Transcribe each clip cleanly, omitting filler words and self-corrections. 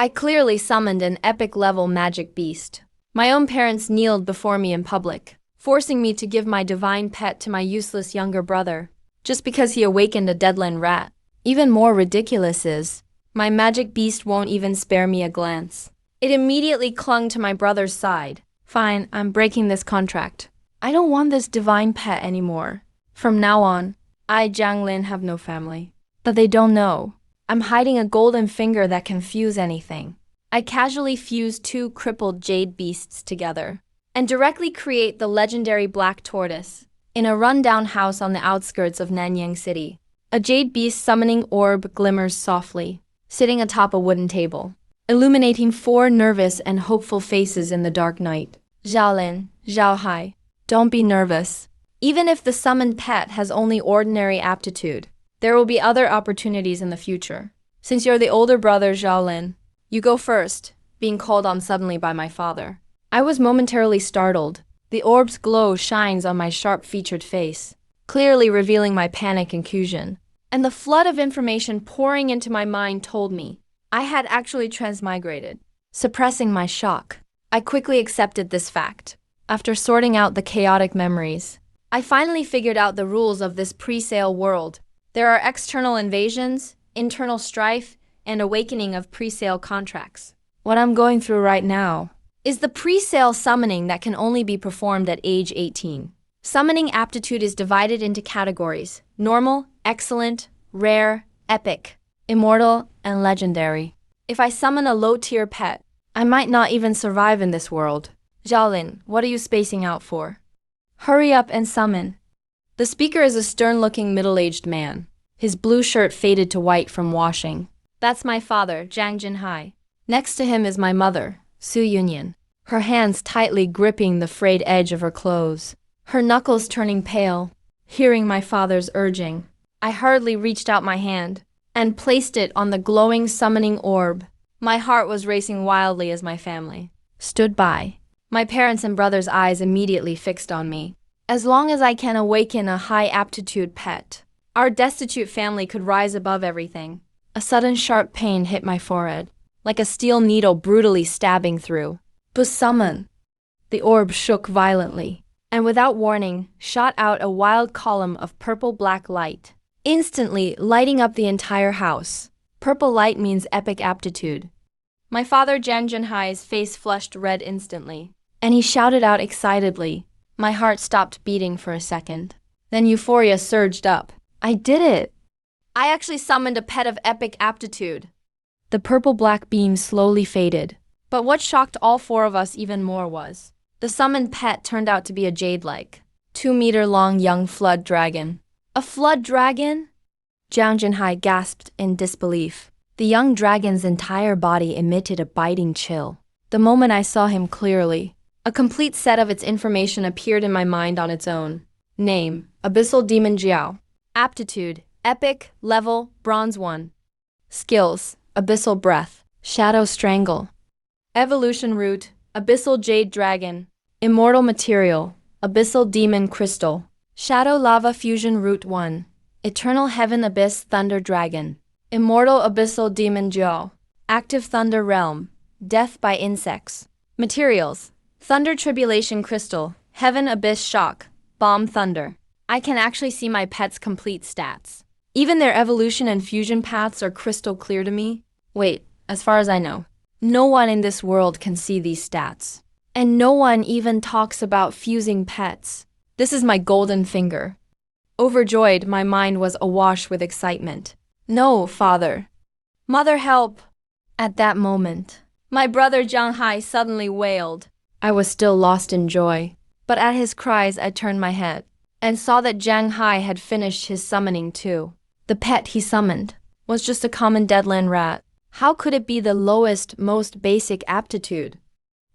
I clearly summoned an epic-level magic beast. My own parents kneeled before me in public, forcing me to give my divine pet to my useless younger brother, just because he awakened a deadland rat. Even more ridiculous is, my magic beast won't even spare me a glance. It immediately clung to my brother's side. Fine, I'm breaking this contract. I don't want this divine pet anymore. From now on, I, Jiang Lin, have no family. But they don't know. I'm hiding a golden finger that can fuse anything. I casually fuse two crippled jade beasts together and directly create the legendary black tortoise in a rundown house on the outskirts of Nanyang City. A jade beast summoning orb glimmers softly, sitting atop a wooden table, illuminating four nervous and hopeful faces in the dark night. Xiaolin, Xiaohai, don't be nervous. Even if the summoned pet has only ordinary aptitude, there will be other opportunities in the future. Since you're the older brother, Xiaolin, you go first, being called on suddenly by my father. I was momentarily startled. The orb's glow shines on my sharp-featured face, clearly revealing my panic and confusion. And the flood of information pouring into my mind told me I had actually transmigrated. Suppressing my shock, I quickly accepted this fact. After sorting out the chaotic memories, I finally figured out the rules of this pre-sale world. There are external invasions, internal strife, and awakening of pre-sale contracts. What I'm going through right now is the pre-sale summoning that can only be performed at age 18. Summoning aptitude is divided into categories: normal, excellent, rare, epic, immortal, and legendary. If I summon a low-tier pet, I might not even survive in this world. Xiaolin, what are you spacing out for? Hurry up and summon. The speaker is a stern-looking middle-aged man. His blue shirt faded to white from washing. That's my father, Jiang Jinhai. Next to him is my mother, Su Yunyan, her hands tightly gripping the frayed edge of her clothes, her knuckles turning pale. Hearing my father's urging, I hurriedly reached out my hand and placed it on the glowing summoning orb. My heart was racing wildly as my family stood by, my parents and brother's eyes immediately fixed on me. As long as I can awaken a high-aptitude pet, our destitute family could rise above everything. A sudden sharp pain hit my forehead, like a steel needle brutally stabbing through. But summon! The orb shook violently, and without warning, shot out a wild column of purple-black light, instantly lighting up the entire house. Purple light means epic aptitude. My father Jiang Jinhai's face flushed red instantly, and he shouted out excitedly. My heart stopped beating for a second. Then euphoria surged up. I did it! I actually summoned a pet of epic aptitude. The purple-black beam slowly faded, but what shocked all four of us even more was the summoned pet turned out to be a jade-like, 2-meter-long young flood dragon. A flood dragon? Jiang Jinhai gasped in disbelief. The young dragon's entire body emitted a biting chill. The moment I saw him clearly, a complete set of its information appeared in my mind on its own. Name: Abyssal Demon Jiao. Aptitude: Epic, Level, Bronze 1. Skills: Abyssal Breath, Shadow Strangle. Evolution Route: Abyssal Jade Dragon. Immortal Material: Abyssal Demon Crystal. Shadow Lava Fusion Route 1. Eternal Heaven Abyss Thunder Dragon. Immortal Abyssal Demon Jiao. Active Thunder Realm, Death by Insects. Materials: Thunder Tribulation Crystal, Heaven Abyss Shock, Bomb Thunder. I can actually see my pet's complete stats. Even their evolution and fusion paths are crystal clear to me. Wait, as far as I know, no one in this world can see these stats. And no one even talks about fusing pets. This is my golden finger. Overjoyed, my mind was awash with excitement. No, father. Mother, help! At that moment, my brother Jiang Hai suddenly wailed. I was still lost in joy, but at his cries I turned my head and saw that Jiang Hai had finished his summoning too. The pet he summoned was just a common deadland rat. How could it be the lowest, most basic aptitude?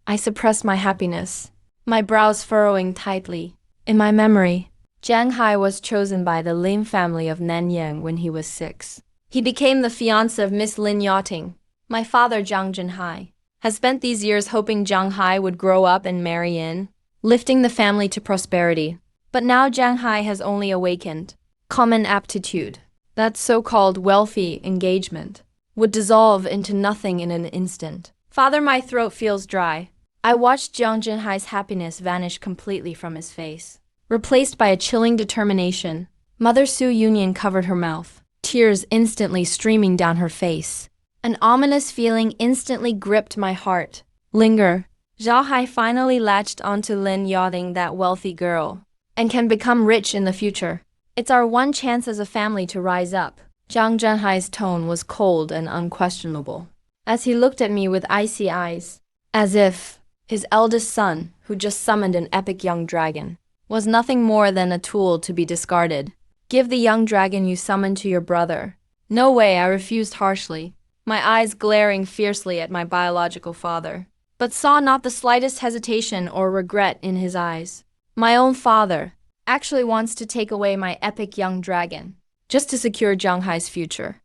I suppressed my happiness, my brows furrowing tightly. In my memory, Jiang Hai was chosen by the Ling family of Nanyang when he was 6. He became the fiancé of Miss Lin Yachting. My father, Jiang Jinhai, has spent these years hoping Jiang Hai would grow up and marry in, lifting the family to prosperity. But now Jiang Hai has only awakened common aptitude, that so-called wealthy engagement. would dissolve into nothing in an instant. Father, my throat feels dry. I watched Jiang Junhai's happiness vanish completely from his face, replaced by a chilling determination. Mother Su Yunyan covered her mouth, tears instantly streaming down her face. An ominous feeling instantly gripped my heart. Linger. Zhao Hai finally latched onto Lin yachting that wealthy girl, and can become rich in the future. It's our one chance as a family to rise up. Jiang Junhai's tone was cold and unquestionable, as he looked at me with icy eyes, as if his eldest son, who just summoned an epic young dragon, was nothing more than a tool to be discarded. Give the young dragon you summoned to your brother. No way, I refused harshly, my eyes glaring fiercely at my biological father, but saw not the slightest hesitation or regret in his eyes. My own father actually wants to take away my epic young dragon, just to secure Jiang Hai's future.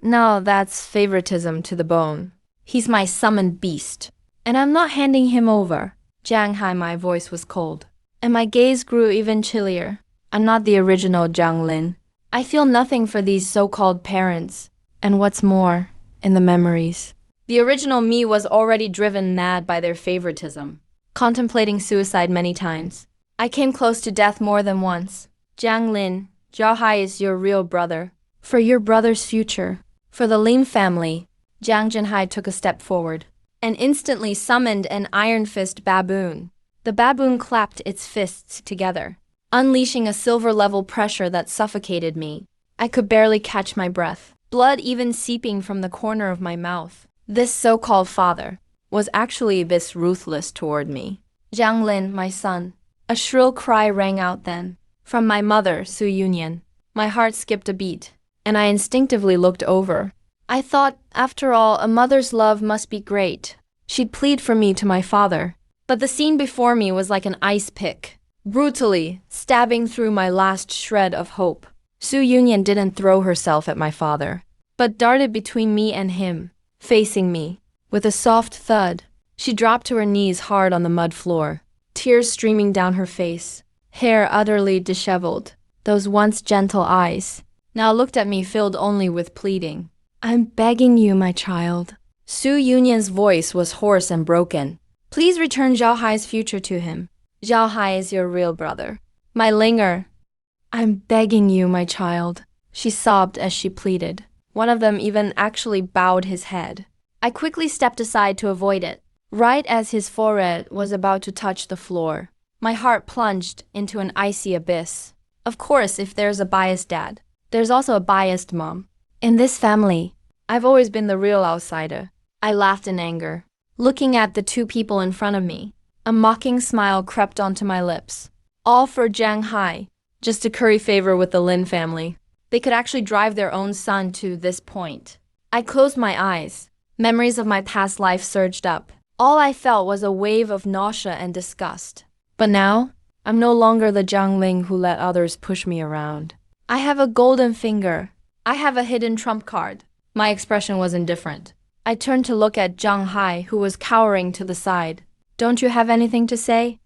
No, that's favoritism to the bone. He's my summoned beast, and I'm not handing him over. Jiang Hai, my voice was cold, and my gaze grew even chillier. I'm not the original Jiang Lin. I feel nothing for these so-called parents, and what's more, in the memories. The original me was already driven mad by their favoritism, contemplating suicide many times. I came close to death more than once. Jiang Lin, Zhao Hai is your real brother. For your brother's future, for the Ling family. Jiang Junhai took a step forward, and instantly summoned an iron fist baboon. The baboon clapped its fists together, unleashing a silver-level pressure that suffocated me. I could barely catch my breath, blood even seeping from the corner of my mouth. This so-called father was actually this ruthless toward me. Jiang Lin, my son. A shrill cry rang out then, from my mother, Su Yunyan. My heart skipped a beat, and I instinctively looked over. I thought, after all, a mother's love must be great. She'd plead for me to my father. But the scene before me was like an ice pick, brutally stabbing through my last shred of hope. Su Yunyan didn't throw herself at my father, but darted between me and him, facing me. With a soft thud, she dropped to her knees hard on the mud floor, tears streaming down her face, hair utterly disheveled. Those once gentle eyes now looked at me filled only with pleading. I'm begging you, my child. Su Yunyan's voice was hoarse and broken. Please return Zhao Hai's future to him. Zhao Hai is your real brother. My Linger. I'm begging you, my child. She sobbed as she pleaded. One of them even actually bowed his head. I quickly stepped aside to avoid it. Right as his forehead was about to touch the floor, my heart plunged into an icy abyss. Of course, if there's a biased dad, there's also a biased mom. In this family, I've always been the real outsider. I laughed in anger, looking at the two people in front of me. A mocking smile crept onto my lips. All for Jiang Hai, just to curry favor with the Lin family. They could actually drive their own son to this point. I closed my eyes. Memories of my past life surged up. All I felt was a wave of nausea and disgust. But now, I'm no longer the Jiang Ling who let others push me around. I have a golden finger. I have a hidden trump card. My expression was indifferent. I turned to look at Jiang Hai, who was cowering to the side. Don't you have anything to say?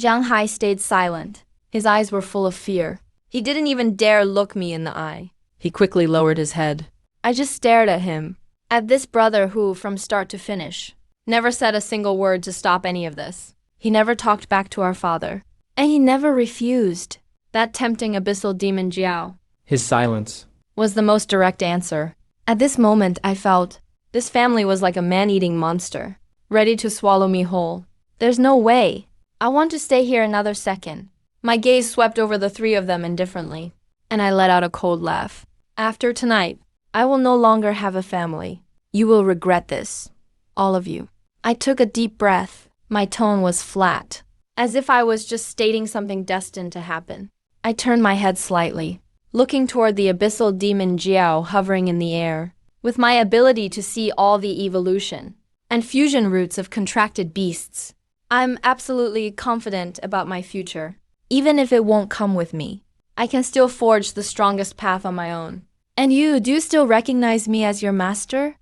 Jiang Hai stayed silent. His eyes were full of fear. He didn't even dare look me in the eye. He quickly lowered his head. I just stared at him. At this brother who, from start to finish, never said a single word to stop any of this. He never talked back to our father. And he never refused. That tempting abyssal demon Jiao. His silence Was the most direct answer. At this moment, I felt this family was like a man-eating monster, ready to swallow me whole. There's no way. I want to stay here another second. My gaze swept over the three of them indifferently, and I let out a cold laugh. After tonight, I will no longer have a family. You will regret this. All of you. I took a deep breath. My tone was flat, as if I was just stating something destined to happen. I turned my head slightly, looking toward the abyssal demon Jiao hovering in the air. With my ability to see all the evolution and fusion roots of contracted beasts, I'm absolutely confident about my future. Even if it won't come with me, I can still forge the strongest path on my own. And you, do you still recognize me as your master?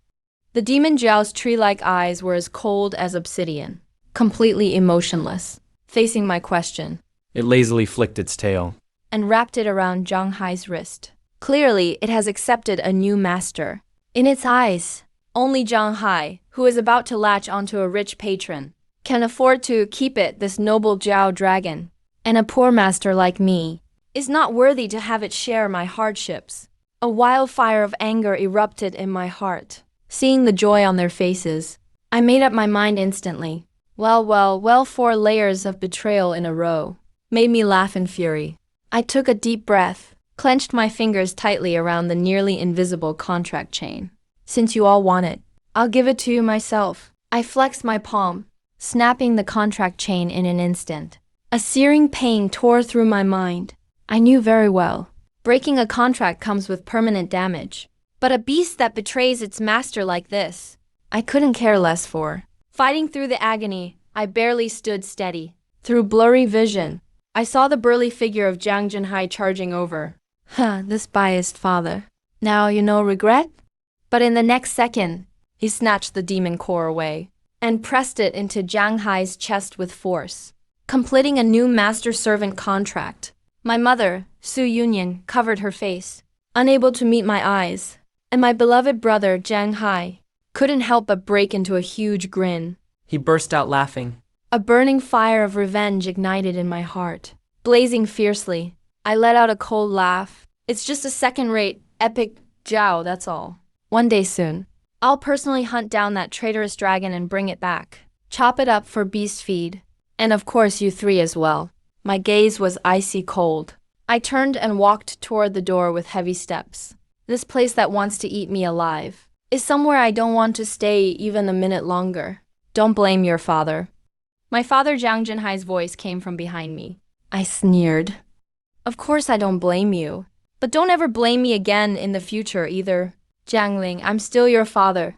The demon Jiao's tree-like eyes were as cold as obsidian, completely emotionless, facing my question. It lazily flicked its tail And wrapped it around Jiang Hai's wrist. Clearly, it has accepted a new master. In its eyes, only Zhang Hai, who is about to latch onto a rich patron, can afford to keep it, this noble Jiao dragon, and a poor master like me is not worthy to have it share my hardships. A wildfire of anger erupted in my heart. Seeing the joy on their faces, I made up my mind instantly. Well, 4 layers of betrayal in a row made me laugh in fury. I took a deep breath, clenched my fingers tightly around the nearly invisible contract chain. Since you all want it, I'll give it to you myself. I flexed my palm, snapping the contract chain in an instant. A searing pain tore through my mind. I knew very well, breaking a contract comes with permanent damage. But a beast that betrays its master like this, I couldn't care less for. Fighting through the agony, I barely stood steady. Through blurry vision, I saw the burly figure of Jiang Junhai charging over. This biased father. Now you know regret? But in the next second, he snatched the demon core away and pressed it into Jiang Hai's chest with force, completing a new master-servant contract. My mother, Su Yunyan, covered her face, unable to meet my eyes, and my beloved brother, Jiang Hai, couldn't help but break into a huge grin. He burst out laughing. A burning fire of revenge ignited in my heart. Blazing fiercely, I let out a cold laugh. It's just a second-rate, epic Jiao, that's all. One day soon, I'll personally hunt down that traitorous dragon and bring it back. Chop it up for beast feed. And of course you 3 as well. My gaze was icy cold. I turned and walked toward the door with heavy steps. This place that wants to eat me alive is somewhere I don't want to stay even a minute longer. Don't blame your father. My father Jiang Junhai's voice came from behind me. I sneered. Of course I don't blame you. But don't ever blame me again in the future either. Jiang Ling, I'm still your father.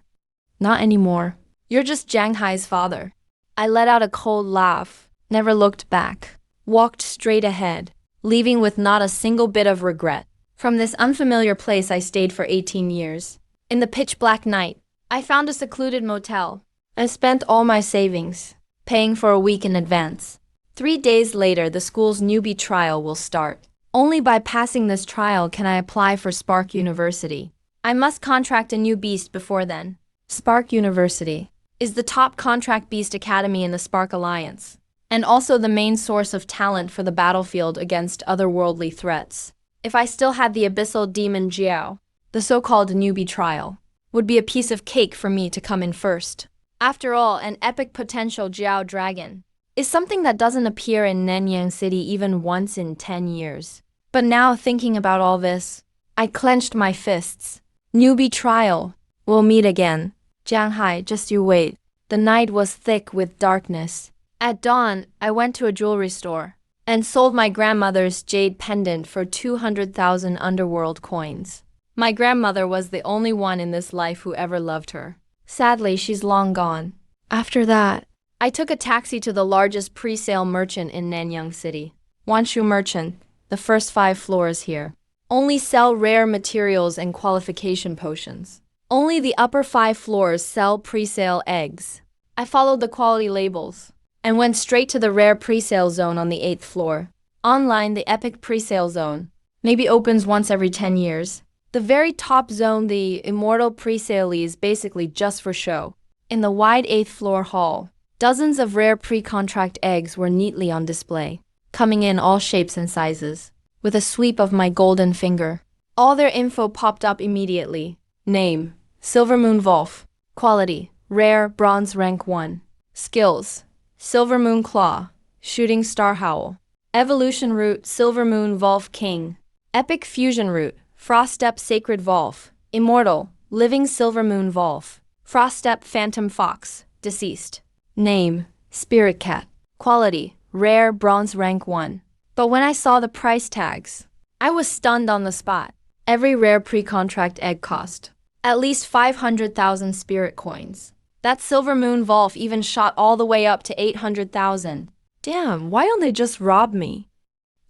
Not anymore. You're just Jiang Hai's father. I let out a cold laugh, never looked back, walked straight ahead, leaving with not a single bit of regret. From this unfamiliar place I stayed for 18 years. In the pitch-black night, I found a secluded motel and spent all my savings, paying for a week in advance. 3 days later, the school's newbie trial will start. Only by passing this trial can I apply for Spark University. I must contract a new beast before then. Spark University is the top contract beast academy in the Spark Alliance, and also the main source of talent for the battlefield against otherworldly threats. If I still had the abyssal demon Jiao, the so-called newbie trial would be a piece of cake for me to come in first. After all, an epic potential Jiao dragon is something that doesn't appear in Nanyang City even once in 10 years. But now thinking about all this, I clenched my fists. Newbie trial. We'll meet again. Jiang Hai, just you wait. The night was thick with darkness. At dawn, I went to a jewelry store and sold my grandmother's jade pendant for 200,000 underworld coins. My grandmother was the only one in this life who ever loved her. Sadly, she's long gone. After that, I took a taxi to the largest pre-sale merchant in Nanyang City. Wanshu Merchant, the first 5 floors here. Only sell rare materials and qualification potions. Only the upper 5 floors sell pre-sale eggs. I followed the quality labels and went straight to the rare pre-sale zone on the 8th floor. Online, the epic pre-sale zone maybe opens once every 10 years. The very top zone, the immortal pre-sale, is basically just for show. In the wide 8th floor hall, dozens of rare pre-contract eggs were neatly on display, coming in all shapes and sizes. With a sweep of my golden finger, all their info popped up immediately. Name: Silver Moon Wolf. Quality: Rare, Bronze Rank 1. Skills: Silver Moon Claw, Shooting Star Howl. Evolution Route: Silver Moon Wolf King. Epic Fusion Route: Froststep Sacred Wolf. Immortal: Living Silver Moon Wolf. Froststep Phantom Fox, deceased. Name: Spirit Cat. Quality: Rare, Bronze Rank 1. But when I saw the price tags, I was stunned on the spot. Every rare pre-contract egg cost at least 500,000 spirit coins. That Silver Moon Wolf even shot all the way up to 800,000. Damn, why don't they just rob me?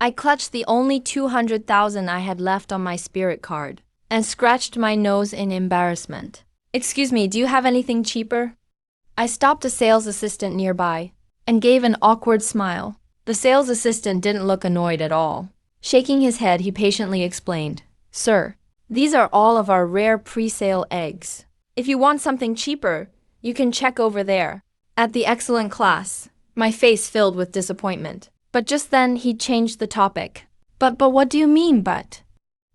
I clutched the only 200,000 I had left on my spirit card and scratched my nose in embarrassment. Excuse me, do you have anything cheaper? I stopped a sales assistant nearby and gave an awkward smile. The sales assistant didn't look annoyed at all. Shaking his head, he patiently explained, "Sir, These are all of our rare pre-sale eggs. If you want something cheaper, you can check over there. At the excellent class, my face filled with disappointment. But just then he changed the topic. But what do you mean, but?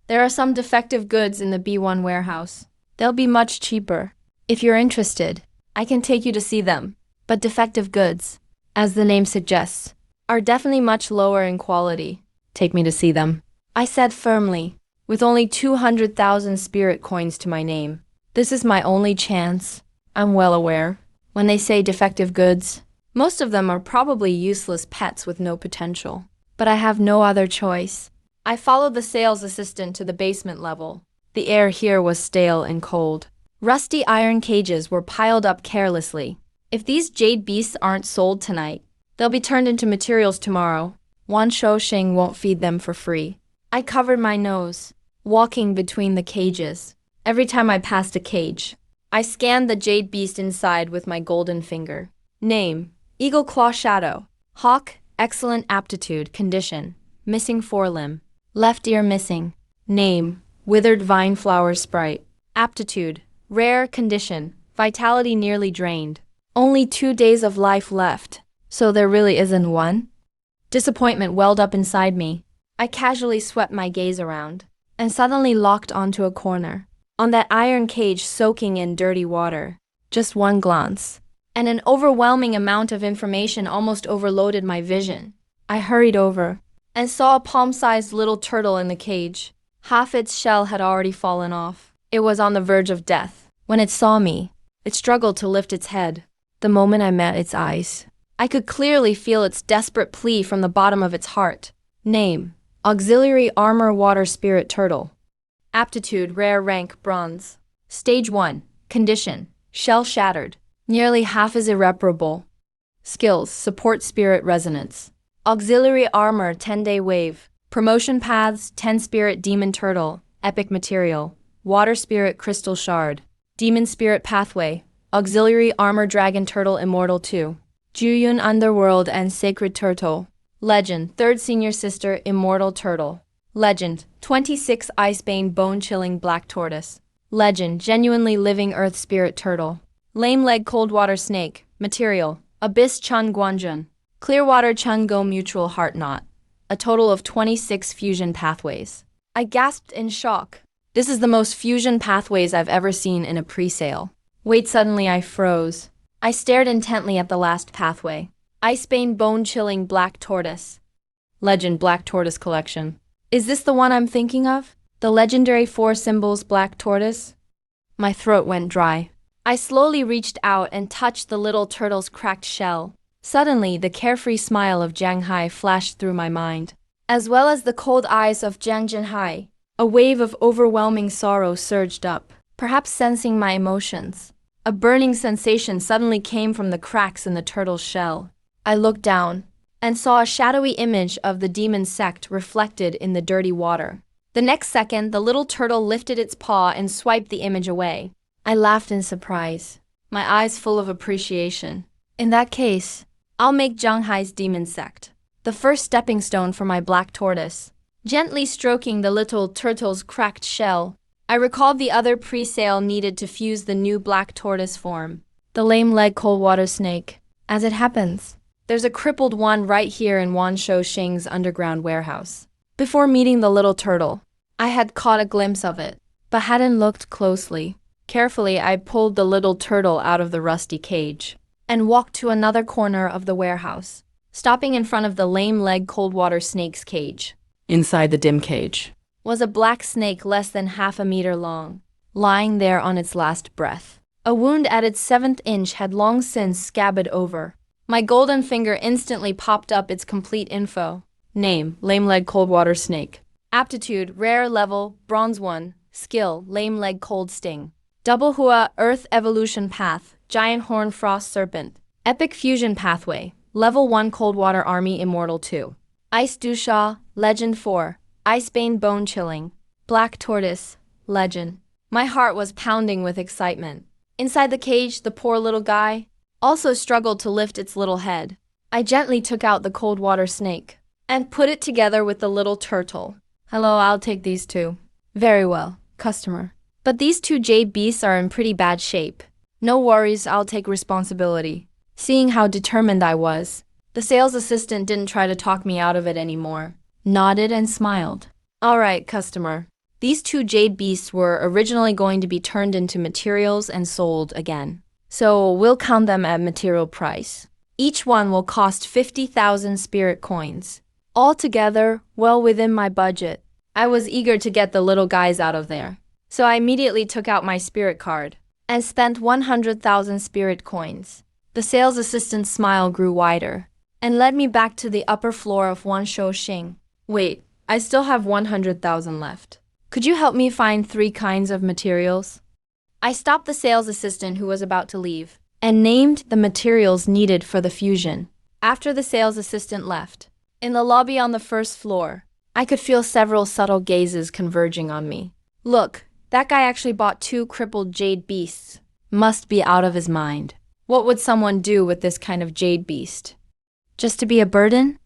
There are some defective goods in the B1 warehouse. They'll be much cheaper. If you're interested, I can take you to see them. But defective goods, as the name suggests, are definitely much lower in quality. Take me to see them, I said firmly, with only 200,000 spirit coins to my name. This is my only chance, I'm well aware. When they say defective goods, most of them are probably useless pets with no potential. But I have no other choice. I followed the sales assistant to the basement level. The air here was stale and cold. Rusty iron cages were piled up carelessly. If these jade beasts aren't sold tonight, they'll be turned into materials tomorrow. Wan Shouxing won't feed them for free. I covered my nose, walking between the cages. Every time I passed a cage, I scanned the jade beast inside with my golden finger. Name: Eagle Claw Shadow. Hawk, excellent aptitude, condition: missing forelimb. Left ear missing. Name: Withered Vine Flower Sprite. Aptitude: rare, condition: vitality nearly drained. Only 2 days of life left, so there really isn't one? Disappointment welled up inside me. I casually swept my gaze around, and suddenly locked onto a corner. On that iron cage soaking in dirty water. Just one glance, and an overwhelming amount of information almost overloaded my vision. I hurried over, and saw a palm-sized little turtle in the cage. Half its shell had already fallen off. It was on the verge of death. When it saw me, it struggled to lift its head. The moment I met its eyes, I could clearly feel its desperate plea from the bottom of its heart. Name: Auxiliary Armor Water Spirit Turtle. Aptitude: rare, rank, bronze. Stage 1. Condition: shell shattered. Nearly half is irreparable. Skills: support spirit resonance. Auxiliary armor 10-day wave. Promotion paths: 10 spirit demon turtle, epic material. Water spirit crystal shard. Demon spirit pathway. Auxiliary armor dragon turtle immortal 2. Juyun underworld and sacred turtle. Legend: third senior sister immortal turtle. Legend: 26 icebane bone-chilling black tortoise. Legend: genuinely living earth spirit turtle. Lame leg cold water snake. Material: abyss chun guanjun. Clearwater chun go mutual heart knot. A total of 26 fusion pathways. I gasped in shock. This is the most fusion pathways I've ever seen in a pre-sale. Wait, suddenly I froze. I stared intently at the last pathway. Icebane bone-chilling black tortoise. Legend: black tortoise collection. Is this the one I'm thinking of? The legendary 4 symbols black tortoise? My throat went dry. I slowly reached out and touched the little turtle's cracked shell. Suddenly, the carefree smile of Jiang Hai flashed through my mind, as well as the cold eyes of Jiang Jinhai. A wave of overwhelming sorrow surged up, perhaps sensing my emotions. A burning sensation suddenly came from the cracks in the turtle's shell. I looked down and saw a shadowy image of the demon sect reflected in the dirty water. The next second, the little turtle lifted its paw and swiped the image away. I laughed in surprise, my eyes full of appreciation. In that case, I'll make Zhanghai's demon sect the first stepping stone for my black tortoise. Gently stroking the little turtle's cracked shell, I recalled the other pre-sale needed to fuse the new black tortoise form. The lame leg cold water snake. As it happens, there's a crippled one right here in Wan Shouxing's underground warehouse. Before meeting the little turtle, I had caught a glimpse of it, but hadn't looked closely. Carefully, I pulled the little turtle out of the rusty cage and walked to another corner of the warehouse, stopping in front of the lame leg cold water snake's cage. Inside the dim cage was a black snake less than half a meter long, lying there on its last breath. A wound at its 7th inch had long since scabbed over. My golden finger instantly popped up its complete info. Name: lame leg cold water snake. Aptitude: rare level, bronze 1. Skill: lame leg cold sting. Double Hua earth evolution path, giant horn frost serpent. Epic fusion pathway, level 1 cold water army immortal 2. Ice Dusha, legend 4. Icebane bone chilling. Black tortoise, legend. My heart was pounding with excitement. Inside the cage, the poor little guy also struggled to lift its little head. I gently took out the cold water snake and put it together with the little turtle. Hello, I'll take these two. Very well. Customer. But these two jade beasts are in pretty bad shape. No worries, I'll take responsibility. Seeing how determined I was, the sales assistant didn't try to talk me out of it anymore. Nodded and smiled. Alright, customer. These two jade beasts were originally going to be turned into materials and sold again. So we'll count them at material price. Each one will cost 50,000 spirit coins. Altogether, well within my budget. I was eager to get the little guys out of there. So I immediately took out my spirit card and spent 100,000 spirit coins. The sales assistant's smile grew wider and led me back to the upper floor of Wanshouxing. Wait, I still have 100,000 left. Could you help me find 3 kinds of materials? I stopped the sales assistant who was about to leave and named the materials needed for the fusion. After the sales assistant left, in the lobby on the first floor, I could feel several subtle gazes converging on me. Look, that guy actually bought 2 crippled jade beasts. Must be out of his mind. What would someone do with this kind of jade beast? Just to be a burden?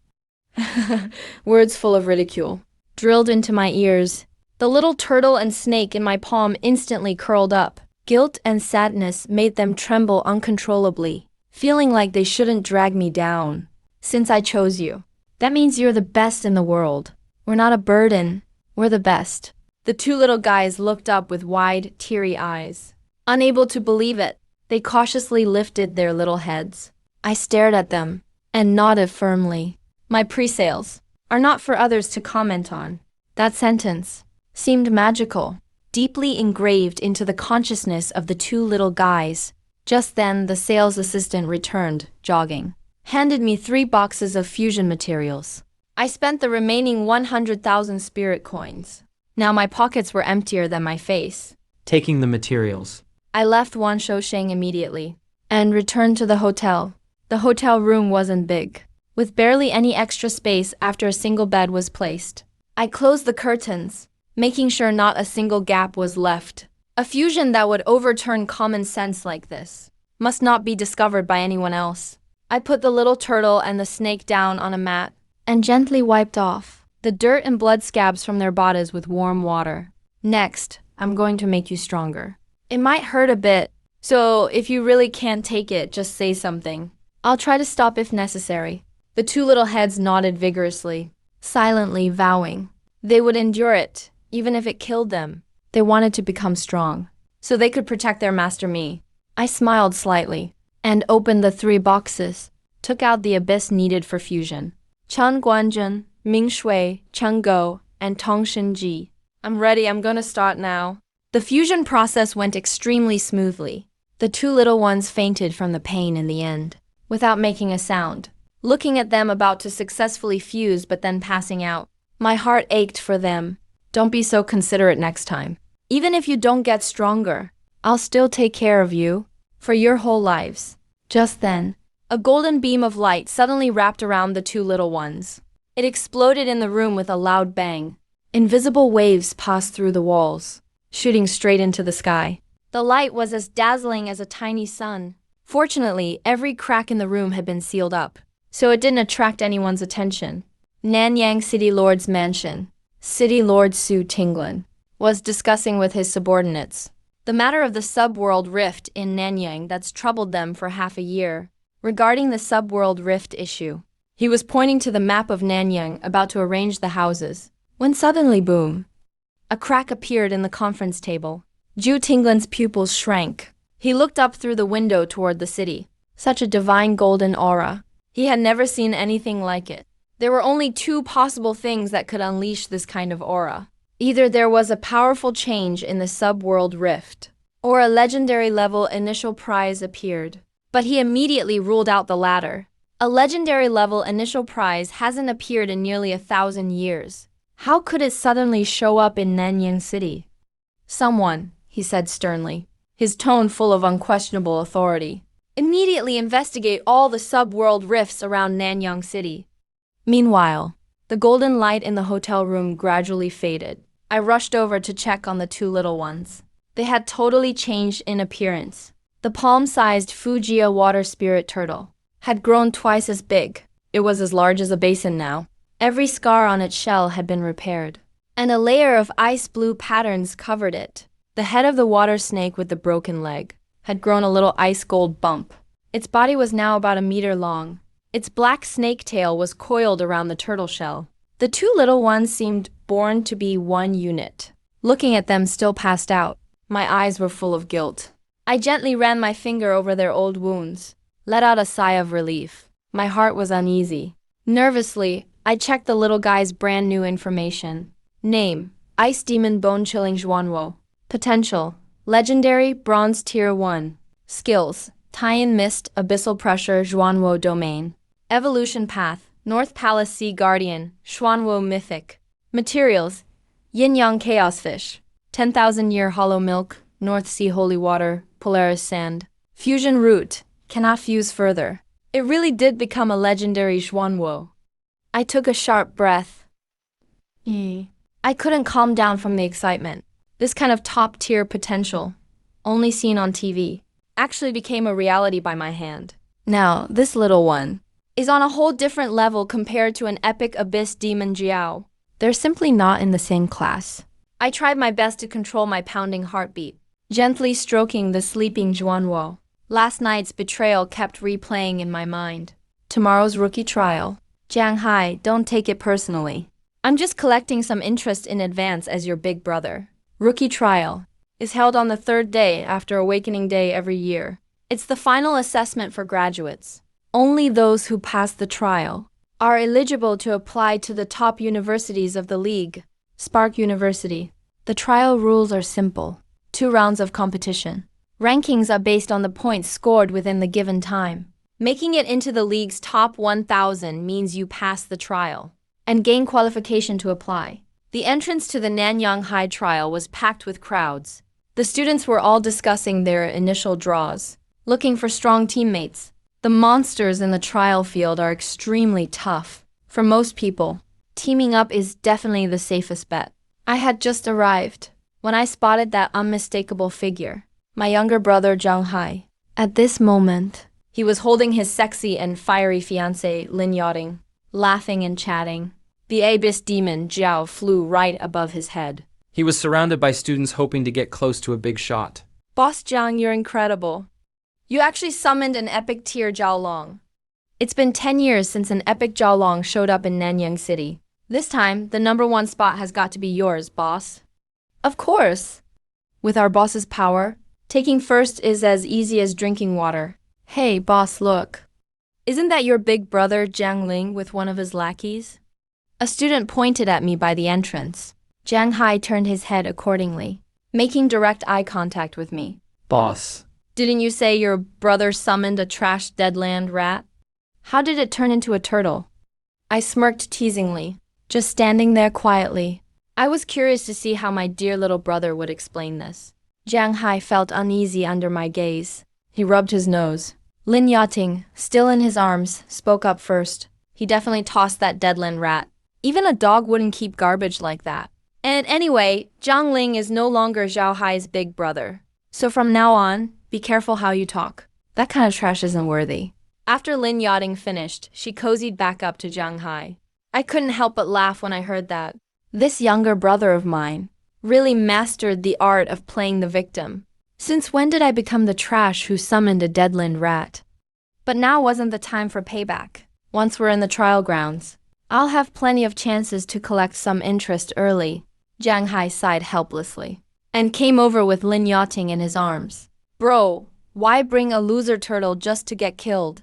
Words full of ridicule drilled into my ears. The little turtle and snake in my palm instantly curled up. Guilt and sadness made them tremble uncontrollably, feeling like they shouldn't drag me down. Since I chose you, that means you're the best in the world. We're not a burden, we're the best. The 2 little guys looked up with wide, teary eyes. Unable to believe it, they cautiously lifted their little heads. I stared at them and nodded firmly. My pre-sales are not for others to comment on. That sentence seemed magical, deeply engraved into the consciousness of the 2 little guys. Just then, the sales assistant returned, jogging, handed me 3 boxes of fusion materials. I spent the remaining 100,000 spirit coins. Now my pockets were emptier than my face. Taking the materials. I left Wanshouxing immediately and returned to the hotel. The hotel room wasn't big, with barely any extra space after a single bed was placed. I closed the curtains, making sure not a single gap was left. A fusion that would overturn common sense like this must not be discovered by anyone else. I put the little turtle and the snake down on a mat and gently wiped off the dirt and blood scabs from their bodies with warm water. Next, I'm going to make you stronger. It might hurt a bit, so if you really can't take it, just say something. I'll try to stop if necessary. The 2 little heads nodded vigorously, silently vowing they would endure it, even if it killed them. They wanted to become strong, so they could protect their master me. I smiled slightly and opened the 3 boxes, took out the abyss needed for fusion. Chang Guanzhen, Ming Shui, Cheng Go, and Tong Shinji. I'm ready, I'm gonna start now. The fusion process went extremely smoothly. The 2 little ones fainted from the pain in the end, without making a sound. Looking at them about to successfully fuse but then passing out, my heart ached for them. Don't be so considerate next time. Even if you don't get stronger, I'll still take care of you, for your whole lives. Just then, a golden beam of light suddenly wrapped around the 2 little ones. It exploded in the room with a loud bang. Invisible waves passed through the walls, shooting straight into the sky. The light was as dazzling as a tiny sun. Fortunately, every crack in the room had been sealed up, so it didn't attract anyone's attention. Nanyang City Lord's mansion. City Lord Su Tinglan was discussing with his subordinates the matter of the subworld rift in Nanyang that's troubled them for half a year. Regarding the subworld rift issue, he was pointing to the map of Nanyang about to arrange the houses, when suddenly, boom! A crack appeared in the conference table. Ju Tinglan's pupils shrank. He looked up through the window toward the city. Such a divine golden aura. He had never seen anything like it. There were only 2 possible things that could unleash this kind of aura. Either there was a powerful change in the subworld rift, or a legendary level initial prize appeared. But he immediately ruled out the latter. A legendary level initial prize hasn't appeared in nearly 1,000 years. How could it suddenly show up in Nanyang City? Someone, he said sternly, his tone full of unquestionable authority, immediately investigate all the subworld rifts around Nanyang City. Meanwhile, the golden light in the hotel room gradually faded. I rushed over to check on the 2 little ones. They had totally changed in appearance. The palm-sized Fujiya water spirit turtle had grown twice as big. It was as large as a basin now. Every scar on its shell had been repaired. and a layer of ice blue patterns covered it. The head of the water snake with the broken leg had grown a little ice gold bump. Its body was now about a meter long. Its black snake tail was coiled around the turtle shell. The two little ones seemed born to be one unit. Looking at them still passed out, my eyes were full of guilt. I gently ran my finger over their old wounds, let out a sigh of relief. My heart was uneasy. Nervously, I checked the little guy's brand new information. Name: Ice Demon Bone-Chilling Zhuanwo. Potential: Legendary Bronze Tier 1. Skills: Tie-in Mist, Abyssal Pressure, Zhuanwo Domain. Evolution Path: North Palace Sea Guardian, Zhuanwo Mythic. Materials: Yin-Yang Chaos Fish, 10,000 Year Hollow Milk, North Sea Holy Water, Polaris Sand. Fusion Root: Cannot fuse further. It really did become a legendary Zhuanwo. I took a sharp breath. I couldn't calm down from the excitement. This kind of top-tier potential, only seen on TV, actually became a reality by my hand. Now, this little one is on a whole different level compared to an epic abyss demon Jiao. They're simply not in the same class. I tried my best to control my pounding heartbeat, gently stroking the sleeping Zhuanwo. Last night's betrayal kept replaying in my mind. Tomorrow's rookie trial. Jiang Hai, don't take it personally. I'm just collecting some interest in advance as your big brother. Rookie trial is held on the third day after Awakening Day every year. It's the final assessment for graduates. Only those who pass the trial are eligible to apply to the top universities of the league. Spark University. The trial rules are simple. 2 rounds of competition. Rankings are based on the points scored within the given time. Making it into the league's top 1,000 means you pass the trial and gain qualification to apply. The entrance to the Nanyang High trial was packed with crowds. The students were all discussing their initial draws, looking for strong teammates. The monsters in the trial field are extremely tough. For most people, teaming up is definitely the safest bet. I had just arrived when I spotted that unmistakable figure, my younger brother Zhang Hai. At this moment, he was holding his sexy and fiery fiancée Ling yachting, laughing and chatting. The abyss demon Jiao flew right above his head. He was surrounded by students hoping to get close to a big shot. Boss Jiang, you're incredible. You actually summoned an epic tier Jiaolong. It's been 10 years since an epic Jiaolong showed up in Nanyang City. This time, the #1 spot has got to be yours, boss. Of course. With our boss's power, taking first is as easy as drinking water. Hey, boss, look. Isn't that your big brother Jiang Ling with one of his lackeys? A student pointed at me by the entrance. Jiang Hai turned his head accordingly, making direct eye contact with me. Boss. Didn't you say your brother summoned a trash deadland rat? How did it turn into a turtle? I smirked teasingly, just standing there quietly. I was curious to see how my dear little brother would explain this. Jiang Hai felt uneasy under my gaze. He rubbed his nose. Lin Yating, still in his arms, spoke up first. He definitely tossed that deadland rat. Even a dog wouldn't keep garbage like that. And anyway, Zhang Ling is no longer Zhao Hai's big brother. So from now on, be careful how you talk. That kind of trash isn't worthy. After Lin Yachting finished, she cozied back up to Zhang Hai. I couldn't help but laugh when I heard that. This younger brother of mine really mastered the art of playing the victim. Since when did I become the trash who summoned a deadland rat? But now wasn't the time for payback. Once we're in the trial grounds, I'll have plenty of chances to collect some interest early. Jiang Hai sighed helplessly and came over with Lin Yating in his arms. Bro, why bring a loser turtle just to get killed?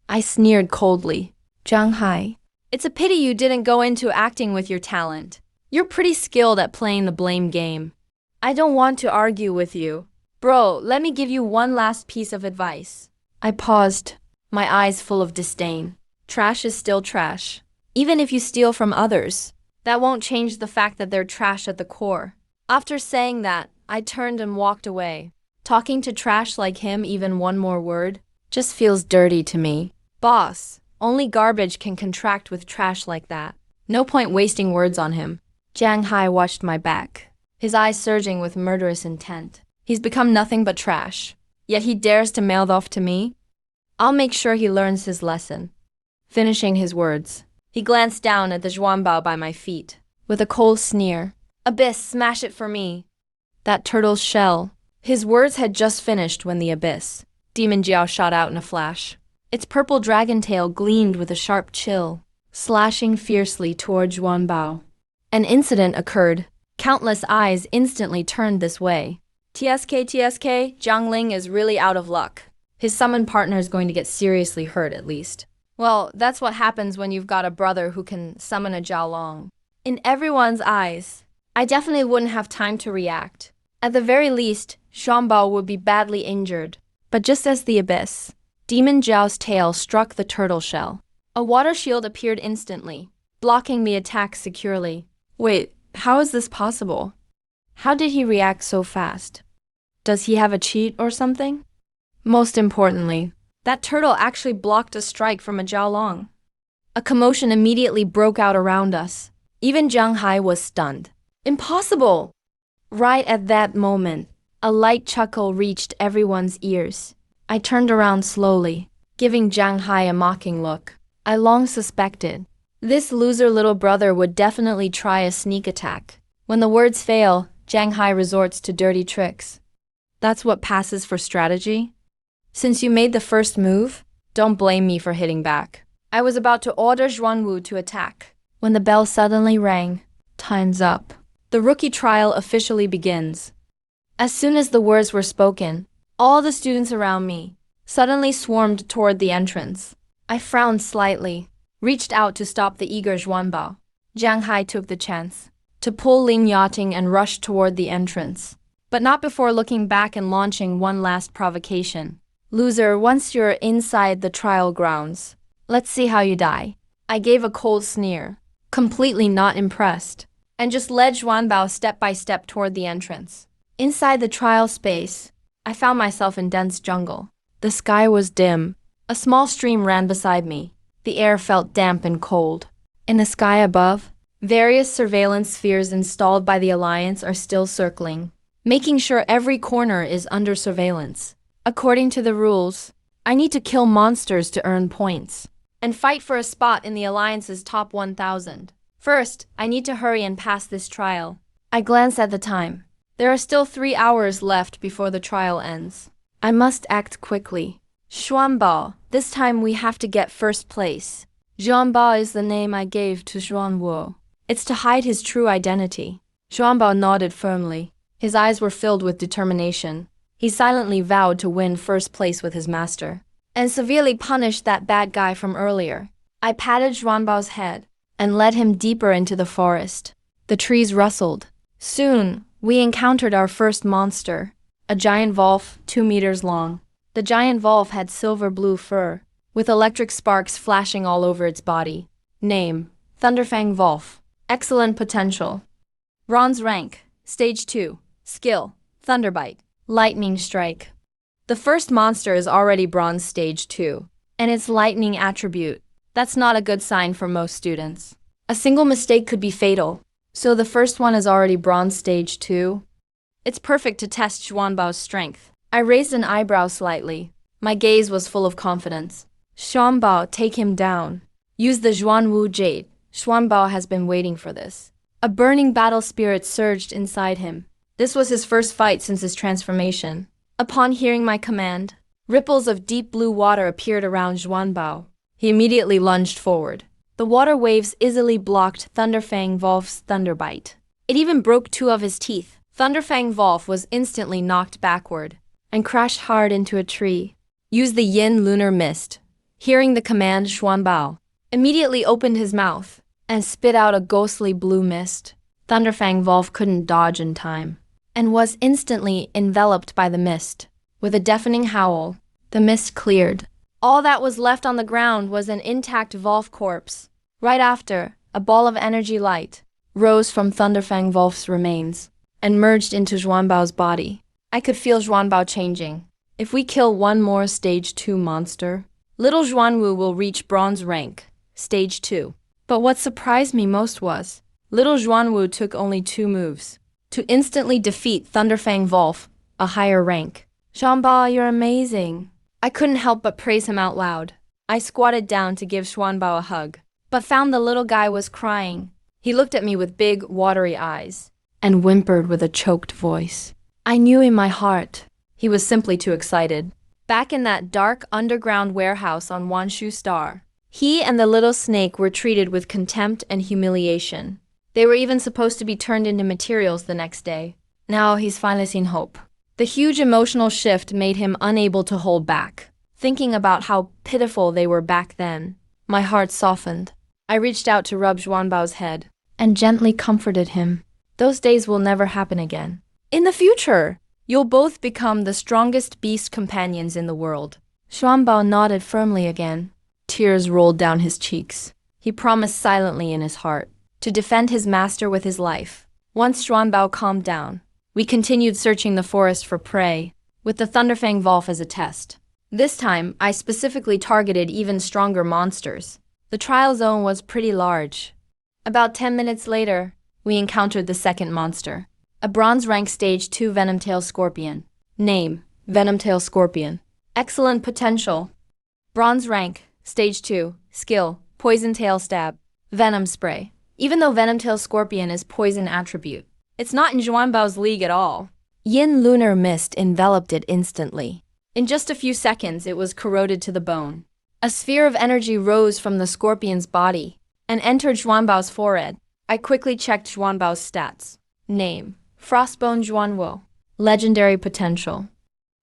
I sneered coldly. Jiang Hai, it's a pity you didn't go into acting with your talent. You're pretty skilled at playing the blame game. I don't want to argue with you. Bro, let me give you one last piece of advice. I paused, my eyes full of disdain. Trash is still trash. Even if you steal from others, that won't change the fact that they're trash at the core. After saying that, I turned and walked away. Talking to trash like him even one more word just feels dirty to me. Boss, only garbage can contract with trash like that. No point wasting words on him. Jiang Hai watched my back, his eyes surging with murderous intent. He's become nothing but trash, yet he dares to mouth off to me? I'll make sure he learns his lesson. Finishing his words, he glanced down at the Zhuanbao by my feet. with a cold sneer. Abyss, smash it for me. That turtle's shell. His words had just finished when the abyss, Demon Jiao, shot out in a flash. Its purple dragon tail gleamed with a sharp chill, slashing fiercely toward Zhuanbao. An incident occurred. Countless eyes instantly turned this way. TSK, Jiang Ling is really out of luck. His summoned partner is going to get seriously hurt at least. Well, that's what happens when you've got a brother who can summon a Jiaolong. In everyone's eyes, I definitely wouldn't have time to react. At the very least, Zhuanbao would be badly injured. But just as the abyss, Demon Jiao's tail struck the turtle shell, a water shield appeared instantly, blocking the attack securely. Wait, how is this possible? How did he react so fast? Does he have a cheat or something? Most importantly, that turtle actually blocked a strike from a Jiaolong. A commotion immediately broke out around us. Even Zhang Hai was stunned. Impossible! Right at that moment, a light chuckle reached everyone's ears. I turned around slowly, giving Zhang Hai a mocking look. I long suspected this loser little brother would definitely try a sneak attack. When the words fail, Zhang Hai resorts to dirty tricks. That's what passes for strategy? Since you made the first move, don't blame me for hitting back. I was about to order Zhuanwu to attack when the bell suddenly rang. Time's up. The rookie trial officially begins. As soon as the words were spoken, all the students around me suddenly swarmed toward the entrance. I frowned slightly, reached out to stop the eager Zhuanbao. Zhang Hai took the chance to pull Ling yachting and rush toward the entrance, but not before looking back and launching one last provocation. Loser, once you're inside the trial grounds, let's see how you die. I gave a cold sneer, completely not impressed, and just led Zhuanbao step by step toward the entrance. Inside the trial space, I found myself in dense jungle. The sky was dim. A small stream ran beside me. The air felt damp and cold. In the sky above, various surveillance spheres installed by the Alliance are still circling, making sure every corner is under surveillance. According to the rules, I need to kill monsters to earn points and fight for a spot in the Alliance's top 1,000. First, I need to hurry and pass this trial. I glanced at the time. There are still 3 hours left before the trial ends. I must act quickly. Zhuanbao, this time we have to get first place. Zhuanbao is the name I gave to Zhuanwu. It's to hide his true identity. Zhuanbao nodded firmly. His eyes were filled with determination. He silently vowed to win first place with his master and severely punish that bad guy from earlier. I patted Zhuanbao's head and led him deeper into the forest. The trees rustled. Soon, we encountered our first monster, a giant wolf 2 meters long. The giant wolf had silver-blue fur, with electric sparks flashing all over its body. Name: Thunderfang Wolf. Excellent potential. Bronze rank, Stage 2. Skill: Thunderbite. Lightning Strike. The first monster is already Bronze Stage 2, and its lightning attribute. That's not a good sign for most students. A single mistake could be fatal. So the first one is already Bronze Stage 2? It's perfect to test Zhuanbao's strength. I raised an eyebrow slightly. My gaze was full of confidence. Zhuanbao, take him down. Use the Zhuanwu Jade. Zhuanbao has been waiting for this. A burning battle spirit surged inside him. This was his first fight since his transformation. Upon hearing my command, ripples of deep blue water appeared around Zhuanbao. He immediately lunged forward. The water waves easily blocked Thunderfang Wolf's Thunderbite. It even broke 2 of his teeth. Thunderfang Wolf was instantly knocked backward and crashed hard into a tree. Use the Yin Lunar Mist. Hearing the command, Zhuanbao immediately opened his mouth and spit out a ghostly blue mist. Thunderfang Wolf couldn't dodge in time and was instantly enveloped by the mist. With a deafening howl, the mist cleared. All that was left on the ground was an intact Wolf corpse. Right after, a ball of energy light rose from Thunderfang Wolf's remains and merged into Zhuanbao's body. I could feel Zhuanbao changing. If we kill one more Stage 2 monster, little Zhuanwu will reach Bronze rank, Stage 2. But what surprised me most was, little Zhuanwu took only 2 moves to instantly defeat Thunderfang Wolf, a higher rank. Zhuanbao, you're amazing. I couldn't help but praise him out loud. I squatted down to give Zhuanbao a hug, but found the little guy was crying. He looked at me with big, watery eyes and whimpered with a choked voice. I knew in my heart he was simply too excited. Back in that dark underground warehouse on Wanshu Star, he and the little snake were treated with contempt and humiliation. They were even supposed to be turned into materials the next day. Now he's finally seen hope. The huge emotional shift made him unable to hold back. Thinking about how pitiful they were back then, my heart softened. I reached out to rub Zhuanbao's head and gently comforted him. Those days will never happen again. In the future, you'll both become the strongest beast companions in the world. Zhuanbao nodded firmly again. Tears rolled down his cheeks. He promised silently in his heart to defend his master with his life. Once Zhuanbao calmed down, we continued searching the forest for prey, with the Thunderfang Wolf as a test. This time, I specifically targeted even stronger monsters. The trial zone was pretty large. About 10 minutes later, we encountered the second monster. A bronze rank stage 2 Venomtail Scorpion. Name, Venomtail Scorpion. Excellent potential. Bronze rank, stage 2. Skill, Poison Tail Stab. Venom Spray. Even though Venomtail Scorpion is poison attribute, it's not in Zhuanbao's league at all. Yin Lunar Mist enveloped it instantly. In just a few seconds, it was corroded to the bone. A sphere of energy rose from the scorpion's body and entered Zhuanbao's forehead. I quickly checked Zhuanbao's stats. Name, Frostbone Zhuanwo. Legendary potential.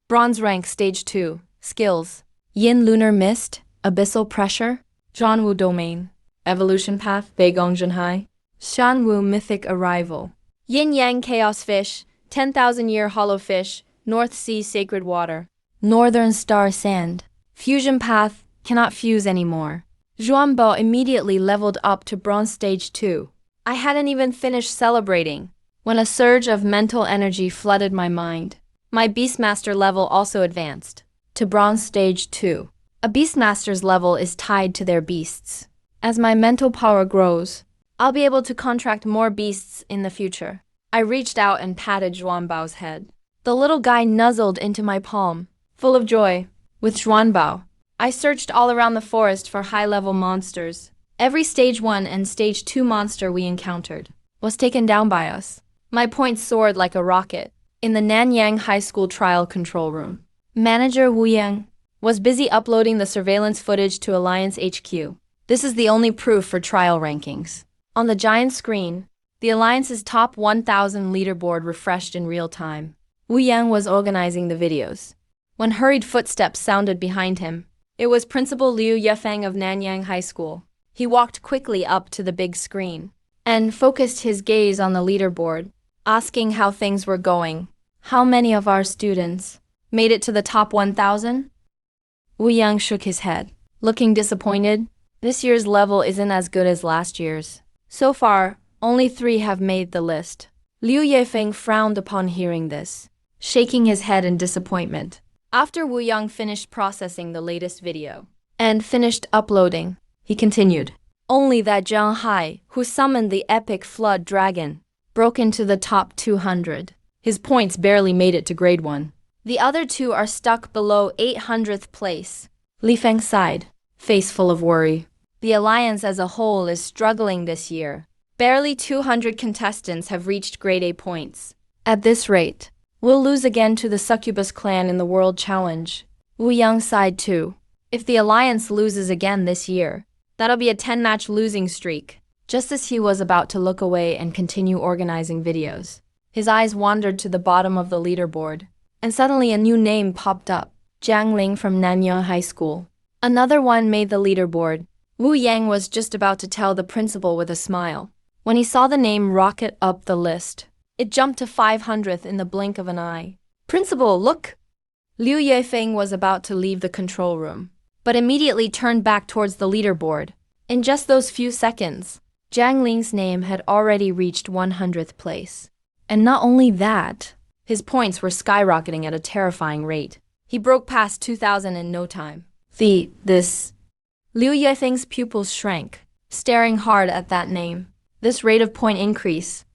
Bronze rank, stage 2. Skills, Yin Lunar Mist, Abyssal Pressure, Zhuanwu Domain. Evolution Path, Beigong Zhenhai. Shanwu Mythic Arrival. Yin Yang Chaos Fish, 10,000 Year Hollow Fish, North Sea Sacred Water. Northern Star Sand. Fusion Path, cannot fuse anymore. Zhuanbao immediately leveled up to Bronze Stage 2. I hadn't even finished celebrating when a surge of mental energy flooded my mind. My Beastmaster level also advanced to Bronze Stage 2. A Beastmaster's level is tied to their beasts. As my mental power grows, I'll be able to contract more beasts in the future. I reached out and patted Zhuanbao's head. The little guy nuzzled into my palm, full of joy. With Zhuanbao, I searched all around the forest for high-level monsters. Every stage 1 and stage 2 monster we encountered was taken down by us. My points soared like a rocket. In the Nanyang High School trial control room, Manager Wu Yang was busy uploading the surveillance footage to Alliance HQ. This is the only proof for trial rankings. On the giant screen, the Alliance's top 1,000 leaderboard refreshed in real time. Wu Yang was organizing the videos when hurried footsteps sounded behind him. It was Principal Liu Yefeng of Nanyang High School. He walked quickly up to the big screen and focused his gaze on the leaderboard, asking how things were going. How many of our students made it to the top 1,000? Wu Yang shook his head, looking disappointed. This year's level isn't as good as last year's. So far, only 3 have made the list. Liu Yefeng frowned upon hearing this, shaking his head in disappointment. After Wu Yang finished processing the latest video and finished uploading, he continued. Only that Zhang Hai, who summoned the epic flood dragon, broke into the top 200. His points barely made it to grade 1. The other 2 are stuck below 800th place. Li Feng sighed, face full of worry. The Alliance as a whole is struggling this year. Barely 200 contestants have reached grade A points. At this rate, we'll lose again to the Succubus clan in the World Challenge. Wu Yang sighed too. If the Alliance loses again this year, that'll be a 10-match losing streak. Just as he was about to look away and continue organizing videos, his eyes wandered to the bottom of the leaderboard, and suddenly a new name popped up. Jiang Ling from Nanyang High School. Another one made the leaderboard. Wu Yang was just about to tell the principal with a smile when he saw the name rocket up the list. It jumped to 500th in the blink of an eye. Principal, look! Liu Yefeng was about to leave the control room, but immediately turned back towards the leaderboard. In just those few seconds, Jiang Ling's name had already reached 100th place. And not only that, his points were skyrocketing at a terrifying rate. He broke past 2,000 in no time. Liu Yefeng's pupils shrank, staring hard at that name. This rate of point increase.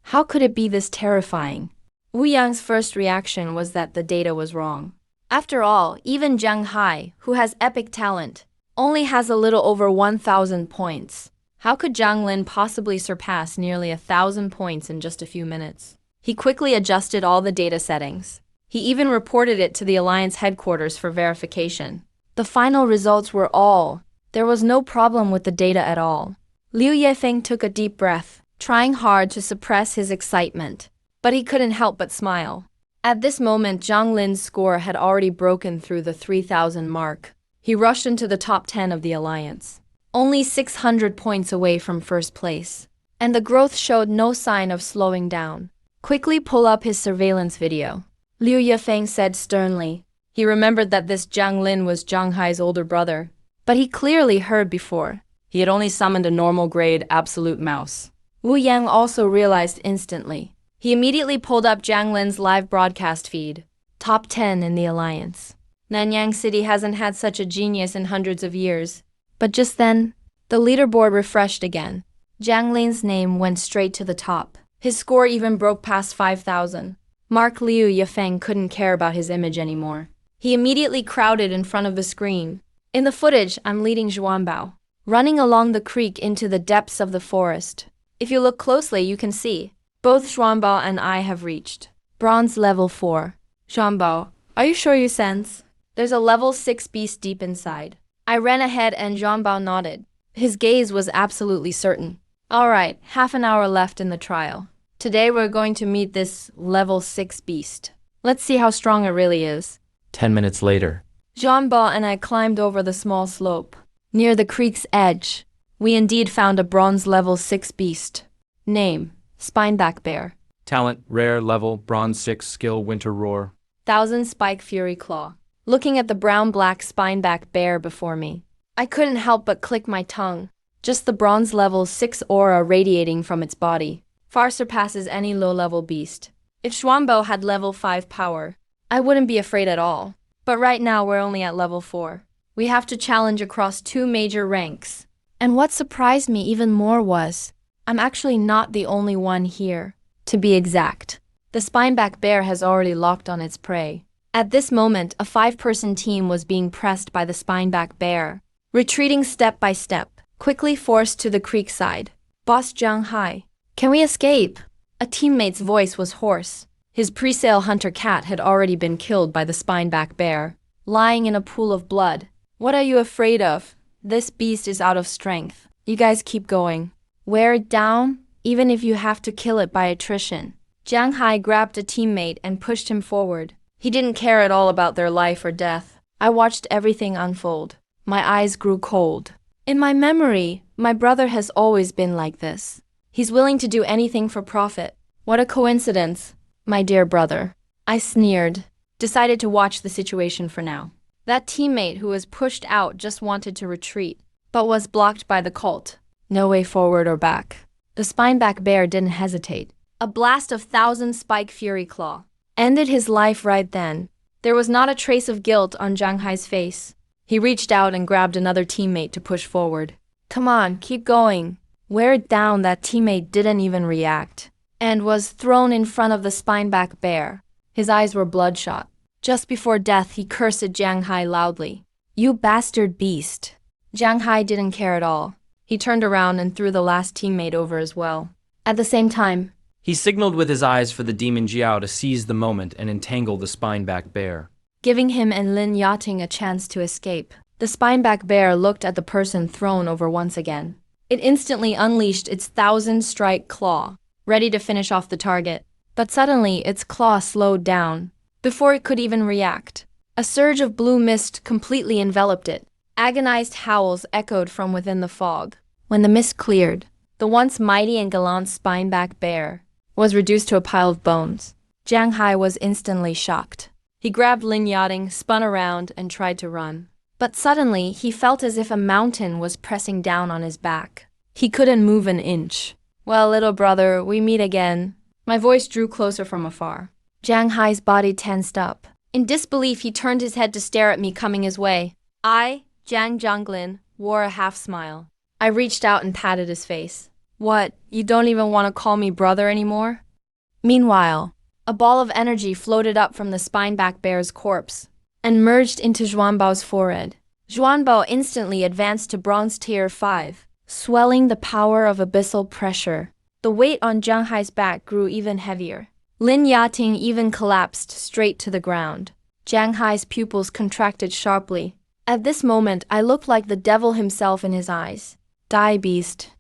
How could it be this terrifying? Wu Yang's first reaction was that the data was wrong. After all, even Zhang Hai, who has epic talent, only has a little over 1,000 points. How could Zhang Lin possibly surpass nearly 1,000 points in just a few minutes? He quickly adjusted all the data settings. He even reported it to the Alliance headquarters for verification. The final results were all. There was no problem with the data at all. Liu Yefeng took a deep breath, trying hard to suppress his excitement. But he couldn't help but smile. At this moment, Zhang Lin's score had already broken through the 3,000 mark. He rushed into the top 10 of the Alliance, only 600 points away from first place. And the growth showed no sign of slowing down. Quickly pull up his surveillance video, Liu Yefeng said sternly. He remembered that this Zhang Lin was Zhang Hai's older brother. But he clearly heard before. He had only summoned a normal grade absolute mouse. Wu Yang also realized instantly. He immediately pulled up Zhang Lin's live broadcast feed. Top 10 in the Alliance. Nanyang City hasn't had such a genius in hundreds of years. But just then, the leaderboard refreshed again. Zhang Lin's name went straight to the top. His score even broke past 5,000. Mark Liu Yefeng couldn't care about his image anymore. He immediately crowded in front of the screen. In the footage, I'm leading Zhuanbao, running along the creek into the depths of the forest. If you look closely, you can see both Zhuanbao and I have reached bronze level 4. Zhuanbao, are you sure you sense? There's a level 6 beast deep inside. I ran ahead and Zhuanbao nodded. His gaze was absolutely certain. Alright, half an hour left in the trial. Today we're going to meet this level 6 beast. Let's see how strong it really is. 10 minutes later. Zhuanbao and I climbed over the small slope. Near the creek's edge, we indeed found a bronze level 6 beast. Name, Spineback Bear. Talent, rare, level, bronze 6, skill, winter roar. 1,000 spike fury claw. Looking at the brown-black spineback bear before me, I couldn't help but click my tongue. Just the bronze level 6 aura radiating from its body far surpasses any low-level beast. If Zhuanbao had level 5 power, I wouldn't be afraid at all. But right now we're only at level 4. We have to challenge across 2 major ranks. And what surprised me even more was, I'm actually not the only one here. To be exact, the spineback bear has already locked on its prey. At this moment, a 5-person team was being pressed by the spineback bear, retreating step by step, quickly forced to the creek side. Boss Zhang Hai, can we escape? A teammate's voice was hoarse. His pre-sale hunter cat had already been killed by the spineback bear, lying in a pool of blood. What are you afraid of? This beast is out of strength. You guys keep going. Wear it down, even if you have to kill it by attrition. Zhang Hai grabbed a teammate and pushed him forward. He didn't care at all about their life or death. I watched everything unfold. My eyes grew cold. In my memory, my brother has always been like this. He's willing to do anything for profit. What a coincidence, my dear brother. I sneered, decided to watch the situation for now. That teammate who was pushed out just wanted to retreat, but was blocked by the cult. No way forward or back. The spineback bear didn't hesitate. A blast of 1,000 spike fury claw ended his life right then. There was not a trace of guilt on Zhang Hai's face. He reached out and grabbed another teammate to push forward. Come on, keep going. Wear it down. That teammate didn't even react, and was thrown in front of the spineback bear. His eyes were bloodshot. Just before death, he cursed Zhang Hai loudly. You bastard beast. Zhang Hai didn't care at all. He turned around and threw the last teammate over as well. At the same time, He signaled with his eyes for the demon Jiao to seize the moment and entangle the spineback bear, giving him and Lin Yachting a chance to escape. The spineback bear looked at the person thrown over once again. It instantly unleashed its 1,000-strike claw, ready to finish off the target. But suddenly, its claw slowed down. Before it could even react, a surge of blue mist completely enveloped it. Agonized howls echoed from within the fog. When the mist cleared, the once mighty and gallant spineback bear was reduced to a pile of bones. Zhang Hai was instantly shocked. He grabbed Lin Yachting, spun around, and tried to run. But suddenly, he felt as if a mountain was pressing down on his back. He couldn't move an inch. Well, little brother, we meet again. My voice drew closer from afar. Zhang Hai's body tensed up. In disbelief, he turned his head to stare at me coming his way. I, Zhang Zhonglin, wore a half-smile. I reached out and patted his face. What, you don't even want to call me brother anymore? Meanwhile, a ball of energy floated up from the spineback bear's corpse and merged into Zhuanbao's forehead. Zhuanbao instantly advanced to bronze tier 5. swelling the power of abyssal pressure. The weight on Jiang Hai's back grew even heavier. Lin Yating even collapsed straight to the ground. Jiang Hai's pupils contracted sharply. At this moment, I looked like the devil himself in his eyes. Die, beast.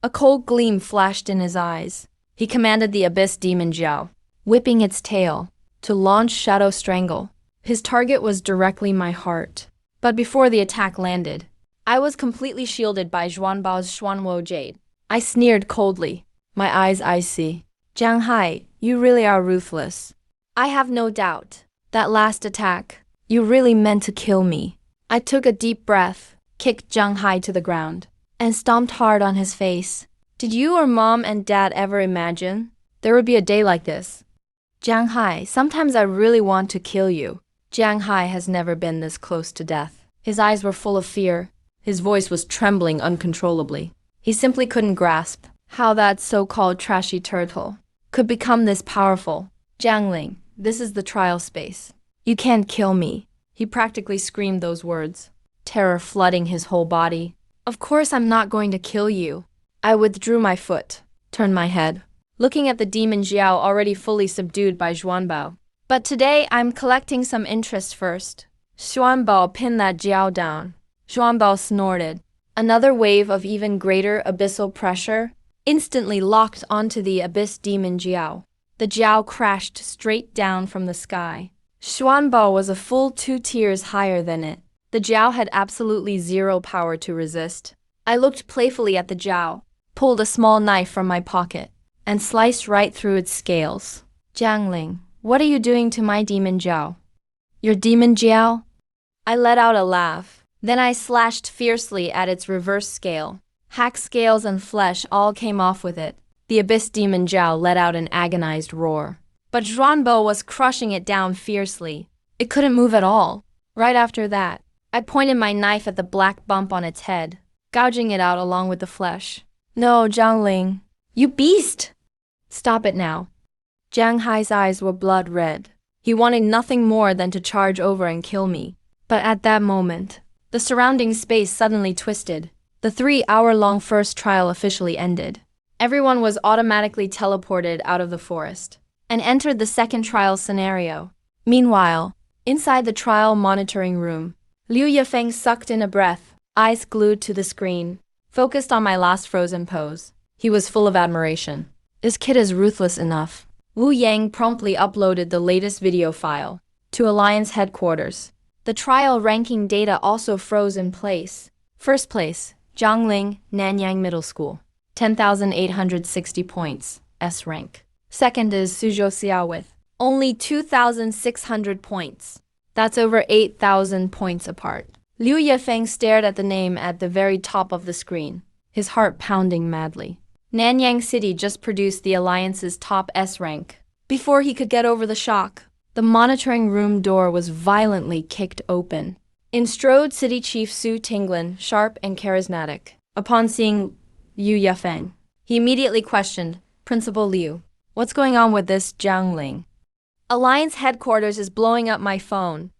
A cold gleam flashed in his eyes. He commanded the abyss demon Jiao, whipping its tail, to launch Shadow Strangle. His target was directly my heart. But before the attack landed, I was completely shielded by Zhuanbao's Xuanwo Jade. I sneered coldly, my eyes icy. Jiang Hai, you really are ruthless. I have no doubt. That last attack, you really meant to kill me. I took a deep breath, kicked Jiang Hai to the ground, and stomped hard on his face. Did you or mom and dad ever imagine there would be a day like this? Jiang Hai, sometimes I really want to kill you. Jiang Hai has never been this close to death. His eyes were full of fear. His voice was trembling uncontrollably. He simply couldn't grasp how that so-called trashy turtle could become this powerful. Jiang Ling, this is the trial space. You can't kill me. He practically screamed those words, terror flooding his whole body. Of course I'm not going to kill you. I withdrew my foot, turned my head, looking at the demon Jiao already fully subdued by Zhuanbao. But today I'm collecting some interest first. Zhuanbao pinned that Jiao down. Zhuanbao snorted. Another wave of even greater abyssal pressure instantly locked onto the abyss demon Jiao. The Jiao crashed straight down from the sky. Xuanbao was a full 2 tiers higher than it. The Jiao had absolutely zero power to resist. I looked playfully at the Jiao, pulled a small knife from my pocket, and sliced right through its scales. Jiang Ling, what are you doing to my demon Jiao? Your demon Jiao? I let out a laugh. Then I slashed fiercely at its reverse scale. Hack scales and flesh all came off with it. The abyss demon Jiao let out an agonized roar. But Zhuanbo was crushing it down fiercely. It couldn't move at all. Right after that, I pointed my knife at the black bump on its head, gouging it out along with the flesh. No, Jiang Ling. You beast! Stop it now. Jiang Hai's eyes were blood red. He wanted nothing more than to charge over and kill me. But at that moment, the surrounding space suddenly twisted. The 3-hour-long first trial officially ended. Everyone was automatically teleported out of the forest and entered the second trial scenario. Meanwhile, inside the trial monitoring room, Liu Yifeng sucked in a breath, eyes glued to the screen, focused on my last frozen pose. He was full of admiration. This kid is ruthless enough. Wu Yang promptly uploaded the latest video file to Alliance headquarters. The trial ranking data also froze in place. First place, Zhangling, Nanyang Middle School, 10,860 points, S-Rank. Second is Suzhou Xiao with only 2,600 points. That's over 8,000 points apart. Liu Yifeng stared at the name at the very top of the screen, his heart pounding madly. Nanyang City just produced the Alliance's top S-Rank. Before he could get over the shock, the monitoring room door was violently kicked open. In strode City Chief Su Tinglan, sharp and charismatic. Upon seeing Liu Yifeng, he immediately questioned, Principal Liu, what's going on with this Jiang Ling? Alliance headquarters is blowing up my phone.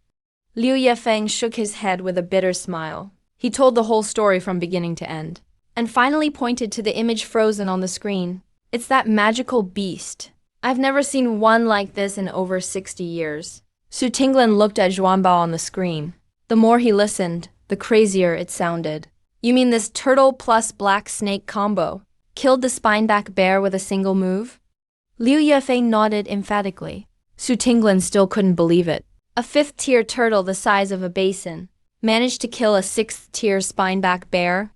Liu Yifeng shook his head with a bitter smile. He told the whole story from beginning to end, and finally pointed to the image frozen on the screen. It's that magical beast. I've never seen one like this in over 60 years. Su Tinglan looked at Zhuanbao on the screen. The more he listened, the crazier it sounded. You mean this turtle plus black snake combo killed the spineback bear with a single move? Liu Yifeng nodded emphatically. Su Tinglan still couldn't believe it. A 5th-tier turtle the size of a basin managed to kill a 6th-tier spineback bear?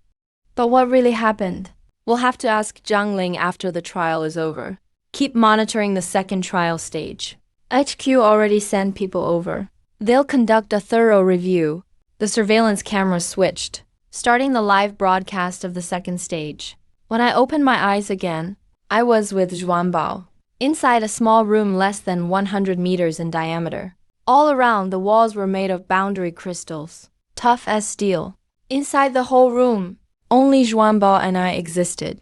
But what really happened? We'll have to ask Jiang Ling after the trial is over. Keep monitoring the second trial stage. HQ already sent people over. They'll conduct a thorough review. The surveillance camera switched, starting the live broadcast of the second stage. When I opened my eyes again, I was with Zhuanbao, inside a small room less than 100 meters in diameter. All around, the walls were made of boundary crystals, tough as steel. Inside the whole room, only Zhuanbao and I existed.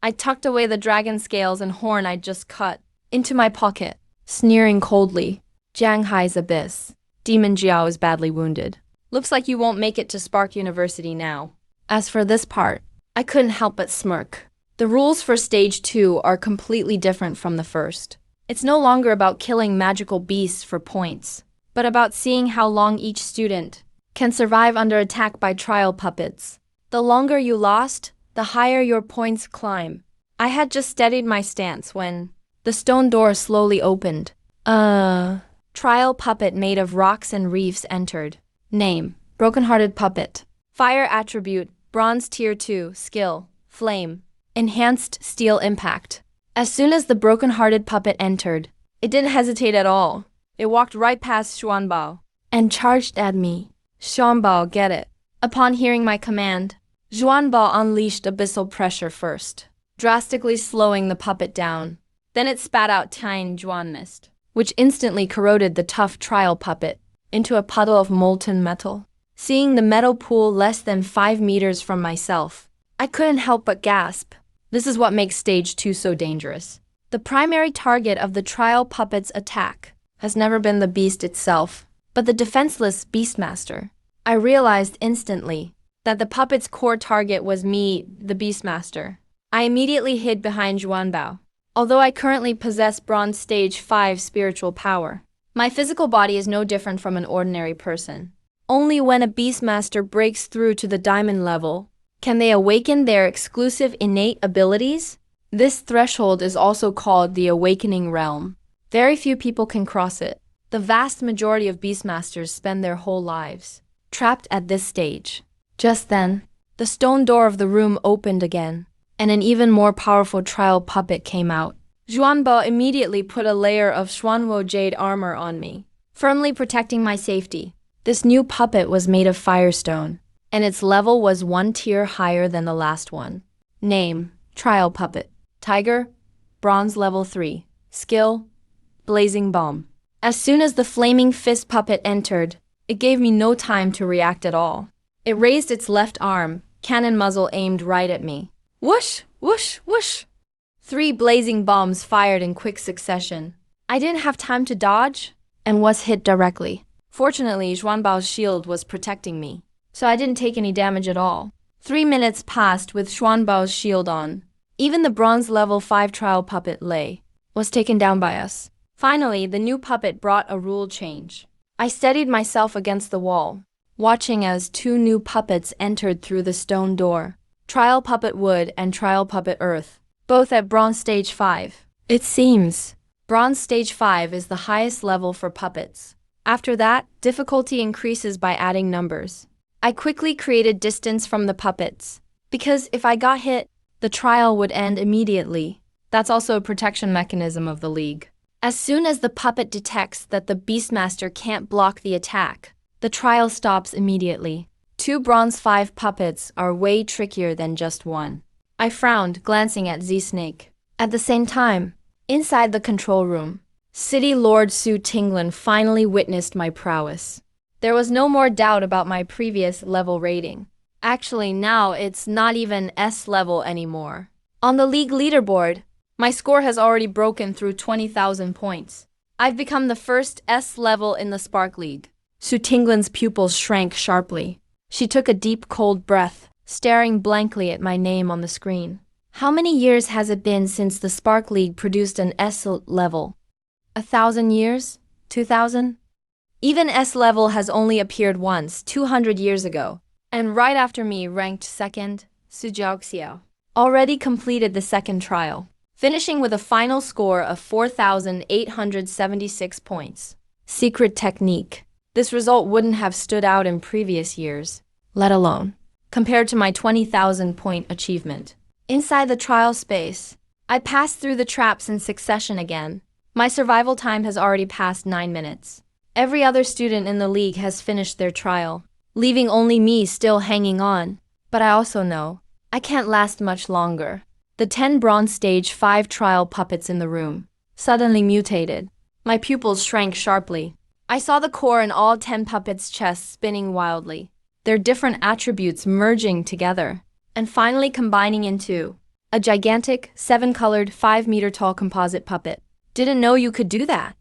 I tucked away the dragon scales and horn I'd just cut into my pocket, sneering coldly. Jiang Hai's abyss. Demon Jiao is badly wounded. Looks like you won't make it to Spark University now. As for this part, I couldn't help but smirk. The rules for stage 2 are completely different from the first. It's no longer about killing magical beasts for points, but about seeing how long each student can survive under attack by trial puppets. The longer you lost, the higher your points climb. I had just steadied my stance when the stone door slowly opened. Trial puppet made of rocks and reefs entered. Name: Brokenhearted Puppet. Fire attribute: Bronze Tier 2, Skill, Flame. Enhanced Steel Impact. As soon as the broken-hearted puppet entered, it didn't hesitate at all. It walked right past Xuanbao and charged at me. Xuanbao, get it. Upon hearing my command, Xuanbao unleashed abyssal pressure first, drastically slowing the puppet down. Then it spat out tiny Juan mist, which instantly corroded the tough trial puppet into a puddle of molten metal. Seeing the metal pool less than 5 meters from myself, I couldn't help but gasp. This is what makes stage 2 so dangerous. The primary target of the trial puppet's attack has never been the beast itself, but the defenseless Beastmaster. I realized instantly that the puppet's core target was me, the Beastmaster. I immediately hid behind Juanbao. Although I currently possess Bronze Stage 5 spiritual power, my physical body is no different from an ordinary person. Only when a Beastmaster breaks through to the diamond level can they awaken their exclusive innate abilities. This threshold is also called the Awakening Realm. Very few people can cross it. The vast majority of Beastmasters spend their whole lives trapped at this stage. Just then, the stone door of the room opened again, and an even more powerful trial puppet came out. Xuanbo immediately put a layer of Xuanwo jade armor on me, firmly protecting my safety. This new puppet was made of firestone, and its level was 1 tier higher than the last one. Name: Trial Puppet. Tiger, Bronze Level 3. Skill: Blazing Bomb. As soon as the flaming fist puppet entered, it gave me no time to react at all. It raised its left arm, cannon muzzle aimed right at me. Whoosh, whoosh, whoosh. 3 blazing bombs fired in quick succession. I didn't have time to dodge and was hit directly. Fortunately, Xuanbao's shield was protecting me, so I didn't take any damage at all. 3 minutes passed with Xuanbao's shield on. Even the bronze level 5 trial puppet Lei was taken down by us. Finally, the new puppet brought a rule change. I steadied myself against the wall, watching as 2 new puppets entered through the stone door. Trial Puppet Wood and Trial Puppet Earth, both at Bronze Stage 5. It seems Bronze Stage 5 is the highest level for puppets. After that, difficulty increases by adding numbers. I quickly created distance from the puppets, because if I got hit, the trial would end immediately. That's also a protection mechanism of the league. As soon as the puppet detects that the Beastmaster can't block the attack, the trial stops immediately. 2 Bronze 5 puppets are way trickier than just 1. I frowned, glancing at Z-Snake. At the same time, inside the control room, City Lord Su Tinglan finally witnessed my prowess. There was no more doubt about my previous level rating. Actually, now it's not even S level anymore. On the league leaderboard, my score has already broken through 20,000 points. I've become the first S level in the Spark League. Su Tinglan's pupils shrank sharply. She took a deep, cold breath, staring blankly at my name on the screen. How many years has it been since the Spark League produced an S level? 1,000 years? 2,000? Even S level has only appeared once, 200 years ago. And right after me ranked second, Su Jiaoxiao already completed the second trial, finishing with a final score of 4,876 points. Secret technique. This result wouldn't have stood out in previous years, let alone compared to my 20,000 point achievement. Inside the trial space, I passed through the traps in succession again. My survival time has already passed 9 minutes. Every other student in the league has finished their trial, leaving only me still hanging on. But I also know I can't last much longer. The 10 Bronze Stage 5 trial puppets in the room suddenly mutated. My pupils shrank sharply. I saw the core in all 10 puppets' chests spinning wildly, their different attributes merging together, and finally combining into a gigantic, 7-colored, 5-meter-tall composite puppet. Didn't know you could do that.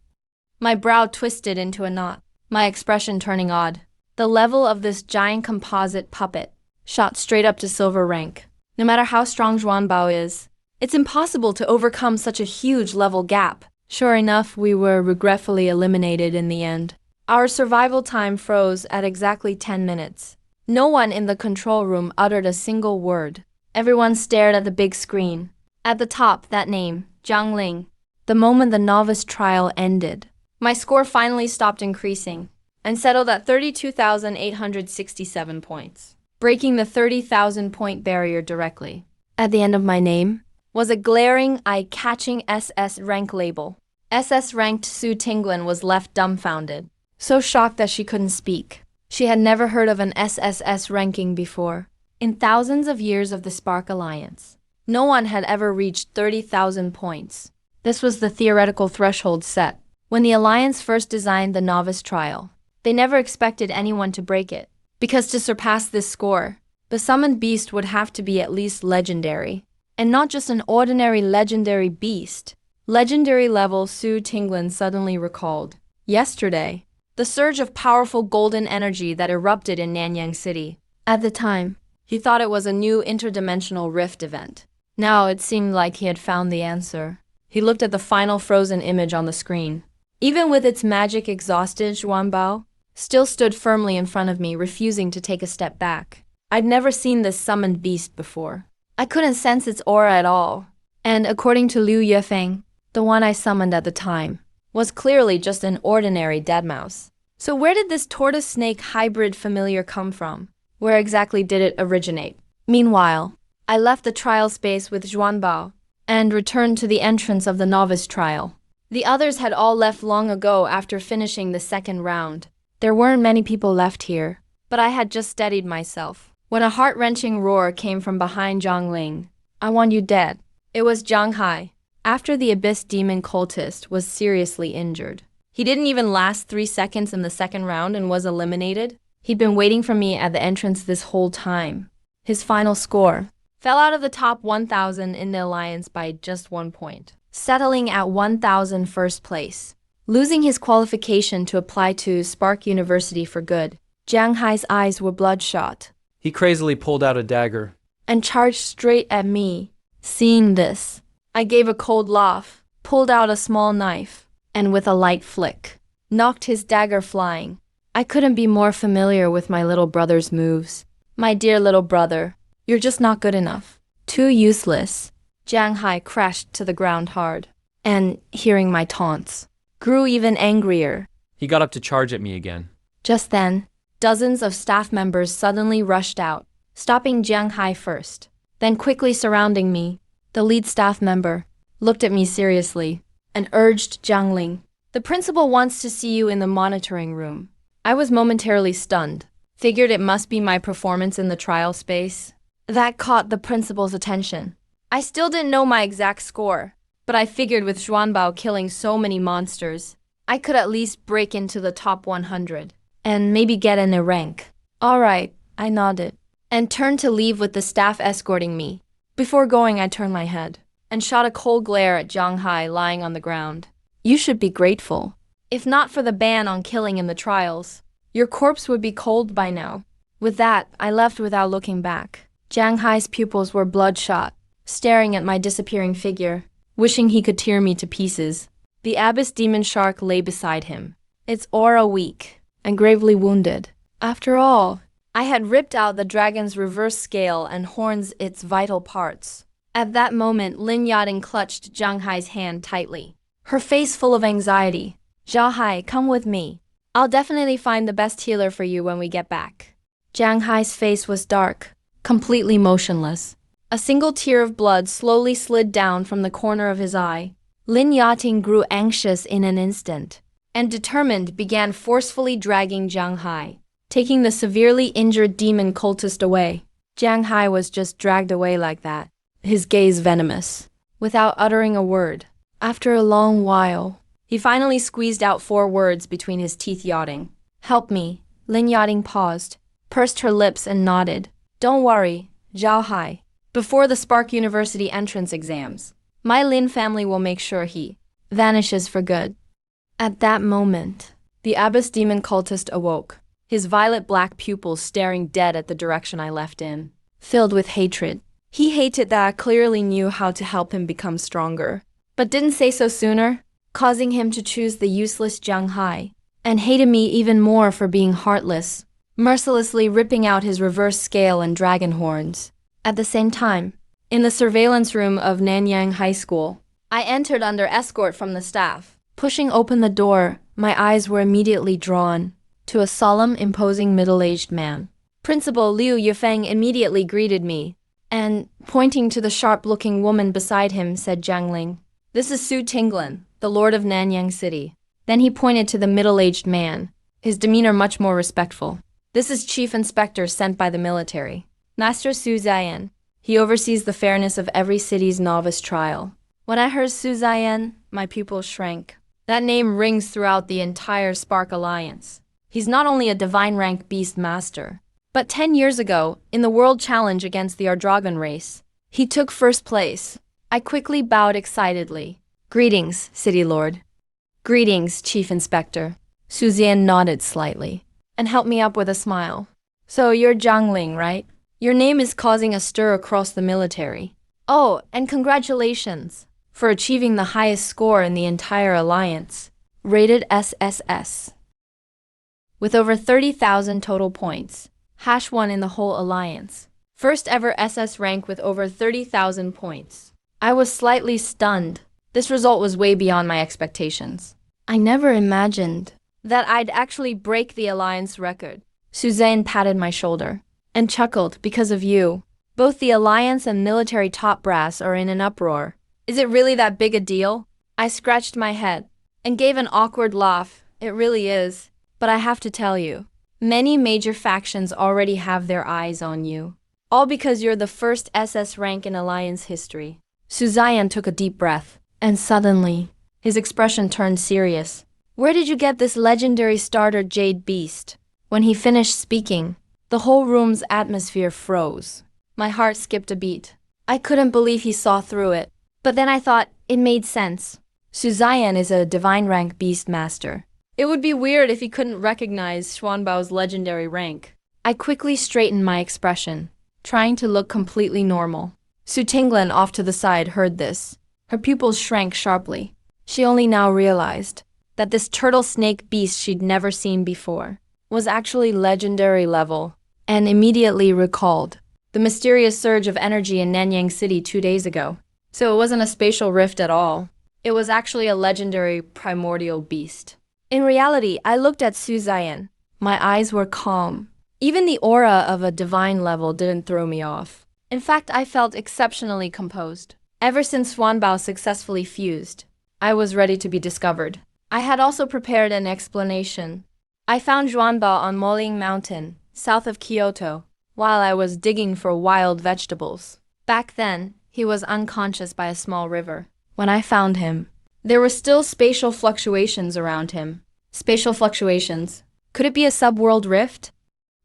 My brow twisted into a knot, my expression turning odd. The level of this giant composite puppet shot straight up to silver rank. No matter how strong Zhuanbao is, it's impossible to overcome such a huge level gap. Sure enough, we were regretfully eliminated in the end. Our survival time froze at exactly 10 minutes. No one in the control room uttered a single word. Everyone stared at the big screen. At the top, that name, Zhang Ling. The moment the novice trial ended, my score finally stopped increasing and settled at 32,867 points, breaking the 30,000 point barrier directly. At the end of my name was a glaring, eye-catching SS-Rank label. SS-Ranked Su Tinglan was left dumbfounded, so shocked that she couldn't speak. She had never heard of an SSS ranking before. In thousands of years of the Spark Alliance, no one had ever reached 30,000 points. This was the theoretical threshold set. When the Alliance first designed the novice trial, they never expected anyone to break it, because to surpass this score, the summoned beast would have to be at least legendary. And not just an ordinary legendary beast. Legendary level Su Tinglan suddenly recalled. Yesterday, the surge of powerful golden energy that erupted in Nanyang City. At the time, he thought it was a new interdimensional rift event. Now it seemed like he had found the answer. He looked at the final frozen image on the screen. Even with its magic exhausted, Zhuanbao still stood firmly in front of me, refusing to take a step back. I'd never seen this summoned beast before. I couldn't sense its aura at all. And according to Liu Yefeng, the one I summoned at the time, was clearly just an ordinary dead mouse. So where did this tortoise-snake hybrid familiar come from? Where exactly did it originate? Meanwhile, I left the trial space with Zhuanbao and returned to the entrance of the novice trial. The others had all left long ago after finishing the second round. There weren't many people left here, but I had just steadied myself when a heart-wrenching roar came from behind Zhang Ling. "I want you dead." It was Zhang Hai. After the abyss demon cultist was seriously injured, he didn't even last 3 seconds in the second round and was eliminated. He'd been waiting for me at the entrance this whole time. His final score fell out of the top 1,000 in the alliance by just 1 point, settling at 1,000 first place. Losing his qualification to apply to Spark University for good, Zhang Hai's eyes were bloodshot. He crazily pulled out a dagger And charged straight at me. Seeing this, I gave a cold laugh, pulled out a small knife, and with a light flick, knocked his dagger flying. I couldn't be more familiar with my little brother's moves. "My dear little brother, you're just not good enough. Too useless." Zhang Hai crashed to the ground hard, and, hearing my taunts, grew even angrier. He got up to charge at me again. Just then, dozens of staff members suddenly rushed out, stopping Zhang Hai first, then quickly surrounding me. The lead staff member looked at me seriously and urged Zhang Ling, "The principal wants to see you in the monitoring room." I was momentarily stunned, figured it must be my performance in the trial space. That caught the principal's attention. I still didn't know my exact score, but I figured with Zhuanbao killing so many monsters, I could at least break into the top 100 and maybe get in a rank. All right, I nodded and turned to leave with the staff escorting me. Before going, I turned my head and shot a cold glare at Zhang Hai lying on the ground. "You should be grateful. If not for the ban on killing in the trials, your corpse would be cold by now." With that, I left without looking back. Zhang Hai's pupils were bloodshot, staring at my disappearing figure, wishing he could tear me to pieces. The abyss demon shark lay beside him, its aura weak and gravely wounded. After all, I had ripped out the dragon's reverse scale and horns its vital parts. At that moment, Lin Yachting clutched Zhang Hai's hand tightly, her face full of anxiety. "Zhao Hai, come with me. I'll definitely find the best healer for you when we get back." Zhang Hai's face was dark, completely motionless. A single tear of blood slowly slid down from the corner of his eye. Lin Yachting grew anxious in an instant, and determined began forcefully dragging Zhang Hai, taking the severely injured demon cultist away. Zhang Hai was just dragged away like that, his gaze venomous, without uttering a word. After a long while, he finally squeezed out 4 words between his teeth, yachting. "Help me." Lin Yachting paused, pursed her lips and nodded. "Don't worry, Zhao Hai. Before the Spark University entrance exams, my Lin family will make sure he vanishes for good." At that moment, the abyss demon cultist awoke, his violet-black pupils staring dead at the direction I left in. Filled with hatred, He hated that I clearly knew how to help him become stronger, but didn't say so sooner, causing him to choose the useless Jiang Hai, and hated me even more for being heartless, mercilessly ripping out his reverse scale and dragon horns. At the same time, in the surveillance room of Nanyang High School, I entered under escort from the staff. Pushing open the door, my eyes were immediately drawn to a solemn, imposing middle-aged man. Principal Liu Yifeng immediately greeted me, and, pointing to the sharp-looking woman beside him, said Jiang Ling, "This is Su Tinglan, the Lord of Nanyang City." Then he pointed to the middle-aged man, his demeanor much more respectful. "This is Chief Inspector sent by the military, Master Su Ziyan. He oversees the fairness of every city's novice trial." When I heard Su Ziyan, my pupils shrank. That name rings throughout the entire Spark Alliance. He's not only a divine rank beast master, but 10 years ago, in the World Challenge against the Ardragon race, he took first place. I quickly bowed excitedly. "Greetings, City Lord." "Greetings, Chief Inspector." Su Ziyan nodded slightly, and helped me up with a smile. "So you're Jiang Ling, right? Your name is causing a stir across the military. Oh, and congratulations for achieving the highest score in the entire alliance, rated SSS. With over 30,000 total points, #1 in the whole alliance. First ever SS rank with over 30,000 points. I was slightly stunned. This result was way beyond my expectations. I never imagined that I'd actually break the alliance record. Suzanne patted my shoulder and chuckled. "Because of you, both the alliance and military top brass are in an uproar. Is it really that big a deal?" I scratched my head and gave an awkward laugh. "It really is, but I have to tell you, many major factions already have their eyes on you. All because you're the first SS rank in alliance history." Suzanne took a deep breath, and suddenly, his expression turned serious. "Where did you get this legendary starter jade beast?" When he finished speaking, the whole room's atmosphere froze. My heart skipped a beat. I couldn't believe he saw through it. But then I thought it made sense. Suzanne is a divine rank beast master. It would be weird if he couldn't recognize Xuanbao's legendary rank. I quickly straightened my expression, trying to look completely normal. Su Tinglan off to the side heard this. Her pupils shrank sharply. She only now realized that this turtle snake beast she'd never seen before was actually legendary level, and immediately recalled the mysterious surge of energy in Nanyang City 2 days ago. So it wasn't a spatial rift at all. It was actually a legendary primordial beast. In reality, I looked at Su Ziyan. My eyes were calm. Even the aura of a divine level didn't throw me off. In fact, I felt exceptionally composed. Ever since Xuanbao successfully fused, I was ready to be discovered. I had also prepared an explanation. I found Xuanbao on Moling Mountain, south of Kyoto, while I was digging for wild vegetables. Back then, he was unconscious by a small river. When I found him, there were still spatial fluctuations around him. Spatial fluctuations? Could it be a subworld rift?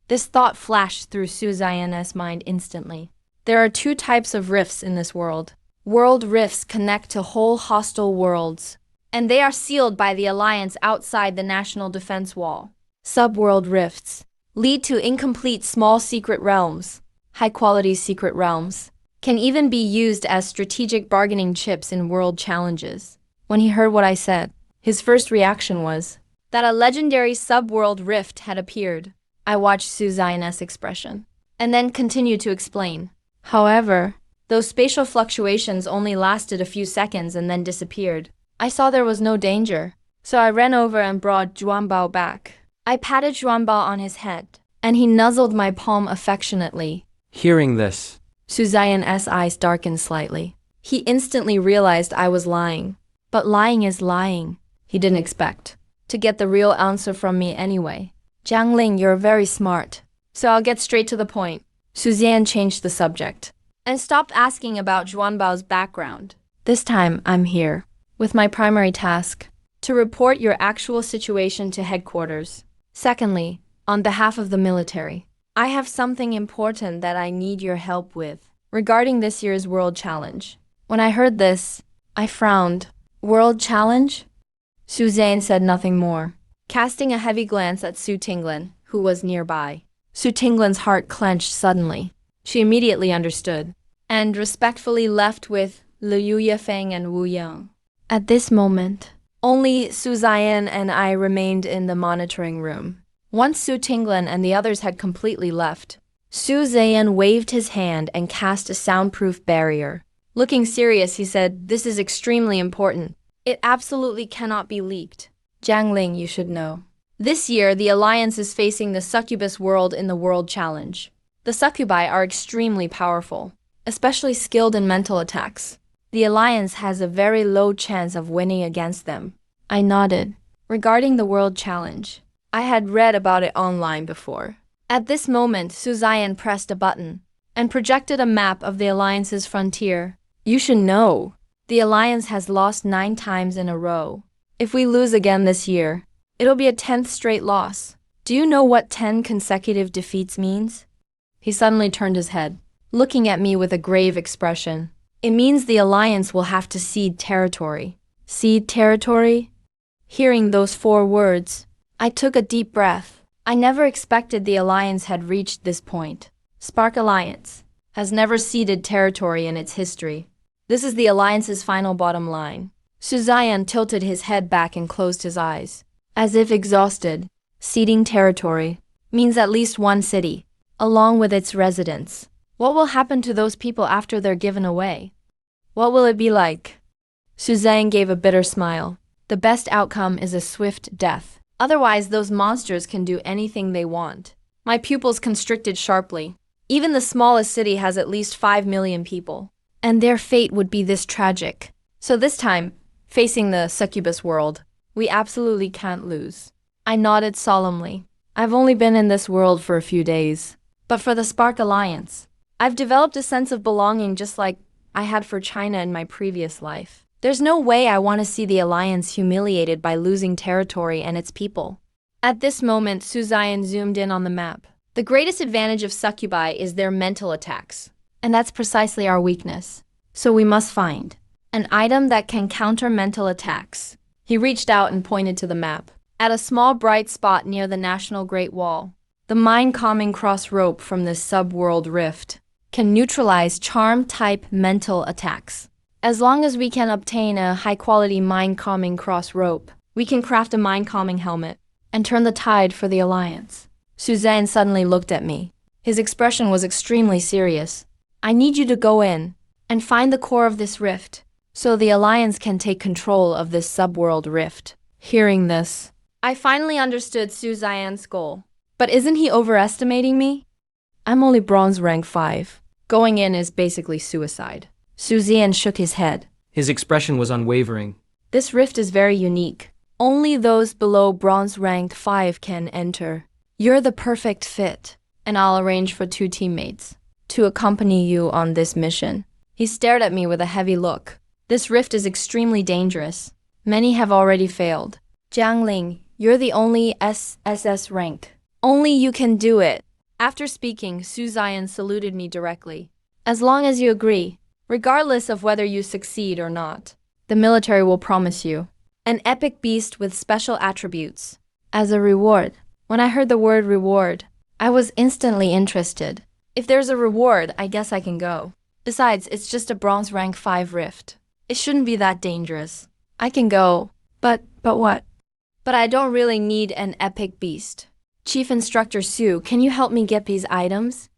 This thought flashed through Su Ziyan's mind instantly. There are 2 types of rifts in this world. World rifts connect to whole hostile worlds, and they are sealed by the alliance outside the national defense wall. Subworld rifts lead to incomplete small secret realms. High-quality secret realms can even be used as strategic bargaining chips in world challenges. When he heard what I said, his first reaction was that a legendary subworld rift had appeared. I watched Su Ziyan's expression, and then continued to explain. However, those spatial fluctuations only lasted a few seconds and then disappeared. I saw there was no danger, so I ran over and brought Xuanbao back. I patted Xuanbao on his head, and he nuzzled my palm affectionately. Hearing this, Su Ziyan's eyes darkened slightly. He instantly realized I was lying. But lying is lying. He didn't expect to get the real answer from me anyway. "Jiang Ling, you're very smart. So I'll get straight to the point." Su Ziyan changed the subject and stopped asking about Xuanbao's background. "This time, I'm here with my primary task to report your actual situation to headquarters. Secondly, on behalf of the military, I have something important that I need your help with regarding this year's World Challenge." When I heard this, I frowned. "World Challenge?" Suzanne said nothing more, casting a heavy glance at Su Tinglan, who was nearby. Su Tinglan's heart clenched suddenly. She immediately understood. and respectfully left with Liu Yifeng and Wu Yang. At this moment, only Su Ziyan and I remained in the monitoring room. Once Su Tinglan and the others had completely left, Su Ziyan waved his hand and cast a soundproof barrier. Looking serious, he said, "This is extremely important. It absolutely cannot be leaked. Jiang Ling, you should know. This year, the Alliance is facing the succubus world in the World Challenge. The succubi are extremely powerful, especially skilled in mental attacks. The Alliance has a very low chance of winning against them." I nodded. Regarding the World Challenge, I had read about it online before. At this moment, Su Ziyan pressed a button and projected a map of the Alliance's frontier. "You should know, the Alliance has lost 9 times in a row. If we lose again this year, it'll be a 10th straight loss. Do you know what 10 consecutive defeats means?" He suddenly turned his head, looking at me with a grave expression. "It means the Alliance will have to cede territory." Cede territory? Hearing those 4 words, I took a deep breath. I never expected the Alliance had reached this point. Spark Alliance has never ceded territory in its history. This is the Alliance's final bottom line. Su Ziyan tilted his head back and closed his eyes, as if exhausted. Ceding territory means at least one city, along with its residents. What will happen to those people after they're given away? What will it be like? Su Ziyan gave a bitter smile. The best outcome is a swift death. Otherwise, those monsters can do anything they want. My pupils constricted sharply. Even the smallest city has at least 5 million people, and their fate would be this tragic. So this time, facing the succubus world, we absolutely can't lose. I nodded solemnly. I've only been in this world for a few days, but for the Spark Alliance, I've developed a sense of belonging just like I had for China in my previous life. There's no way I want to see the Alliance humiliated by losing territory and its people. At this moment, Su Ziyan zoomed in on the map. The greatest advantage of succubi is their mental attacks, and that's precisely our weakness. So we must find an item that can counter mental attacks. He reached out and pointed to the map. At a small bright spot near the National Great Wall, the mind-calming cross rope from this sub-world rift can neutralize charm-type mental attacks. As long as we can obtain a high-quality mind-calming cross rope, we can craft a mind-calming helmet and turn the tide for the Alliance. Su Ziyan suddenly looked at me. His expression was extremely serious. "I need you to go in and find the core of this rift, so the Alliance can take control of this sub-world rift." Hearing this, I finally understood Su Ziyan's goal. But isn't he overestimating me? I'm only bronze rank 5. Going in is basically suicide. Su Ziyan shook his head. His expression was unwavering. "This rift is very unique. Only those below bronze rank 5 can enter. You're the perfect fit, and I'll arrange for 2 teammates to accompany you on this mission." He stared at me with a heavy look. "This rift is extremely dangerous. Many have already failed. Jiang Ling, you're the only SSS rank. Only you can do it." After speaking, Su Ziyan saluted me directly. "As long as you agree, regardless of whether you succeed or not, the military will promise you an epic beast with special attributes as a reward." When I heard the word reward, I was instantly interested. If there's a reward, I guess I can go. Besides, it's just a bronze rank 5 rift. It shouldn't be that dangerous. I can go. But what? But I don't really need an epic beast. Chief Instructor Su, can you help me get these items?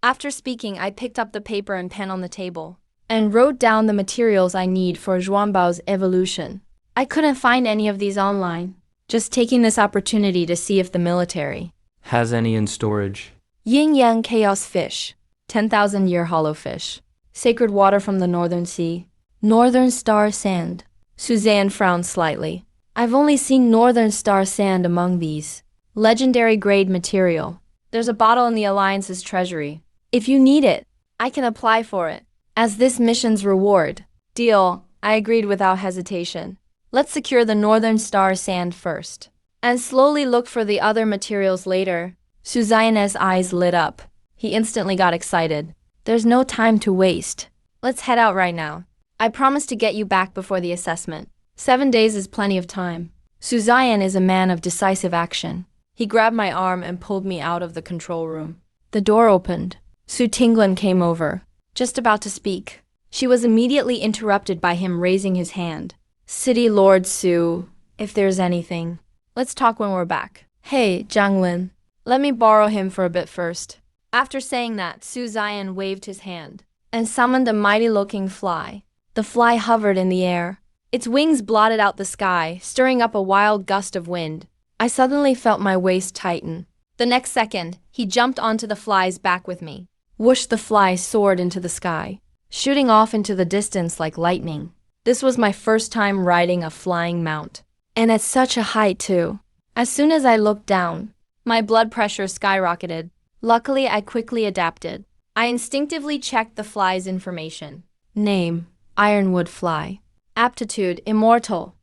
After speaking, I picked up the paper and pen on the table and wrote down the materials I need for Zhuangbao's evolution. I couldn't find any of these online. Just taking this opportunity to see if the military Has any in storage? Yin Yang Chaos Fish, 10,000-year hollow fish, sacred water from the Northern Sea, Northern Star Sand. Su Ziyan frowned slightly. I've only seen Northern Star Sand among these. Legendary grade material. There's a bottle in the Alliance's treasury. If you need it, I can apply for it as this mission's reward. Deal, I agreed without hesitation. Let's secure the Northern Star Sand first, and slowly look for the other materials later. Su Ziyan's eyes lit up. He instantly got excited. There's no time to waste. Let's head out right now. I promise to get you back before the assessment. 7 days is plenty of time. Su Ziyan is a man of decisive action. He grabbed my arm and pulled me out of the control room. The door opened. Su Tinglan came over. Just about to speak, she was immediately interrupted by him raising his hand. City Lord Su, if there's anything, let's talk when we're back. Hey, Jianglin, let me borrow him for a bit first. After saying that, Su Zian waved his hand and summoned a mighty-looking fly. The fly hovered in the air. Its wings blotted out the sky, stirring up a wild gust of wind. I suddenly felt my waist tighten. The next second, he jumped onto the fly's back with me. Whoosh, the fly soared into the sky, shooting off into the distance like lightning. This was my first time riding a flying mount. And at such a height too. As soon as I looked down, my blood pressure skyrocketed. Luckily, I quickly adapted. I instinctively checked the fly's information. Name, Ironwood Fly. Aptitude, Immortal.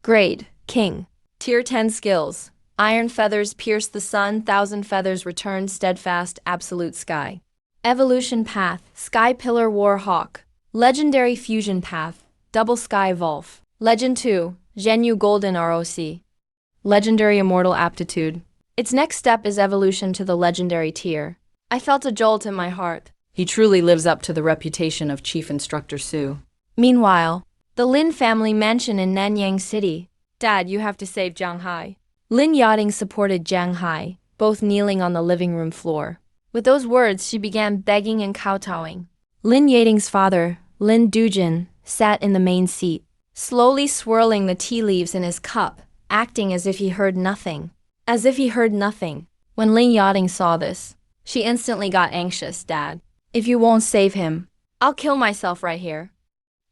Grade, King. Tier 10 skills. Iron feathers pierce the sun, 1,000 feathers return steadfast, absolute sky. Evolution path, Sky Pillar War Hawk. Legendary fusion path, Double Sky Wolf. Legend 2, Zhenyu Golden ROC. Legendary Immortal Aptitude. Its next step is evolution to the legendary tier. I felt a jolt in my heart. He truly lives up to the reputation of Chief Instructor Su. Meanwhile, the Lin family mansion in Nanyang City. Dad, you have to save Jiang Hai. Lin Yachting supported Jiang Hai, both kneeling on the living room floor. With those words, she began begging and kowtowing. Lin Yachting's father, Lin Dujin, sat in the main seat, slowly swirling the tea leaves in his cup, acting as if he heard nothing. As if he heard nothing. When Ling Yachting saw this, she instantly got anxious. Dad, if you won't save him, I'll kill myself right here.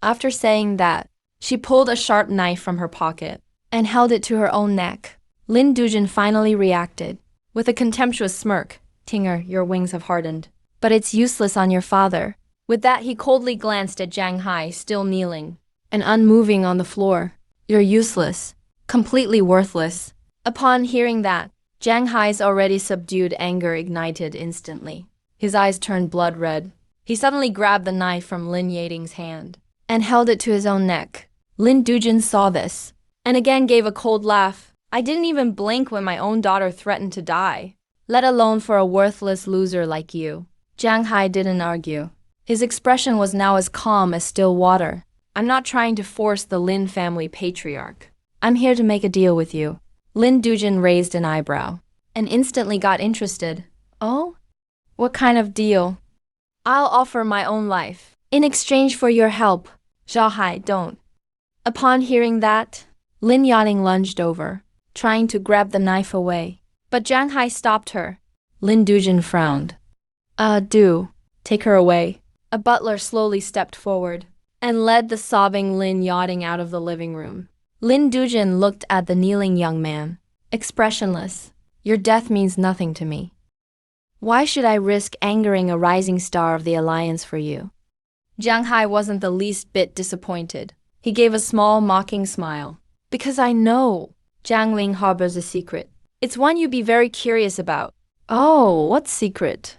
After saying that, she pulled a sharp knife from her pocket and held it to her own neck. Lin Dujin finally reacted. With a contemptuous smirk, Tinger, your wings have hardened. But it's useless on your father. With that, he coldly glanced at Jiang Hai, still kneeling and unmoving on the floor. You're useless. Completely worthless. Upon hearing that, Jiang Hai's already subdued anger ignited instantly. His eyes turned blood red. He suddenly grabbed the knife from Lin Yachting's hand and held it to his own neck. Lin Dujin saw this and again gave a cold laugh. I didn't even blink when my own daughter threatened to die, let alone for a worthless loser like you. Jiang Hai didn't argue. His expression was now as calm as still water. I'm not trying to force the Lin family patriarch. I'm here to make a deal with you. Lin Dujin raised an eyebrow and instantly got interested. Oh? What kind of deal? I'll offer my own life in exchange for your help. Zhao Hai, don't. Upon hearing that, Lin Yachting lunged over, trying to grab the knife away. But Jiang Hai stopped her. Lin Dujin frowned. Do. Take her away. A butler slowly stepped forward and led the sobbing Lin Yachting out of the living room. Lin Dujin looked at the kneeling young man, expressionless. Your death means nothing to me. Why should I risk angering a rising star of the alliance for you? Jiang Hai wasn't the least bit disappointed. He gave a small, mocking smile. Because I know Jiang Ling harbors a secret. It's one you'd be very curious about. Oh, what secret?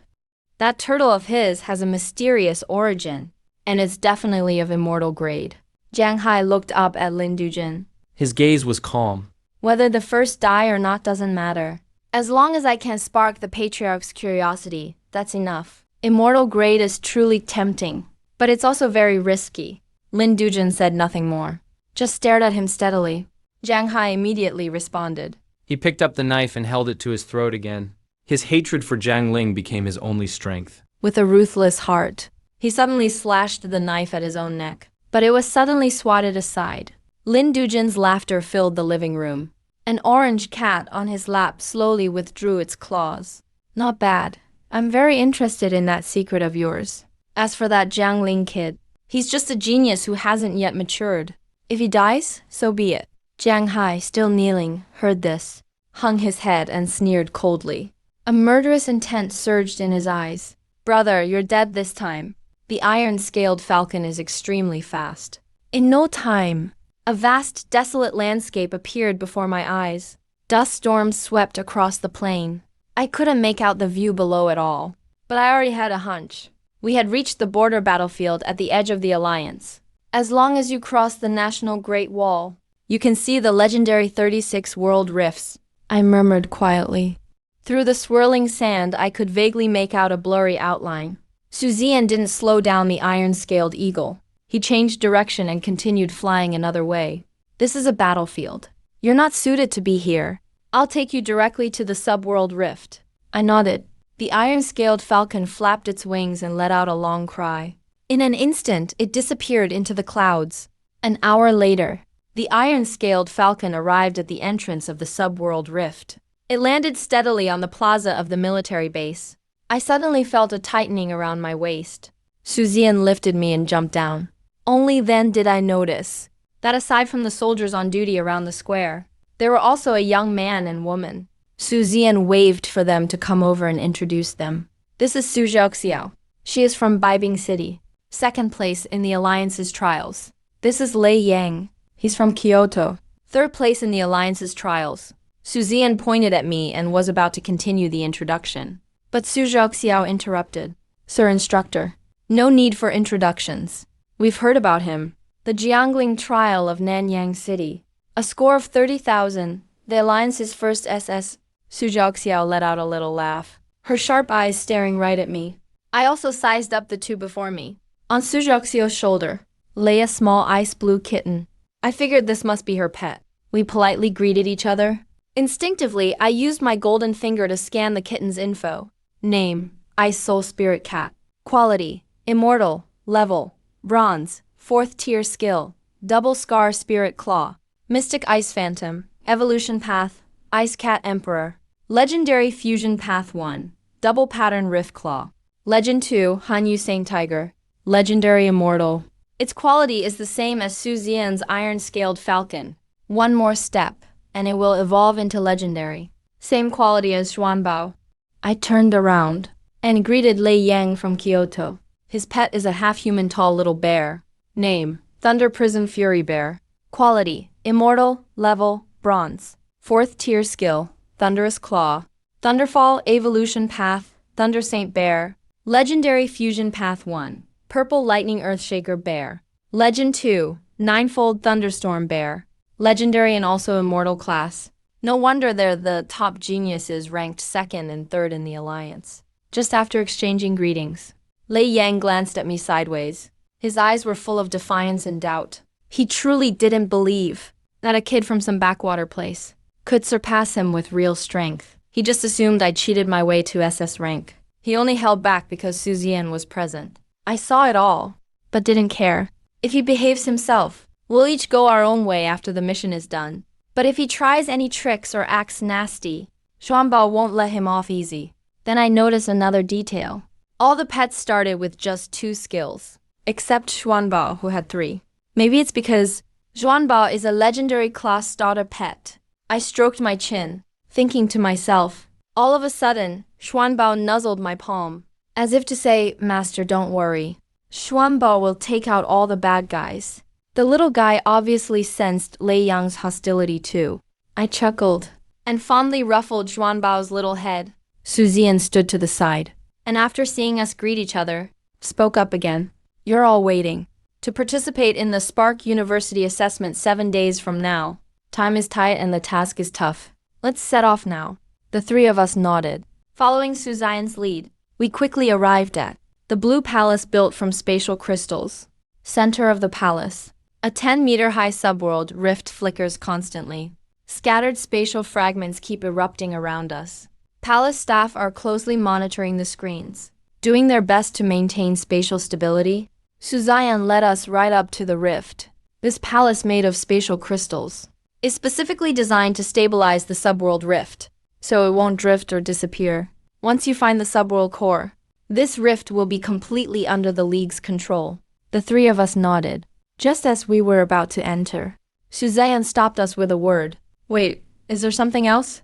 That turtle of his has a mysterious origin, and it's definitely of immortal grade. Jiang Hai looked up at Lin Dujin. His gaze was calm. Whether the first die or not doesn't matter. As long as I can spark the patriarch's curiosity, that's enough. Immortal grade is truly tempting, but it's also very risky. Lin Dujin said nothing more, just stared at him steadily. Jiang Hai immediately responded. He picked up the knife and held it to his throat again. His hatred for Jiang Ling became his only strength. With a ruthless heart, he suddenly slashed the knife at his own neck, but it was suddenly swatted aside. Lin Dujin's laughter filled the living room. An orange cat on his lap slowly withdrew its claws. Not bad. I'm very interested in that secret of yours. As for that Jiang Ling kid, he's just a genius who hasn't yet matured. If he dies, so be it. Jiang Hai, still kneeling, heard this, hung his head and sneered coldly. A murderous intent surged in his eyes. Brother, you're dead this time. The iron-scaled falcon is extremely fast. In no time, a vast, desolate landscape appeared before my eyes. Dust storms swept across the plain. I couldn't make out the view below at all, but I already had a hunch. We had reached the border battlefield at the edge of the Alliance. As long as you cross the National Great Wall, you can see the legendary 36 world rifts, I murmured quietly. Through the swirling sand, I could vaguely make out a blurry outline. Su Ziyan didn't slow down the iron-scaled eagle. He changed direction and continued flying another way. This is a battlefield. You're not suited to be here. I'll take you directly to the subworld rift. I nodded. The iron-scaled falcon flapped its wings and let out a long cry. In an instant, it disappeared into the clouds. An hour later, the iron-scaled falcon arrived at the entrance of the subworld rift. It landed steadily on the plaza of the military base. I suddenly felt a tightening around my waist. Su Ziyan lifted me and jumped down. Only then did I notice that aside from the soldiers on duty around the square, there were also a young man and woman. Su Ziyan waved for them to come over and introduce them. This is Su Zhaoxiao. She is from Baibing City, second place in the Alliance's trials. This is Lei Yang. He's from Kyoto, third place in the Alliance's trials. Su Ziyan pointed at me and was about to continue the introduction. But Su Zhaoxiao interrupted. Sir Instructor, no need for introductions. We've heard about him. The Jiangling trial of Nanyang City. A score of 30,000. The Alliance's first SS. Su Zhaoxiao let out a little laugh, her sharp eyes staring right at me. I also sized up the two before me. On Su Zhaoxiao's shoulder lay a small ice blue kitten. I figured this must be her pet. We politely greeted each other. Instinctively, I used my golden finger to scan the kitten's info. Name, Ice Soul Spirit Cat. Quality, Immortal. Level, Bronze. 4th tier skill, Double Scar Spirit Claw. Mystic Ice Phantom. Evolution Path, Ice Cat Emperor. Legendary Fusion Path 1, Double Pattern Rift Claw. Legend 2, Hanyu Sang Tiger. Legendary Immortal. Its quality is the same as Su Ziyan's iron-scaled falcon. One more step, and it will evolve into legendary. Same quality as Xuanbao. I turned around and greeted Lei Yang from Kyoto. His pet is a half-human tall little bear. Name, Thunder Prism Fury Bear. Quality, Immortal. Level, Bronze. 4th tier skill, Thunderous Claw. Thunderfall Evolution Path, Thunder Saint Bear. Legendary Fusion Path 1, Purple Lightning Earthshaker Bear. Legend 2, Ninefold Thunderstorm Bear. Legendary and also immortal class. No wonder they're the top geniuses ranked 2nd and 3rd in the Alliance. Just after exchanging greetings, Lei Yang glanced at me sideways. His eyes were full of defiance and doubt. He truly didn't believe that a kid from some backwater place could surpass him with real strength. He just assumed I'd cheated my way to SSS-Rank. He only held back because Su Ziyan was present. I saw it all, but didn't care. If he behaves himself, we'll each go our own way after the mission is done. But if he tries any tricks or acts nasty, Xuanbao won't let him off easy. Then I noticed another detail. All the pets started with just 2 skills, except Xuanbao, who had 3. Maybe it's because Xuanbao is a legendary class starter pet. I stroked my chin, thinking to myself. All of a sudden, Xuanbao nuzzled my palm, as if to say, Master, don't worry. Xuanbao will take out all the bad guys. The little guy obviously sensed Lei Yang's hostility too. I chuckled and fondly ruffled Xuanbao's little head. Su Ziyan stood to the side, and after seeing us greet each other, spoke up again. You're all waiting to participate in the Spark University assessment 7 days from now. Time is tight and the task is tough. Let's set off now. The 3 of us nodded. Following Su Ziyan's lead, we quickly arrived at the blue palace built from spatial crystals. Center of the palace, a 10-meter-high subworld rift flickers constantly. Scattered spatial fragments keep erupting around us. Palace staff are closely monitoring the screens, doing their best to maintain spatial stability. Su Ziyan led us right up to the rift. This palace made of spatial crystals is specifically designed to stabilize the subworld rift, so it won't drift or disappear. Once you find the subworld core, this rift will be completely under the League's control. The 3 of us nodded. Just as we were about to enter, Su Ziyan stopped us with a word. Wait, is there something else?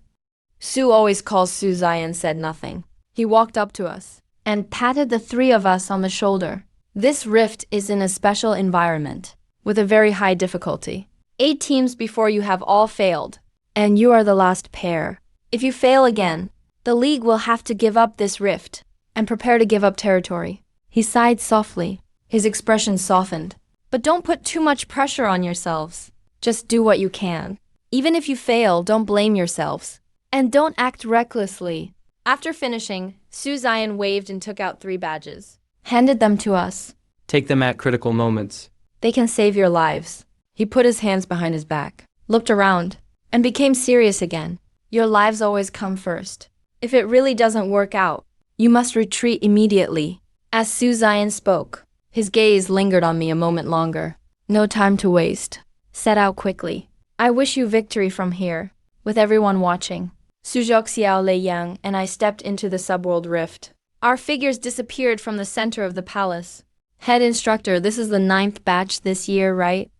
Su always calls Su Ziyan said nothing. He walked up to us and patted the 3 of us on the shoulder. This rift is in a special environment, with a very high difficulty. 8 teams before you have all failed, and you are the last pair. If you fail again, the League will have to give up this rift, and prepare to give up territory. He sighed softly, his expression softened. But don't put too much pressure on yourselves. Just do what you can. Even if you fail, don't blame yourselves. And don't act recklessly. After finishing, Su Ziyan waved and took out 3 badges. handed them to us. Take them at critical moments. They can save your lives. He put his hands behind his back. Looked around, and became serious again. Your lives always come first. If it really doesn't work out, you must retreat immediately. As Su Zian spoke, his gaze lingered on me a moment longer. No time to waste. Set out quickly. I wish you victory from here, with everyone watching. Su Zhoxiao, Lei Yang, and I stepped into the subworld rift. Our figures disappeared from the center of the palace. Head instructor, this is the 9th batch this year, right?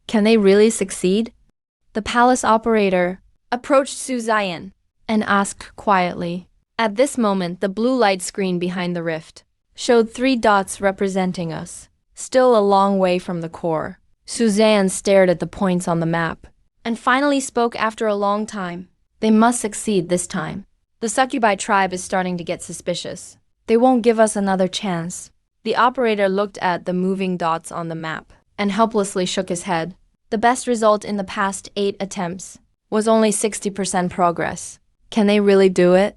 Can they really succeed? The palace operator approached Su Zian and asked quietly. At this moment, the blue light screen behind the rift showed 3 dots representing us, still a long way from the core. Su Zian stared at the points on the map and finally spoke after a long time. They must succeed this time. The succubi tribe is starting to get suspicious. They won't give us another chance. The operator looked at the moving dots on the map and helplessly shook his head. The best result in the past 8 attempts was only 60% progress. Can they really do it?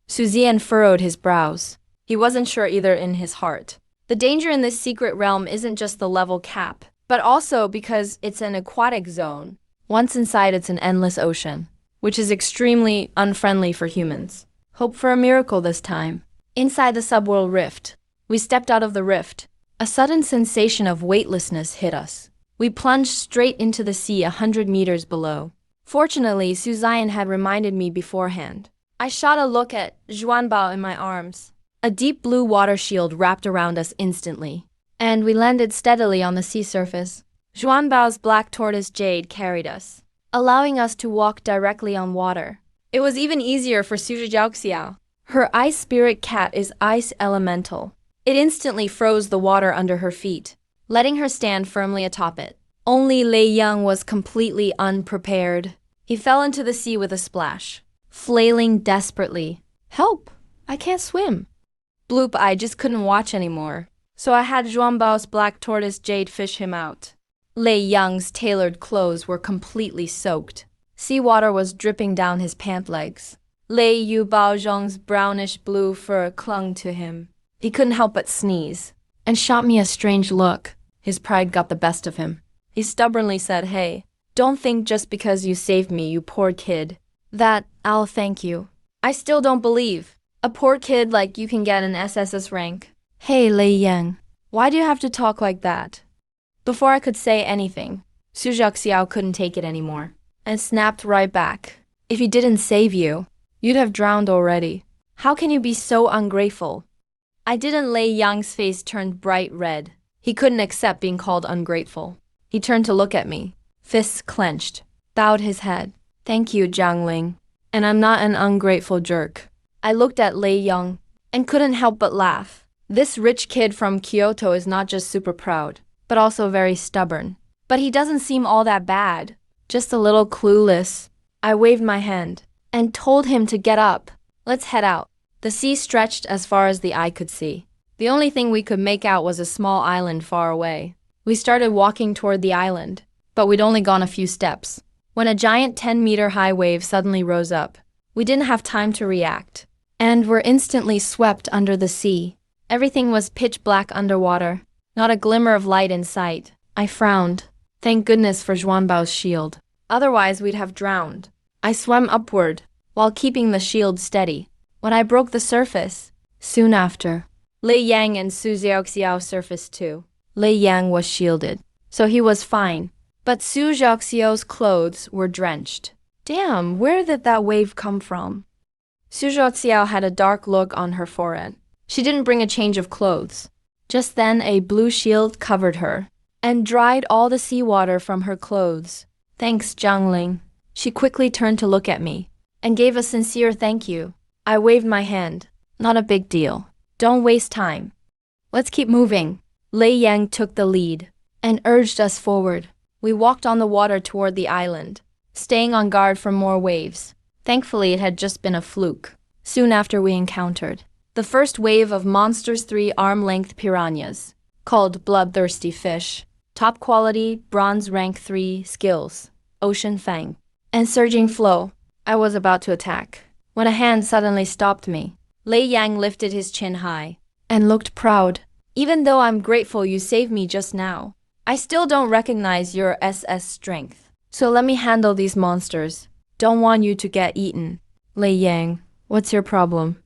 Su Zian furrowed his brows. He wasn't sure either in his heart. The danger in this secret realm isn't just the level cap, but also because it's an aquatic zone. Once inside, it's an endless ocean, which is extremely unfriendly for humans. Hope for a miracle this time. Inside the subworld rift, we stepped out of the rift. A sudden sensation of weightlessness hit us. We plunged straight into the sea 100 meters below. Fortunately, Su Zian had reminded me beforehand. I shot a look at Zhuanbao in my arms. A deep blue water shield wrapped around us instantly, and we landed steadily on the sea surface. Zhuanbao's black tortoise jade carried us, allowing us to walk directly on water. It was even easier for Su Zhijiaoxiao. Her ice spirit cat is ice elemental. It instantly froze the water under her feet, letting her stand firmly atop it. Only Lei Yang was completely unprepared. He fell into the sea with a splash, flailing desperately. Help! I can't swim. Bloop, I just couldn't watch anymore. So I had Zhuanbao's black tortoise jade fish him out. Lei Yang's tailored clothes were completely soaked. Seawater was dripping down his pant legs. Lei Yu Baozhong's brownish blue fur clung to him. He couldn't help but sneeze, and shot me a strange look. His pride got the best of him. He stubbornly said, "Hey, don't think just because you saved me, you poor kid, that I'll thank you. I still don't believe. A poor kid like you can get an SSS rank. Hey, Lei Yang, why do you have to talk like that?" Before I could say anything, Su Zhoxiao couldn't take it anymore and snapped right back. If he didn't save you, you'd have drowned already. How can you be so ungrateful? I didn't. Lei Yang's face turned bright red. He couldn't accept being called ungrateful. He turned to look at me, fists clenched, bowed his head. Thank you, Jiang Ling. And I'm not an ungrateful jerk. I looked at Lei Yang and couldn't help but laugh. This rich kid from Kyoto is not just super proud, but also very stubborn. But he doesn't seem all that bad, just a little clueless. I waved my hand and told him to get up. Let's head out. The sea stretched as far as the eye could see. The only thing we could make out was a small island far away. We started walking toward the island, but we'd only gone a few steps when a giant 10-meter-high wave suddenly rose up. We didn't have time to react, and were instantly swept under the sea. Everything was pitch black underwater. Not a glimmer of light in sight. I frowned. Thank goodness for Zhuanbao's shield. Otherwise, we'd have drowned. I swam upward, while keeping the shield steady. When I broke the surface, soon after, Lei Yang and Su Zhiaoxiao surfaced too. Lei Yang was shielded, so he was fine. But Su Zhiaoxiao's clothes were drenched. Damn, where did that wave come from? Su Zhiaoxiao had a dark look on her forehead. She didn't bring a change of clothes. Just then, a blue shield covered her and dried all the seawater from her clothes. Thanks, Jiang Ling. She quickly turned to look at me and gave a sincere thank you. I waved my hand. Not a big deal. Don't waste time. Let's keep moving. Lei Yang took the lead and urged us forward. We walked on the water toward the island, staying on guard for more waves. Thankfully, it had just been a fluke. Soon after, we encountered the first wave of Monsters 3 arm-length piranhas, called bloodthirsty fish. Top quality, bronze rank 3 skills, ocean fang, and surging flow. I was about to attack when a hand suddenly stopped me. Lei Yang lifted his chin high and looked proud. Even though I'm grateful you saved me just now, I still don't recognize your SS strength. So let me handle these monsters. Don't want you to get eaten. Lei Yang, what's your problem?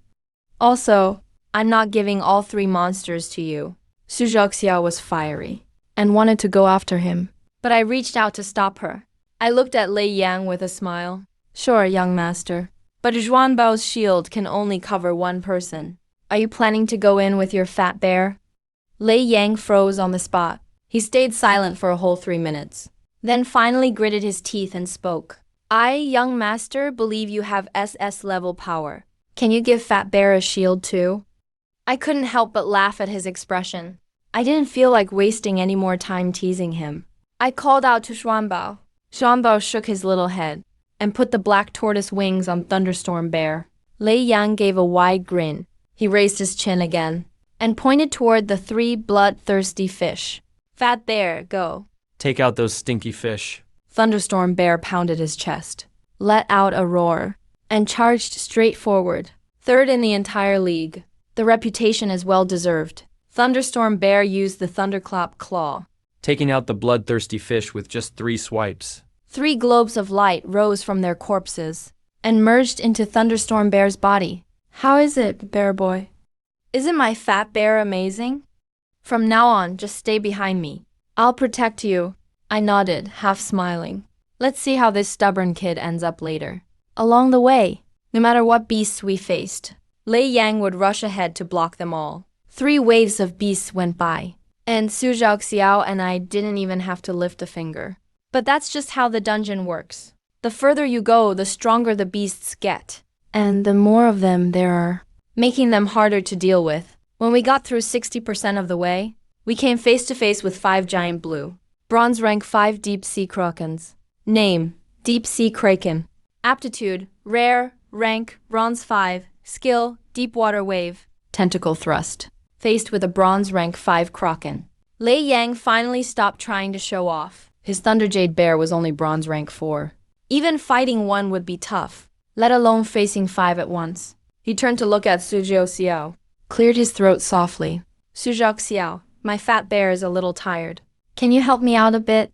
Also, I'm not giving all 3 monsters to you. Su Zhaoxiao was fiery and wanted to go after him, but I reached out to stop her. I looked at Lei Yang with a smile. Sure, young master, but Zhuanbao's shield can only cover 1 person. Are you planning to go in with your fat bear? Lei Yang froze on the spot. He stayed silent for a whole 3 minutes, then finally gritted his teeth and spoke. I, young master, believe you have SS level power. Can you give Fat Bear a shield too? I couldn't help but laugh at his expression. I didn't feel like wasting any more time teasing him. I called out to Xuanbao. Xuanbao shook his little head and put the black tortoise wings on Thunderstorm Bear. Lei Yang gave a wide grin. He raised his chin again and pointed toward the 3 bloodthirsty fish. Fat Bear, go. Take out those stinky fish. Thunderstorm Bear pounded his chest, let out a roar, and charged straight forward. 3rd in the entire league. The reputation is well deserved. Thunderstorm Bear used the Thunderclap Claw, Taking out the bloodthirsty fish with just 3 swipes. 3 globes of light rose from their corpses and merged into Thunderstorm Bear's body. How is it, Bear Boy? Isn't my fat bear amazing? From now on, just stay behind me. I'll protect you. I nodded, half smiling. Let's see how this stubborn kid ends up later. Along the way, no matter what beasts we faced, Lei Yang would rush ahead to block them all. 3 waves of beasts went by, and Su Zhaoxiao and I didn't even have to lift a finger. But that's just how the dungeon works. The further you go, the stronger the beasts get, and the more of them there are, making them harder to deal with. When we got through 60% of the way, we came face to face with 5 giant blue, bronze rank 5 deep sea krakens. Name, Deep Sea Kraken. Aptitude, rare, rank, bronze 5, skill, deep water wave, tentacle thrust. Faced with a bronze rank 5 kraken, Lei Yang finally stopped trying to show off. His Thunderjade Bear was only bronze rank 4. Even fighting 1 would be tough, let alone facing 5 at once. He turned to look at Su Zhaoxiao, cleared his throat softly. Su Zhaoxiao, my fat bear is a little tired. Can you help me out a bit?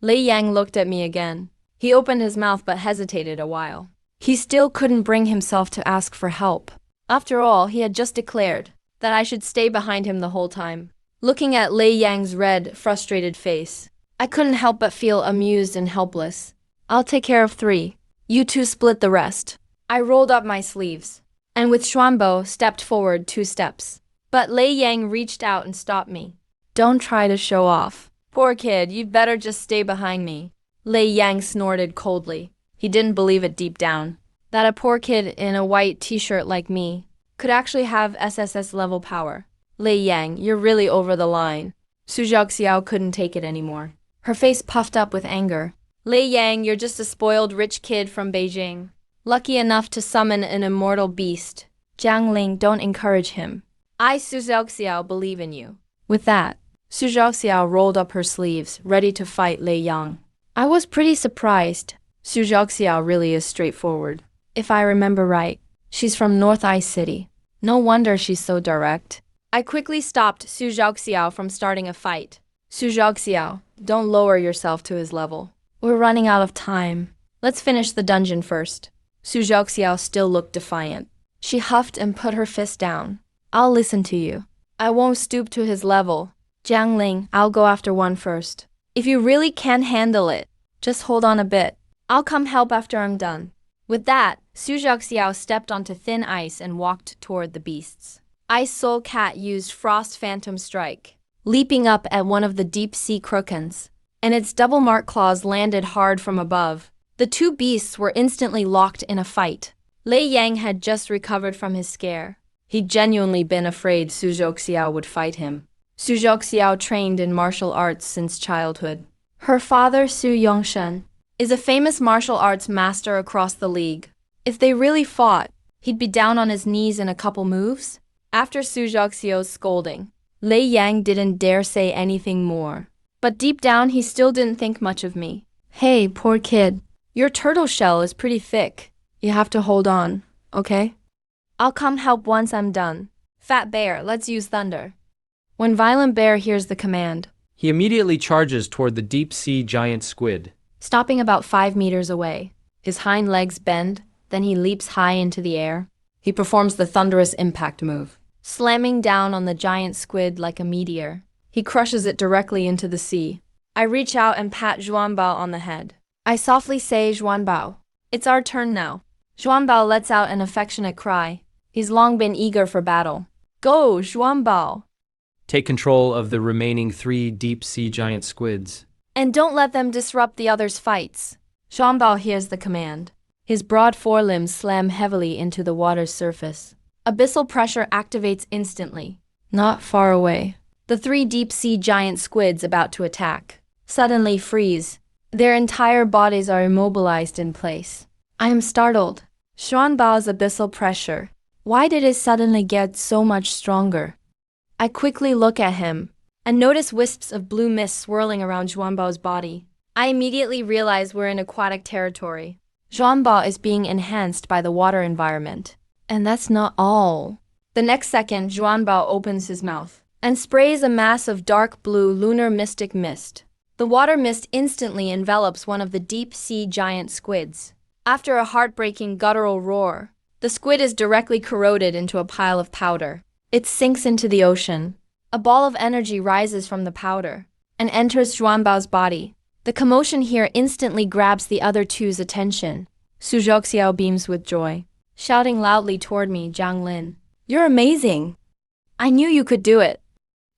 Lei Yang looked at me again. He opened his mouth but hesitated a while. He still couldn't bring himself to ask for help. After all, he had just declared that I should stay behind him the whole time. Looking at Lei Yang's red, frustrated face, I couldn't help but feel amused and helpless. I'll take care of 3. You 2 split the rest. I rolled up my sleeves, and with Xuanbo stepped forward 2 steps. But Lei Yang reached out and stopped me. Don't try to show off. Poor kid, you'd better just stay behind me. Lei Yang snorted coldly. He didn't believe it deep down, that a poor kid in a white t-shirt like me could actually have SSS level power. Lei Yang, you're really over the line. Su Zhaoxiao couldn't take it anymore. Her face puffed up with anger. Lei Yang, you're just a spoiled rich kid from Beijing, lucky enough to summon an immortal beast. Jiang Ling, don't encourage him. I, Su Zhaoxiao, believe in you. With that, Su Zhaoxiao rolled up her sleeves, ready to fight Lei Yang. I was pretty surprised. Su Zhaoxiao really is straightforward. If I remember right, she's from North Ice City. No wonder she's so direct. I quickly stopped Su Zhaoxiao from starting a fight. Su Zhaoxiao, don't lower yourself to his level. We're running out of time. Let's finish the dungeon first. Su Zhaoxiao still looked defiant. She huffed and put her fist down. I'll listen to you. I won't stoop to his level. Jiang Ling, I'll go after 1 first. If you really can't handle it, just hold on a bit. I'll come help after I'm done. With that, Su Zhaoxiao stepped onto thin ice and walked toward the beasts. Ice Soul Cat used Frost Phantom Strike, leaping up at one of the deep sea krakens, and its double mark claws landed hard from above. The 2 beasts were instantly locked in a fight. Lei Yang had just recovered from his scare. He'd genuinely been afraid Su Zhaoxiao would fight him. Su Zhaoxiao trained in martial arts since childhood. Her father, Su Yongshen, is a famous martial arts master across the league. If they really fought, he'd be down on his knees in a couple moves. After Su Zhaoxiao's scolding, Lei Yang didn't dare say anything more. But deep down, he still didn't think much of me. Hey, poor kid. Your turtle shell is pretty thick. You have to hold on, okay? I'll come help once I'm done. Fat Bear, let's use thunder. When Violent Bear hears the command, He immediately charges toward the deep-sea giant squid. stopping about 5 meters away. His hind legs bend, then he leaps high into the air, He performs the thunderous impact move. slamming down on the giant squid like a meteor. He crushes it directly into the sea. I reach out and pat Zhuanbao on the head. I softly say, Zhuanbao, it's our turn now. Zhuanbao lets out an affectionate cry. He's long been eager for battle. Go, Zhuanbao! Take control of the remaining 3 deep-sea giant squids. And don't let them disrupt the others' fights. Zhuanbao hears the command. His broad forelimbs slam heavily into the water's surface. Abyssal pressure activates instantly. Not far away, the 3 deep-sea giant squids about to attack suddenly freeze. Their entire bodies are immobilized in place. I am startled. Zhuanbao's abyssal pressure. Why did it suddenly get so much stronger? I quickly look at him and notice wisps of blue mist swirling around Zhuanbao's body. I immediately realize we're in aquatic territory. Zhuanbao is being enhanced by the water environment. And that's not all. The next second, Zhuanbao opens his mouth and sprays a mass of dark blue lunar mystic mist. The water mist instantly envelops one of the deep-sea giant squids. After a heartbreaking guttural roar, the squid is directly corroded into a pile of powder. It sinks into the ocean. A ball of energy rises from the powder and enters Zhuanbao's body. The commotion here instantly grabs the other 2's attention. Su Zhoxiao beams with joy, shouting loudly toward me, Jiang Lin, you're amazing! I knew you could do it.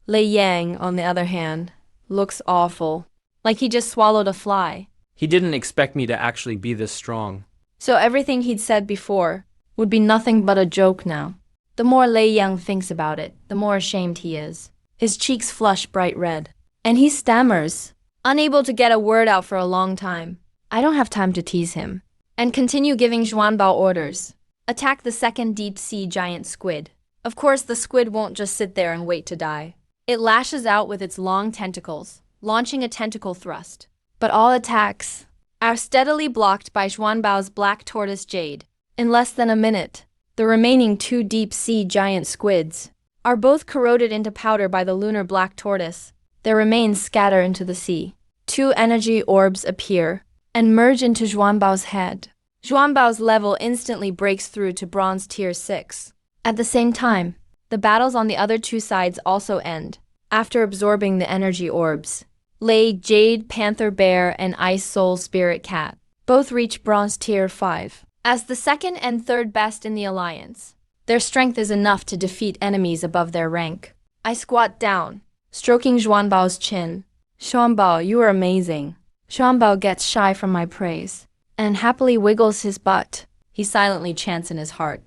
Lei Yang, on the other hand, looks awful, like he just swallowed a fly. He didn't expect me to actually be this strong. So everything he'd said before would be nothing but a joke now. The more Lei Yang thinks about it, the more ashamed he is. His cheeks flush bright red, and he stammers, unable to get a word out for a long time. I don't have time to tease him, and continue giving Zhuanbao orders. Attack the second deep-sea giant squid. Of course, the squid won't just sit there and wait to die. It lashes out with its long tentacles, launching a tentacle thrust. But all attacks are steadily blocked by Zhuanbao's black tortoise jade. In less than a minute, the remaining 2 deep-sea giant squids are both corroded into powder by the lunar black tortoise. Their remains scatter into the sea. 2 energy orbs appear and merge into Zhuanbao's head. Zhuanbao's level instantly breaks through to bronze tier 6. At the same time, the battles on the other 2 sides also end. After absorbing the energy orbs, Lei Jade Panther Bear and Ice Soul Spirit Cat both reach bronze tier 5. As the second and third best in the alliance, their strength is enough to defeat enemies above their rank. I squat down, stroking Zhuanbao's chin. Zhuanbao, you are amazing. Zhuanbao gets shy from my praise and happily wiggles his butt. He silently chants in his heart,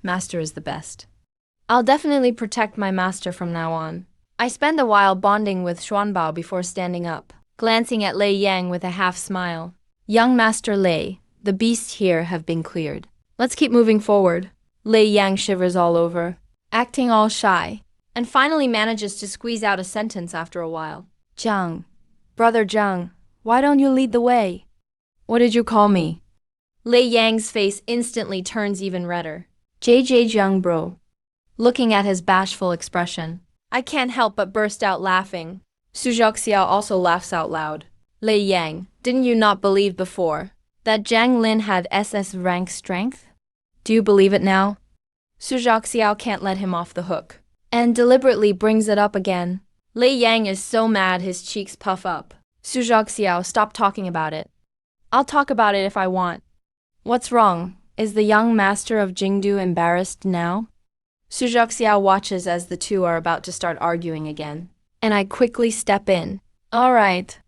Master is the best. I'll definitely protect my master from now on. I spend a while bonding with Zhuanbao before standing up, glancing at Lei Yang with a half smile. Young Master Lei, the beasts here have been cleared. Let's keep moving forward. Lei Yang shivers all over, acting all shy, and finally manages to squeeze out a sentence after a while. Jiang, brother Jiang, why don't you lead the way? What did you call me? Lei Yang's face instantly turns even redder. JJ Jiang bro. Looking at his bashful expression, I can't help but burst out laughing. Su Zhoxiao also laughs out loud. Lei Yang, didn't you not believe before that Jiang Lin had SS-Rank strength? Do you believe it now? Su Zhoxiao can't let him off the hook, and deliberately brings it up again. Lei Yang is so mad his cheeks puff up. Su Zhoxiao, stop talking about it. I'll talk about it if I want. What's wrong? Is the young master of Jingdu embarrassed now? Su Zhoxiao watches as the 2 are about to start arguing again, and I quickly step in. All right.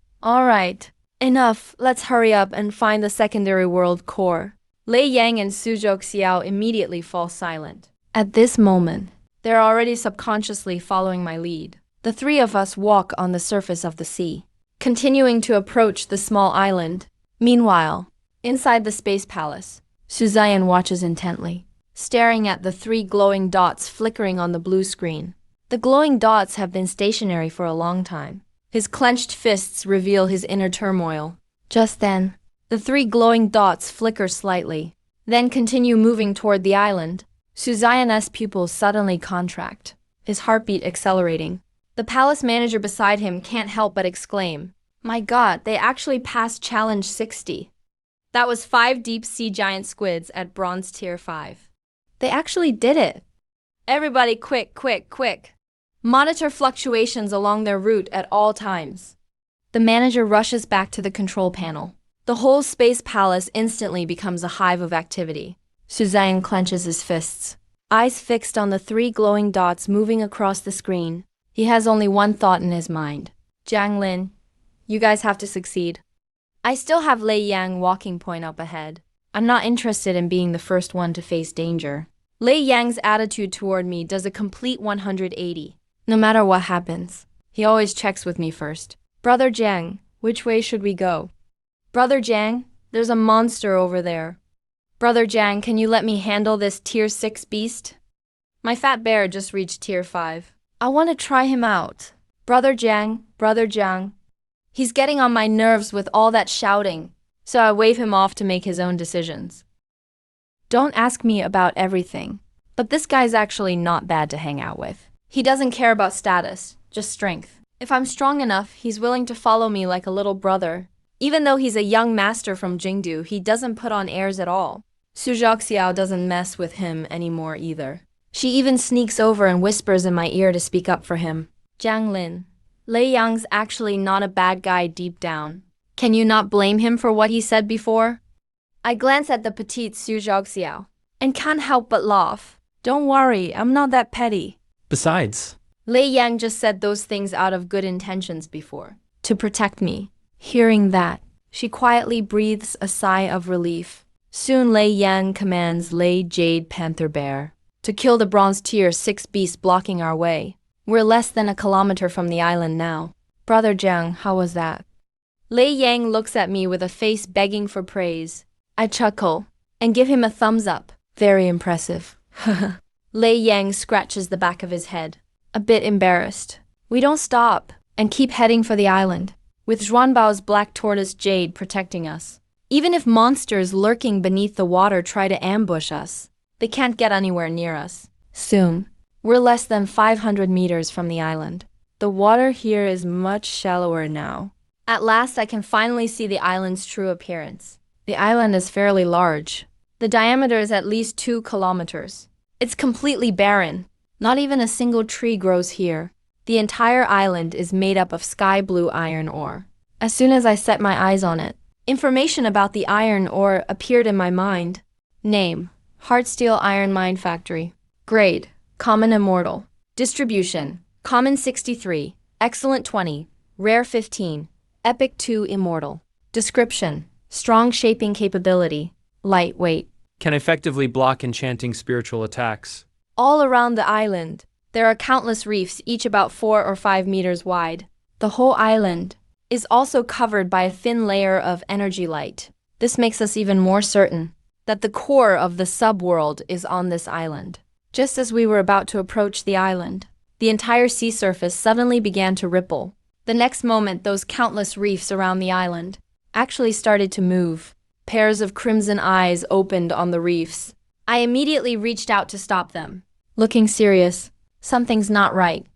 Enough, let's hurry up and find the secondary world core. Lei Yang and Su Zhoxiao immediately fall silent. At this moment, they're already subconsciously following my lead. The 3 of us walk on the surface of the sea, continuing to approach the small island. Meanwhile, inside the space palace, Su Ziyan watches intently, staring at the 3 glowing dots flickering on the blue screen. The glowing dots have been stationary for a long time. His clenched fists reveal his inner turmoil. Just then, the 3 glowing dots flicker slightly, then continue moving toward the island. Su Ziyan's pupils suddenly contract, his heartbeat accelerating. The palace manager beside him can't help but exclaim, "My god, they actually passed challenge 60. That was 5 deep sea giant squids at bronze tier 5. They actually did it. Everybody quick, quick, quick. Monitor fluctuations along their route at all times." The manager rushes back to the control panel. The whole space palace instantly becomes a hive of activity. Suzanne clenches his fists, eyes fixed on the 3 glowing dots moving across the screen. He has only one thought in his mind. Jiang Lin, you guys have to succeed. I still have Lei Yang walking point up ahead. I'm not interested in being the first one to face danger. Lei Yang's attitude toward me does a complete 180. No matter what happens, he always checks with me first. "Brother Jiang, which way should we go?" "Brother Jiang, there's a monster over there." "Brother Jiang, can you let me handle this tier 6 beast?" My fat bear just reached tier 5. I want to try him out. "Brother Jiang, Brother Jiang." He's getting on my nerves with all that shouting, so I wave him off to make his own decisions. Don't ask me about everything, but this guy's actually not bad to hang out with. He doesn't care about status, just strength. If I'm strong enough, he's willing to follow me like a little brother. Even though he's a young master from Jingdu, he doesn't put on airs at all. Su Zhaoxiao doesn't mess with him anymore either. She even sneaks over and whispers in my ear to speak up for him. "Jiang Lin, Lei Yang's actually not a bad guy deep down. Can you not blame him for what he said before?" I glance at the petite Su Zhaoxiao and can't help but laugh. "Don't worry, I'm not that petty." Besides, Lei Yang just said those things out of good intentions before, to protect me. Hearing that, she quietly breathes a sigh of relief. Soon Lei Yang commands Lei Jade Panther Bear to kill the bronze tier 6 beast blocking our way. We're less than a kilometer from the island now. "Brother Jiang, how was that?" Lei Yang looks at me with a face begging for praise. I chuckle and give him a thumbs up. "Very impressive." Lei Yang scratches the back of his head, a bit embarrassed. We don't stop and keep heading for the island, with Zhuanbao's black tortoise Jade protecting us. Even if monsters lurking beneath the water try to ambush us, they can't get anywhere near us. Soon, we're less than 500 meters from the island. The water here is much shallower now. At last, I can finally see the island's true appearance. The island is fairly large. The diameter is at least 2 kilometers. It's completely barren. Not even a single tree grows here. The entire island is made up of sky blue iron ore. As soon as I set my eyes on it, information about the iron ore appeared in my mind. Name: Heartsteel Iron Mine Factory. Grade: Common Immortal. Distribution: Common 63, Excellent 20, Rare 15, Epic 2 Immortal. Description: Strong shaping capability, lightweight. can effectively block enchanting spiritual attacks. All around the island, there are countless reefs, each about 4 or 5 meters wide. The whole island is also covered by a thin layer of energy light. This makes us even more certain that the core of the subworld is on this island. Just as we were about to approach the island, the entire sea surface suddenly began to ripple. The next moment, those countless reefs around the island actually started to move. Pairs of crimson eyes opened on the reefs. I immediately reached out to stop them. Looking serious, something's not right.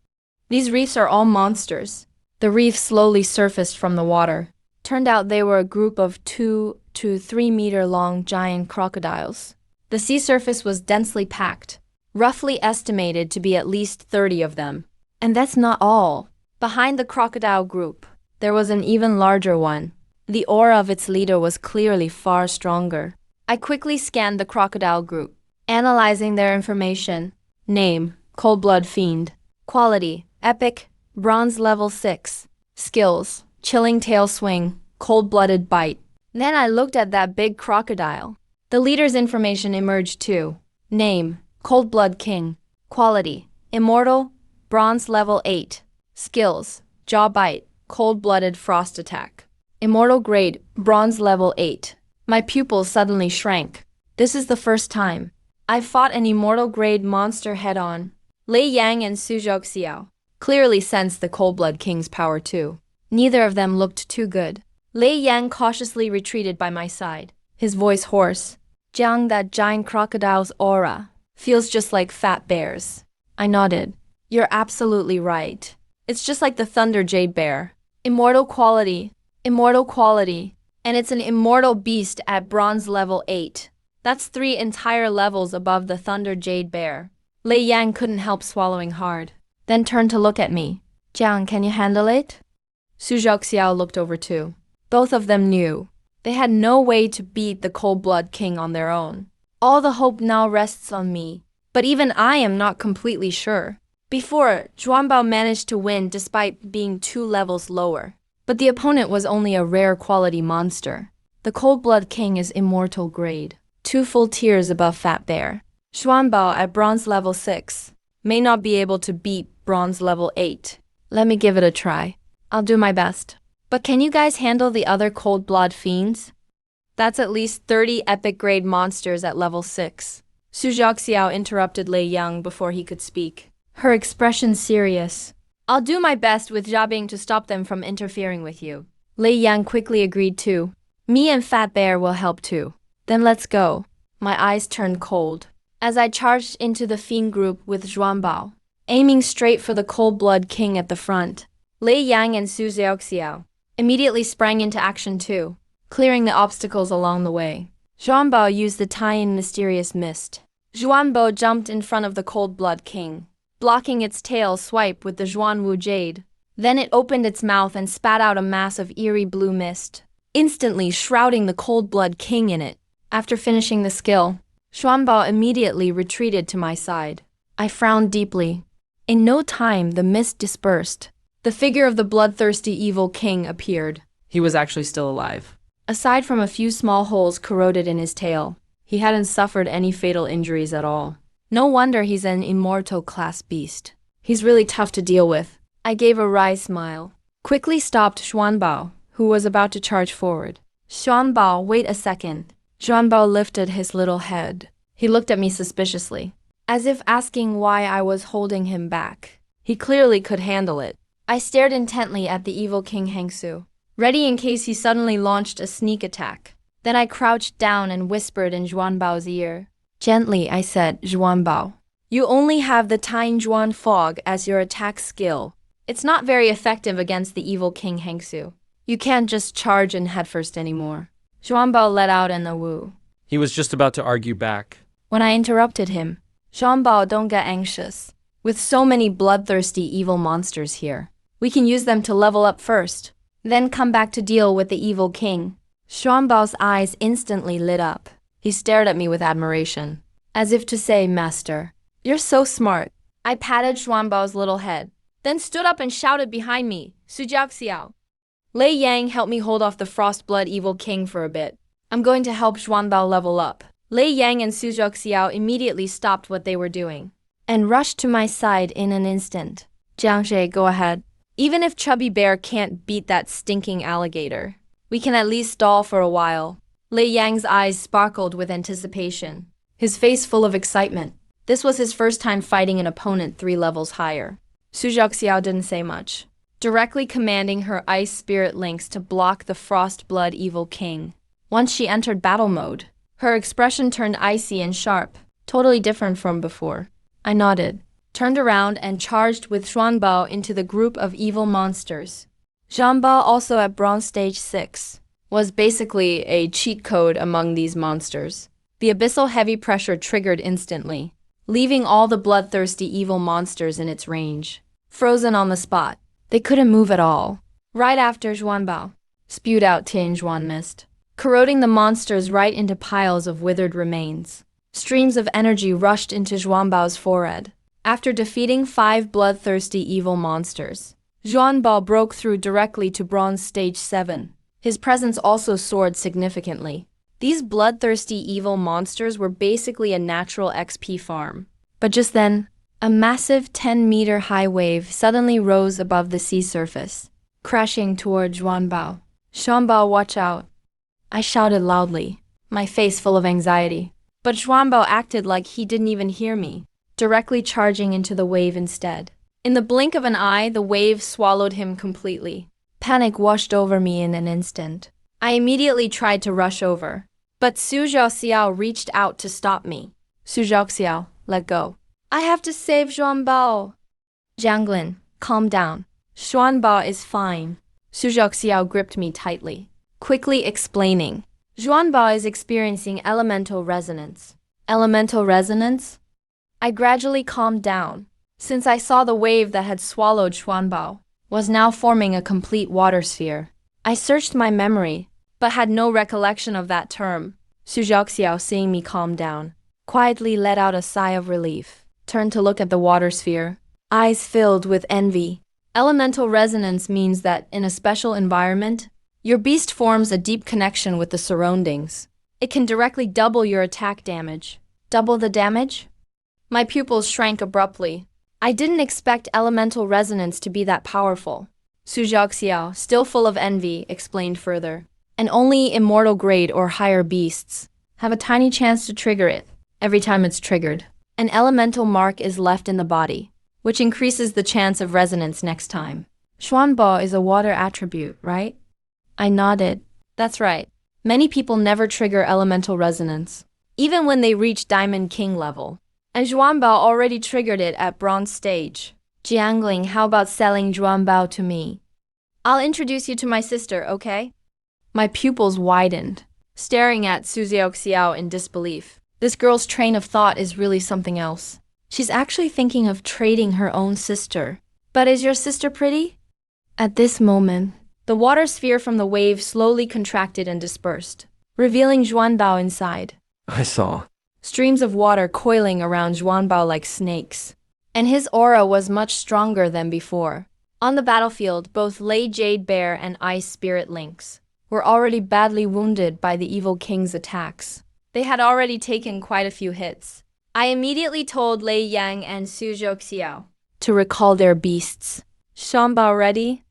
These reefs are all monsters. The reefs slowly surfaced from the water. Turned out they were a group of 2 to 3 meter long giant crocodiles. The sea surface was densely packed, roughly estimated to be at least 30 of them. And that's not all. Behind the crocodile group, there was an even larger one. The aura of its leader was clearly far stronger. I quickly scanned the crocodile group, analyzing their information. Name: Cold-Blood Fiend. Quality: Epic, Bronze level 6. Skills: Chilling Tail Swing, Cold-Blooded Bite. Then I looked at that big crocodile. The leader's information emerged too. Name: Cold-Blood King. Quality: Immortal, Bronze level 8. Skills: Jaw Bite, Cold-Blooded Frost Attack. Immortal grade, Bronze level 8. My pupils suddenly shrank. This is the first time I fought an immortal grade monster head-on. Lei Yang and Su Zhaoxiao clearly sensed the Cold-Blood King's power too. Neither of them looked too good. Lei Yang cautiously retreated by my side, his voice hoarse. "Jiang, that giant crocodile's aura feels just like fat bears." I nodded. "You're absolutely right. It's just like the Thunder Jade Bear. Immortal quality. Immortal quality. And it's an immortal beast at bronze level 8. That's 3 entire levels above the Thunder Jade Bear. Lei Yang couldn't help swallowing hard, then turned to look at me. Jiang, can you handle it? Su Zhaoxiao looked over too. Both of them knew they had no way to beat the Cold-Blood King on their own. All the hope now rests on me, but even I am not completely sure. Before, Zhuanbao managed to win despite being 2 levels lower, but the opponent was only a rare quality monster. The Cold-Blood King is immortal grade, 2 full tiers above Fat Bear. Zhuanbao at bronze level 6 may not be able to beat bronze level 8. Let me give it a try. I'll do my best. But can you guys handle the other Cold-Blood Fiends? That's at least 30 epic grade monsters at level 6. Su Zhaoxiao interrupted Lei Yang before he could speak, her expression serious. I'll do my best with Jia to stop them from interfering with you. Lei Yang quickly agreed too. Me and Fat Bear will help too. Then let's go. My eyes turned cold as I charged into the fiend group with Zhuanbao, aiming straight for the Cold-Blood King at the front. Lei Yang and Su Zhaoxiao immediately sprang into action too, clearing the obstacles along the way. Zhuanbao used the tie-in mysterious mist. Zhuanbao jumped in front of the Cold-Blood King, blocking its tail swipe with the Zhuanwu Jade. Then it opened its mouth and spat out a mass of eerie blue mist, instantly shrouding the Cold-Blood King in it. After finishing the skill, Zhuanbao immediately retreated to my side. I frowned deeply. In no time, the mist dispersed. The figure of the bloodthirsty evil king appeared. He was actually still alive. Aside from a few small holes corroded in his tail, he hadn't suffered any fatal injuries at all. No wonder he's an immortal class beast. He's really tough to deal with. I gave a wry smile. Quickly stopped Zhuanbao, who was about to charge forward. Zhuanbao, wait a second. Zhuanbao lifted his little head. He looked at me suspiciously, as if asking why I was holding him back. He clearly could handle it. I stared intently at the evil King Hengsu, ready in case he suddenly launched a sneak attack. Then I crouched down and whispered in Zhuanbao's ear. Gently, I said, Zhuanbao, you only have the Tine Zhuan Fog as your attack skill. It's not very effective against the evil King Hengsu. You can't just charge in headfirst anymore. Zhuanbao let out an awoo. He was just about to argue back. When I interrupted him, Zhuanbao, don't get anxious. With so many bloodthirsty evil monsters here, we can use them to level up first, then come back to deal with the evil king. Zhuanbao's eyes instantly lit up. He stared at me with admiration, as if to say, Master, you're so smart. I patted Zhuanbao's little head, then stood up and shouted behind me, Su Zhaoxiao. Lei Yang helped me hold off the Frostblood Evil King for a bit. I'm going to help Zhuanbao level up. Lei Yang and Su Zhaoxiao immediately stopped what they were doing and rushed to my side in an instant. Jiangshi, go ahead. Even if Chubby Bear can't beat that stinking alligator, we can at least stall for a while. Lei Yang's eyes sparkled with anticipation, his face full of excitement. This was his first time fighting an opponent 3 levels higher. Su Zhaoxiao didn't say much, directly commanding her ice spirit links to block the Frostblood Evil King. Once she entered battle mode, her expression turned icy and sharp, totally different from before. I nodded, turned around and charged with Zhuanbao into the group of evil monsters. Zhuanbao, also at bronze stage 6, was basically a cheat code among these monsters. The abyssal heavy pressure triggered instantly, leaving all the bloodthirsty evil monsters in its range, frozen on the spot. They couldn't move at all. Right after Zhuanbao spewed out Tian Zhuan mist, corroding the monsters right into piles of withered remains. Streams of energy rushed into Zhuanbao's forehead. After defeating 5 bloodthirsty evil monsters, Zhuanbao broke through directly to bronze stage 7. His presence also soared significantly. These bloodthirsty evil monsters were basically a natural XP farm. But just then, a massive 10-meter high wave suddenly rose above the sea surface, crashing toward Zhuanbao. Zhuanbao, watch out! I shouted loudly, my face full of anxiety. But Zhuanbao acted like he didn't even hear me, directly charging into the wave instead. In the blink of an eye, the wave swallowed him completely. Panic washed over me in an instant. I immediately tried to rush over, but Su Zhaoxiao reached out to stop me. Su Zhaoxiao, let go. I have to save Zhuanbao. Jianglin, calm down. Xuanbao is fine. Su Zhoxiao gripped me tightly, quickly explaining. Xuanbao is experiencing elemental resonance. Elemental resonance? I gradually calmed down, since I saw the wave that had swallowed Xuanbao was now forming a complete water sphere. I searched my memory, but had no recollection of that term. Su Zhoxiao, seeing me calm down, quietly let out a sigh of relief, turned to look at the water sphere, eyes filled with envy. Elemental resonance means that in a special environment, your beast forms a deep connection with the surroundings. It can directly double your attack damage. Double the damage? My pupils shrank abruptly. I didn't expect elemental resonance to be that powerful. Su Zhoxiao, still full of envy, explained further. And only immortal grade or higher beasts have a tiny chance to trigger it. Every time it's triggered, an elemental mark is left in the body, which increases the chance of resonance next time. Xuanbao is a water attribute, right? I nodded. That's right. Many people never trigger elemental resonance, even when they reach Diamond King level. And Xuanbao already triggered it at Bronze stage. Jiangling, how about selling Xuanbao to me? I'll introduce you to my sister, okay? My pupils widened, staring at Su Zhoxiao in disbelief. This girl's train of thought is really something else. She's actually thinking of trading her own sister. But is your sister pretty? At this moment, the water sphere from the wave slowly contracted and dispersed, revealing Xuanbao inside. I saw. Streams of water coiling around Xuanbao like snakes. And his aura was much stronger than before. On the battlefield, both Lei Jade Bear and Ice Spirit Lynx were already badly wounded by the evil king's attacks. They had already taken quite a few hits. I immediately told Lei Yang and Su Zhoxiao to recall their beasts. Xuanbao ready?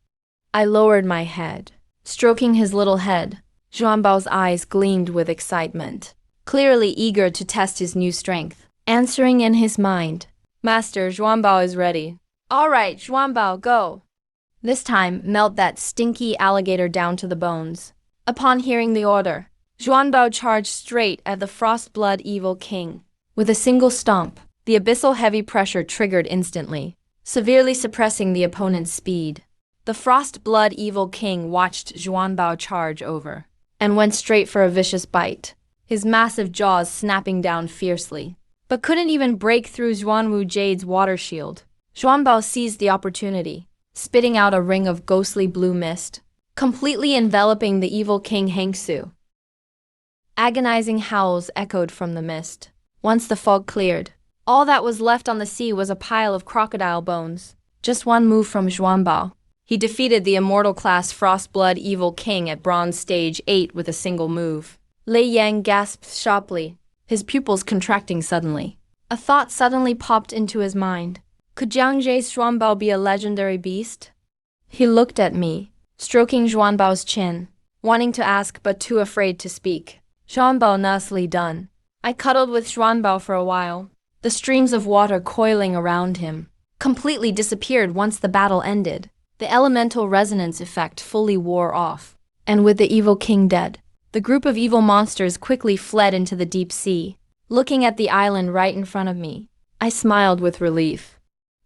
I lowered my head, stroking his little head. Xuanbao's eyes gleamed with excitement, clearly eager to test his new strength. Answering in his mind, Master, Xuanbao is ready. All right, Xuanbao, go. This time, melt that stinky alligator down to the bones. Upon hearing the order, Xuanbao charged straight at the Frostblood Evil King. With a single stomp, the abyssal heavy pressure triggered instantly, severely suppressing the opponent's speed. The Frostblood Evil King watched Xuanbao charge over, and went straight for a vicious bite, his massive jaws snapping down fiercely, but couldn't even break through Xuanwu Jade's water shield. Xuanbao seized the opportunity, spitting out a ring of ghostly blue mist, completely enveloping the evil King Hengsu. Agonizing howls echoed from the mist. Once the fog cleared, all that was left on the sea was a pile of crocodile bones. Just one move from Xuanbao. He defeated the immortal-class Frostblood Evil King at Bronze Stage 8 with a single move. Lei Yang gasped sharply, his pupils contracting suddenly. A thought suddenly popped into his mind. Could Jiang Zhe's Xuanbao be a legendary beast? He looked at me, stroking Xuanbao's chin, wanting to ask but too afraid to speak. Xuanbao nicely done. I cuddled with Xuanbao for a while. The streams of water coiling around him completely disappeared once the battle ended. The elemental resonance effect fully wore off. And with the evil king dead, the group of evil monsters quickly fled into the deep sea. Looking at the island right in front of me, I smiled with relief.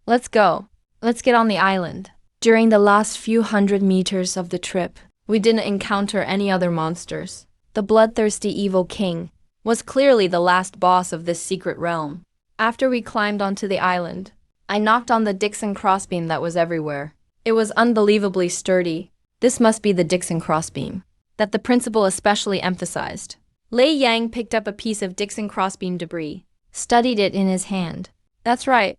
Let's go. Let's get on the island. During the last few hundred meters of the trip, we didn't encounter any other monsters. The bloodthirsty evil king was clearly the last boss of this secret realm. After we climbed onto the island, I knocked on the Dixon crossbeam that was everywhere. It was unbelievably sturdy. This must be the Dixon crossbeam that the principal especially emphasized. Lei Yang picked up a piece of Dixon crossbeam debris, studied it in his hand. That's right.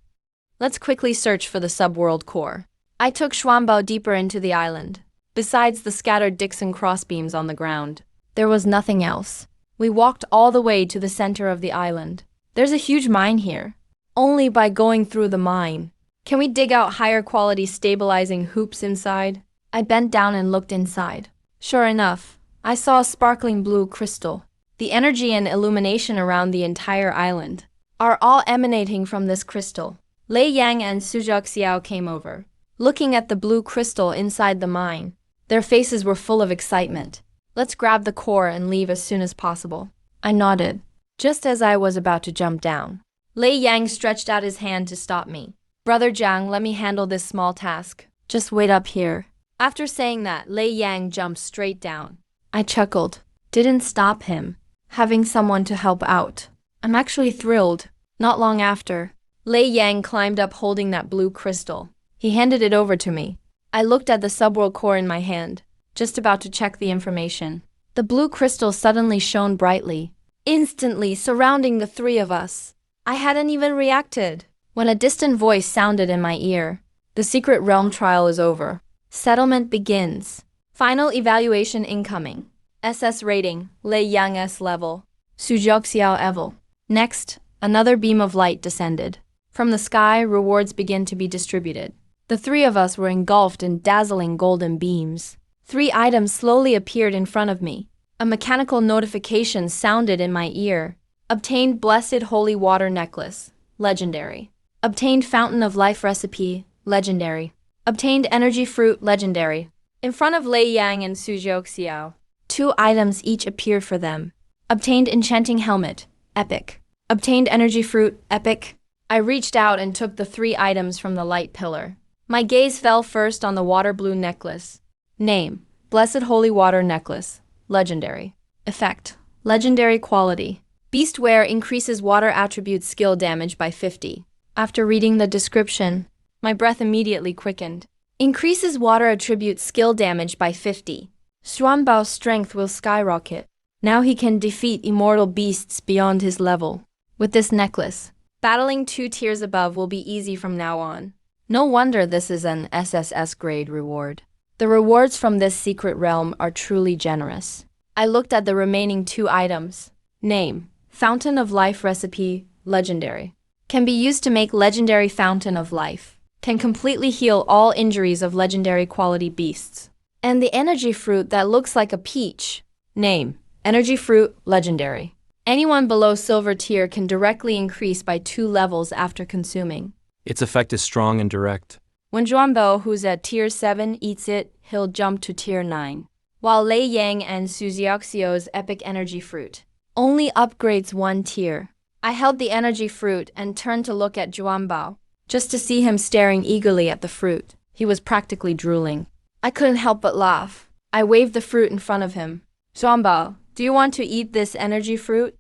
Let's quickly search for the subworld core. I took Xuanbao deeper into the island. Besides the scattered Dixon crossbeams on the ground, there was nothing else. We walked all the way to the center of the island. There's a huge mine here. Only by going through the mine can we dig out higher quality stabilizing hoops inside. I bent down and looked inside. Sure enough, I saw a sparkling blue crystal. The energy and illumination around the entire island are all emanating from this crystal. Lei Yang and Su Zhoxiao came over, looking at the blue crystal inside the mine. Their faces were full of excitement. Let's grab the core and leave as soon as possible. I nodded. Just as I was about to jump down, Lei Yang stretched out his hand to stop me. Brother Jiang, let me handle this small task. Just wait up here. After saying that, Lei Yang jumped straight down. I chuckled. Didn't stop him. Having someone to help out. I'm actually thrilled. Not long after, Lei Yang climbed up holding that blue crystal. He handed it over to me. I looked at the subworld core in my hand, just about to check the information. The blue crystal suddenly shone brightly, instantly surrounding the three of us. I hadn't even reacted when a distant voice sounded in my ear. The secret realm trial is over. Settlement begins. Final evaluation incoming. SS rating, Lei Yang S level. Sujiao level. Next, another beam of light descended. From the sky, rewards began to be distributed. The three of us were engulfed in dazzling golden beams. 3 items slowly appeared in front of me. A mechanical notification sounded in my ear. Obtained Blessed Holy Water Necklace. Legendary. Obtained Fountain of Life Recipe. Legendary. Obtained Energy Fruit. Legendary. In front of Lei Yang and Sujiao, 2 items each appeared for them. Obtained Enchanting Helmet. Epic. Obtained Energy Fruit. Epic. I reached out and took the 3 items from the light pillar. My gaze fell first on the water blue necklace. Name: Blessed Holy Water Necklace. Legendary. Effect: Legendary quality. Beast wear increases water attribute skill damage by 50. After reading the description, my breath immediately quickened. Increases water attribute skill damage by 50. Xuanbao's strength will skyrocket. Now he can defeat immortal beasts beyond his level. With this necklace, battling 2 tiers above will be easy from now on. No wonder this is an SSS grade reward. The rewards from this secret realm are truly generous. I looked at the remaining 2 items. Name: Fountain of Life Recipe. Legendary. Can be used to make Legendary Fountain of Life. Can completely heal all injuries of legendary quality beasts. And the Energy Fruit that looks like a peach. Name: Energy Fruit. Legendary. Anyone below silver tier can directly increase by 2 levels after consuming. Its effect is strong and direct. When Xuanbao, who's at tier 7, eats it, he'll jump to tier 9. While Lei Yang and Sujiao's epic energy fruit only upgrades 1 tier. I held the energy fruit and turned to look at Xuanbao, just to see him staring eagerly at the fruit. He was practically drooling. I couldn't help but laugh. I waved the fruit in front of him. Xuanbao, do you want to eat this energy fruit?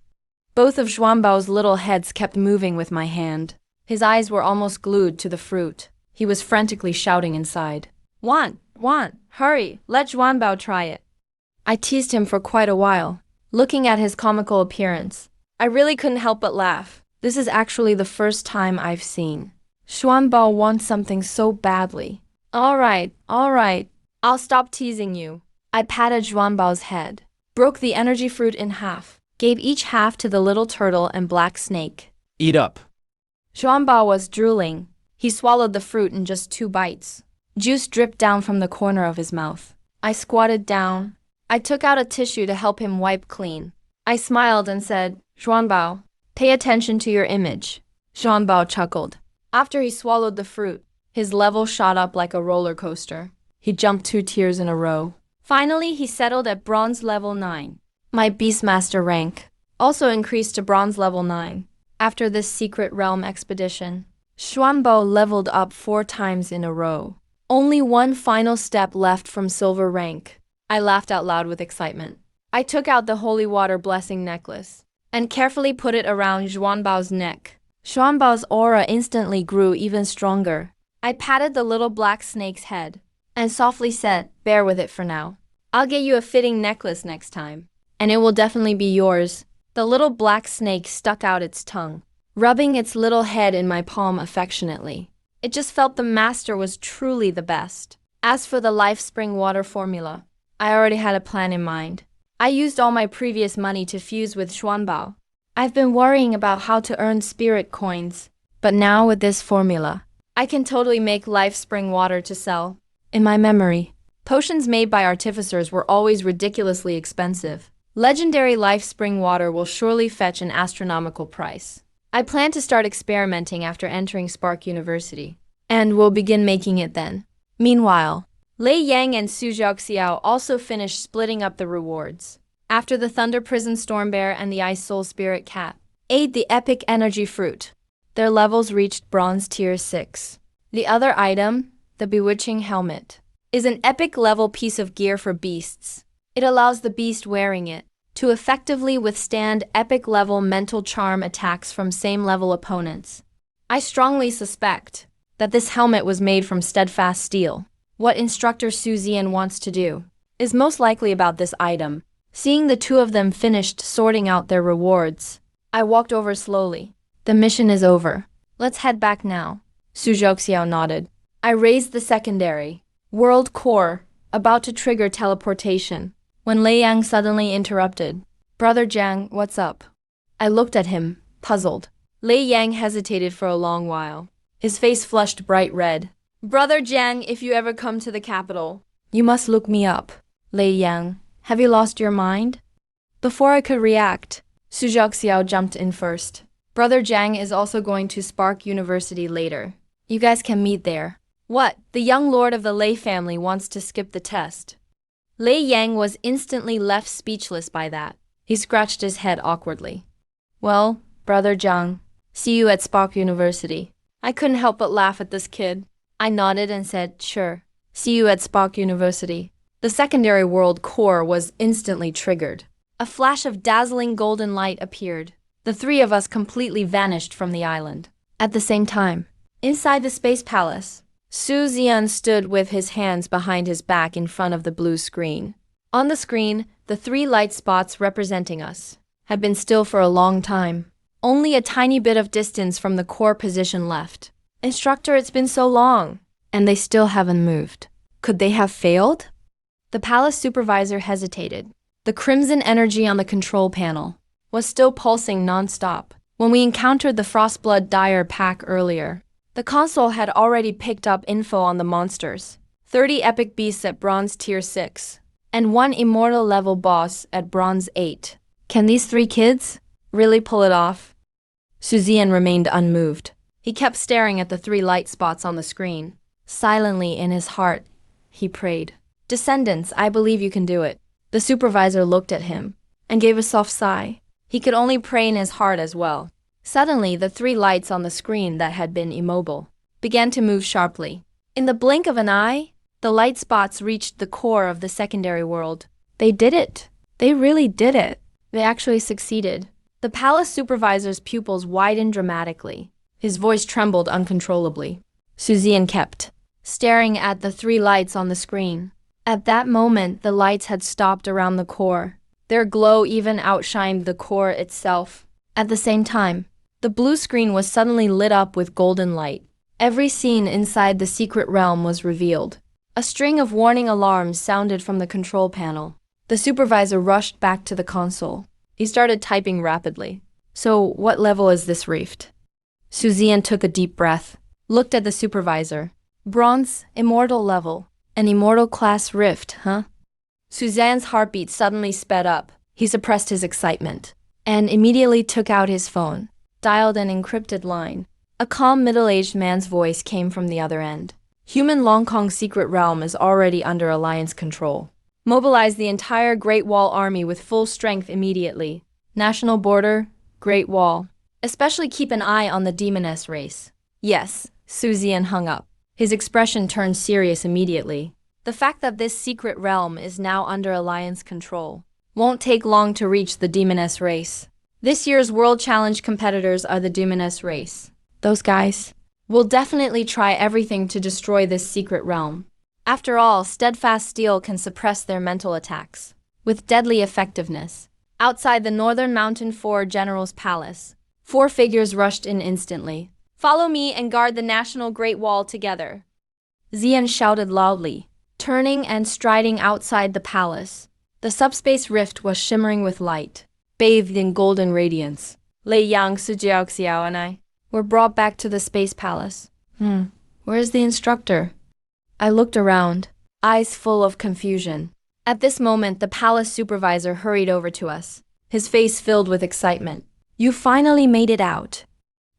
Both of Xuanbao's little heads kept moving with my hand. His eyes were almost glued to the fruit. He was frantically shouting inside. Want, hurry, let Xuanbao try it. I teased him for quite a while, looking at his comical appearance. I really couldn't help but laugh. This is actually the first time I've seen Xuanbao wants something so badly. All right, I'll stop teasing you. I patted Xuanbao's head, broke the energy fruit in half, gave each half to the little turtle and black snake. Eat up. Xuanbao was drooling. He swallowed the fruit in just 2 bites. Juice dripped down from the corner of his mouth. I squatted down. I took out a tissue to help him wipe clean. I smiled and said, Xuanbao, pay attention to your image. Xuanbao chuckled. After he swallowed the fruit, his level shot up like a roller coaster. He jumped 2 tiers in a row. Finally, he settled at bronze level 9. My Beastmaster rank also increased to bronze level 9. After this secret realm expedition, Xuanbao leveled up 4 times in a row. Only 1 final step left from silver rank. I laughed out loud with excitement. I took out the holy water blessing necklace and carefully put it around Xuanbao's neck. Xuanbao's aura instantly grew even stronger. I patted the little black snake's head and softly said, bear with it for now. I'll get you a fitting necklace next time, and it will definitely be yours. The little black snake stuck out its tongue, rubbing its little head in my palm affectionately. It just felt the master was truly the best. As for the Life Spring water formula, I already had a plan in mind. I used all my previous money to fuse with Xuanbao. I've been worrying about how to earn spirit coins, but now with this formula, I can totally make Life Spring water to sell. In my memory, potions made by artificers were always ridiculously expensive. Legendary Life Spring water will surely fetch an astronomical price. I plan to start experimenting after entering Spark University, and will begin making it then. Meanwhile, Lei Yang and Sujiao also finished splitting up the rewards. After the Thunder Prison Storm Bear and the Ice Soul Spirit Cat ate the Epic Energy Fruit, their levels reached Bronze Tier 6. The other item, The bewitching helmet is an epic level piece of gear for beasts. It allows the beast wearing it to effectively withstand epic level mental charm attacks from same level opponents. I strongly suspect that this helmet was made from steadfast steel. What Instructor Su Zian wants to do is most likely about this item. Seeing the two of them finished sorting out their rewards, I walked over slowly. The mission is over. Let's head back now. Su Zhouxiao nodded. I raised the secondary world core, about to trigger teleportation, when Lei Yang suddenly interrupted. Brother Jiang, what's up? I looked at him, puzzled. Lei Yang hesitated for a long while. His face flushed bright red. Brother Jiang, if you ever come to the capital, you must look me up. Lei Yang, have you lost your mind? Before I could react, Su Zhouxiao jumped in first. Brother Jiang is also going to Spark University later. You guys can meet there. What? The young lord of the Lei family wants to skip the test. Lei Yang was instantly left speechless by that. He scratched his head awkwardly. Well, Brother Jiang, see you at Spark University. I couldn't help but laugh at this kid. I nodded and said, sure. See you at Spark University. The secondary world core was instantly triggered. A flash of dazzling golden light appeared. The three of us completely vanished from the island. At the same time, inside the space palace, Su Zian stood with his hands behind his back in front of the blue screen. On the screen, the three light spots representing us had been still for a long time. Only a tiny bit of distance from the core position left. Instructor, it's been so long, and they still haven't moved. Could they have failed? The palace supervisor hesitated. The crimson energy on the control panel was still pulsing non-stop. When we encountered the Frostblood Dire pack earlier, the console had already picked up info on the monsters. 30 epic beasts at Bronze Tier 6, and 1 immortal level boss at Bronze 8. Can these three kids really pull it off? Su Zian remained unmoved. He kept staring at the three light spots on the screen. Silently in his heart, he prayed. Descendants, I believe you can do it. The supervisor looked at him and gave a soft sigh. He could only pray in his heart as well. Suddenly, the three lights on the screen that had been immobile began to move sharply. In the blink of an eye, the light spots reached the core of the secondary world. They did it. They really did it. They actually succeeded. The palace supervisor's pupils widened dramatically. His voice trembled uncontrollably. Su Zian kept staring at the three lights on the screen. At that moment, the lights had stopped around the core. Their glow even outshined the core itself. At the same time, the blue screen was suddenly lit up with golden light. Every scene inside the secret realm was revealed. A string of warning alarms sounded from the control panel. The supervisor rushed back to the console. He started typing rapidly. So, what level is this rift? Su Zian took a deep breath, looked at the supervisor. Bronze, immortal level. An immortal class rift, huh? Su Zian's heartbeat suddenly sped up. He suppressed his excitement and immediately took out his phone, dialed an encrypted line. A calm middle-aged man's voice came from the other end. Human Long Kong's secret realm is already under Alliance control. Mobilize the entire Great Wall Army with full strength immediately. National border, Great Wall. Especially keep an eye on the demoness race. Yes, Su Zian hung up. His expression turned serious immediately. The fact that this secret realm is now under Alliance control won't take long to reach the demoness race. This year's World Challenge competitors are the demoness race. Those guys will definitely try everything to destroy this secret realm. After all, steadfast steel can suppress their mental attacks with deadly effectiveness. Outside the Northern Mountain 4 General's Palace, 4 figures rushed in instantly. Follow me and guard the National Great Wall together. Zian shouted loudly, turning and striding outside the palace. The subspace rift was shimmering with light, bathed in golden radiance. Lei Yang, Su Zhouxiao, and I were brought back to the space palace. Where's the instructor? I looked around, eyes full of confusion. At this moment, the palace supervisor hurried over to us, his face filled with excitement. You finally made it out.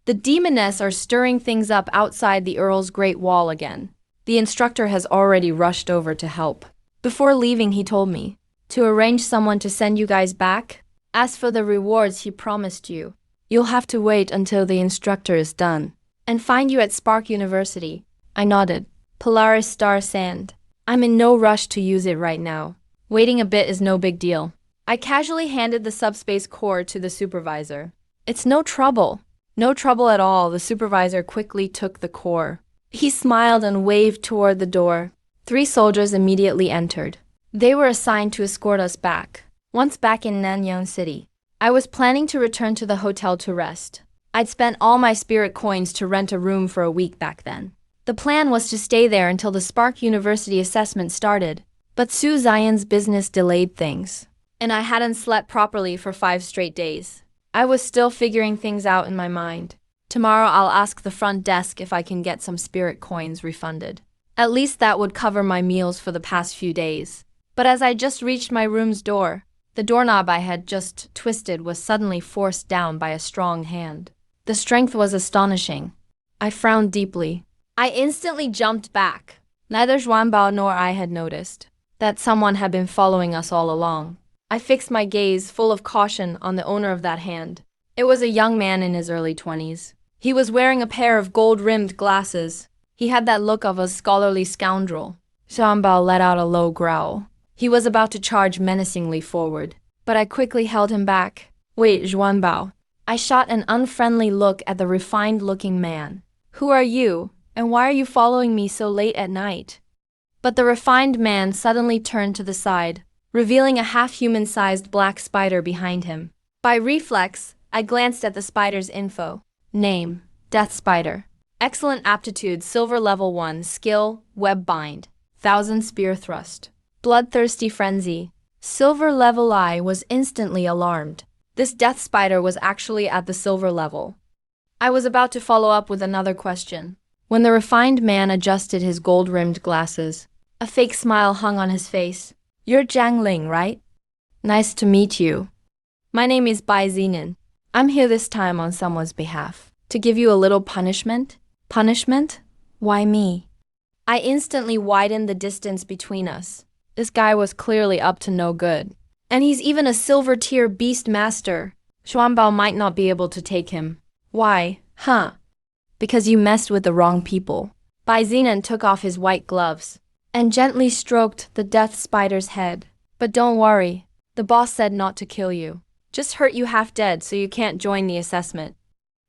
The demoness are stirring things up outside the Earl's Great Wall again. The instructor has already rushed over to help. Before leaving, he told me to arrange someone to send you guys back. As for the rewards he promised you, you'll have to wait until the instructor is done and find you at Spark University. I nodded. Polaris Star Sand. I'm in no rush to use it right now. Waiting a bit is no big deal. I casually handed the subspace core to the supervisor. It's no trouble. No trouble at all, the supervisor quickly took the core. He smiled and waved toward the door. 3 soldiers immediately entered. They were assigned to escort us back. Once back in Nanyang City, I was planning to return to the hotel to rest. I'd spent all my spirit coins to rent a room for a week back then. The plan was to stay there until the Spark University assessment started, but Su Zion's business delayed things, and I hadn't slept properly for 5 straight days. I was still figuring things out in my mind. Tomorrow I'll ask the front desk if I can get some spirit coins refunded. At least that would cover my meals for the past few days. But as I just reached my room's door, the doorknob I had just twisted was suddenly forced down by a strong hand. The strength was astonishing. I frowned deeply. I instantly jumped back. Neither Zhuanbao nor I had noticed that someone had been following us all along. I fixed my gaze, full of caution, on the owner of that hand. It was a young man in his early 20s. He was wearing a pair of gold-rimmed glasses. He had that look of a scholarly scoundrel. Zhuanbao let out a low growl. He was about to charge menacingly forward, but I quickly held him back. Wait, Zhuanbao. I shot an unfriendly look at the refined-looking man. Who are you, and why are you following me so late at night? But the refined man suddenly turned to the side, revealing a half-human-sized black spider behind him. By reflex, I glanced at the spider's info. Name, Death Spider. Excellent aptitude, Silver Level 1, Skill, Web Bind. 1000 Spear Thrust. Bloodthirsty Frenzy. Silver Level. I was instantly alarmed. This Death Spider was actually at the Silver Level. I was about to follow up with another question, when the refined man adjusted his gold-rimmed glasses. A fake smile hung on his face. You're Jiang Ling, right? Nice to meet you. My name is Bai Zinan. I'm here this time on someone's behalf. To give you a little punishment? Punishment? Why me? I instantly widened the distance between us. This guy was clearly up to no good. And he's even a silver-tier beast master. Zhuanbao might not be able to take him. Why? Huh? Because you messed with the wrong people. Bai Zinan took off his white gloves and gently stroked the death spider's head. But don't worry, the boss said not to kill you. Just hurt you half dead so you can't join the assessment.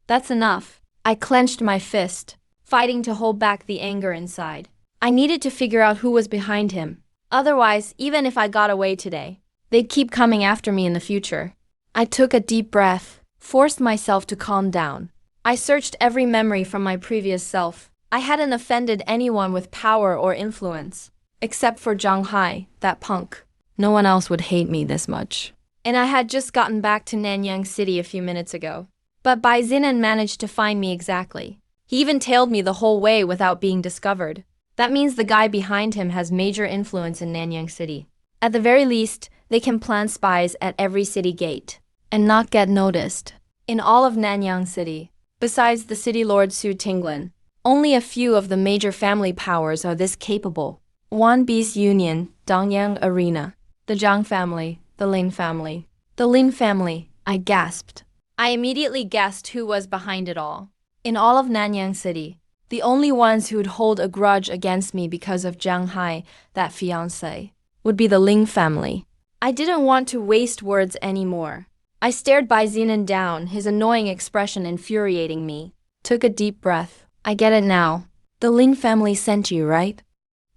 That's enough. I clenched my fist, fighting to hold back the anger inside. I needed to figure out who was behind him. Otherwise, even if I got away today, they'd keep coming after me in the future. I took a deep breath, forced myself to calm down. I searched every memory from my previous self. I hadn't offended anyone with power or influence, except for Zhang Hai, that punk. No one else would hate me this much. And I had just gotten back to Nanyang City a few minutes ago. But Bai Zinan managed to find me exactly. He even tailed me the whole way without being discovered. That means the guy behind him has major influence in Nanyang City. At the very least, they can plant spies at every city gate and not get noticed. In all of Nanyang City, besides the city lord Su Tinglan, only a few of the major family powers are this capable. One Beast Union, Dongyang Arena, the Zhang family, the Ling family. The Ling family, I gasped. I immediately guessed who was behind it all. In all of Nanyang City, the only ones who'd hold a grudge against me because of Zhang Hai, that fiancé, would be the Ling family. I didn't want to waste words anymore. I stared Bai Zinan down, his annoying expression infuriating me. Took a deep breath. I get it now. The Ling family sent you, right?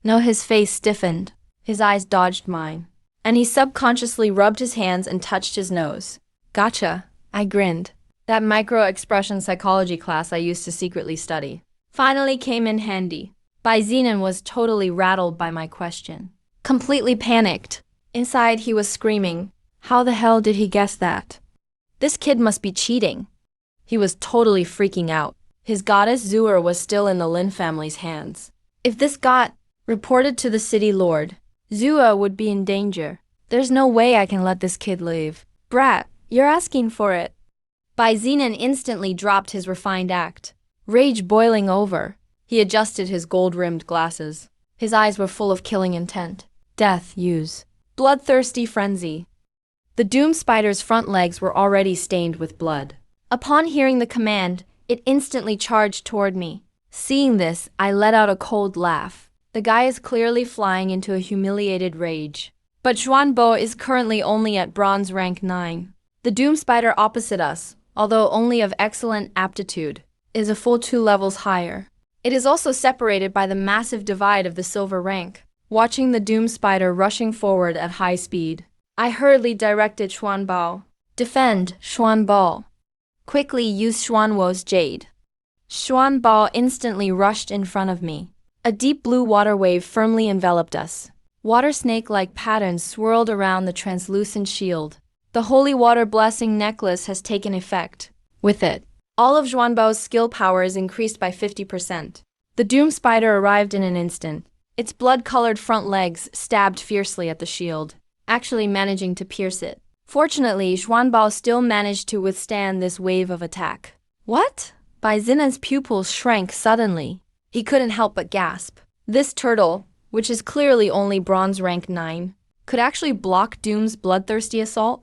No, his face stiffened. His eyes dodged mine. And he subconsciously rubbed his hands and touched his nose. Gotcha. I grinned. That micro-expression psychology class I used to secretly study finally came in handy. Bai Zinan was totally rattled by my question. Completely panicked. Inside he was screaming. How the hell did he guess that? This kid must be cheating. He was totally freaking out. His goddess Zuer was still in the Lin family's hands. If this got reported to the city lord, Zuer would be in danger. There's no way I can let this kid leave. Brat, you're asking for it. Bai Zinan instantly dropped his refined act, rage boiling over. He adjusted his gold-rimmed glasses. His eyes were full of killing intent. Death, use. Bloodthirsty frenzy. The doom spider's front legs were already stained with blood. Upon hearing the command, it instantly charged toward me. Seeing this, I let out a cold laugh. The guy is clearly flying into a humiliated rage. But Xuanbo is currently only at bronze rank 9. The Doom Spider opposite us, although only of excellent aptitude, is a full 2 levels higher. It is also separated by the massive divide of the silver rank. Watching the Doom Spider rushing forward at high speed, I hurriedly directed Xuanbao. Defend, Xuanbao. Quickly use Xuanwo's jade. Xuanbao instantly rushed in front of me. A deep blue water wave firmly enveloped us. Water snake-like patterns swirled around the translucent shield. The holy water blessing necklace has taken effect. With it, all of Xuanbao's skill power is increased by 50%. The Doom Spider arrived in an instant. Its blood-colored front legs stabbed fiercely at the shield, actually managing to pierce it. Fortunately, Xuanbao still managed to withstand this wave of attack. What? Bai Zinen's pupils shrank suddenly. He couldn't help but gasp. This turtle, which is clearly only bronze rank 9, could actually block Doom's bloodthirsty assault?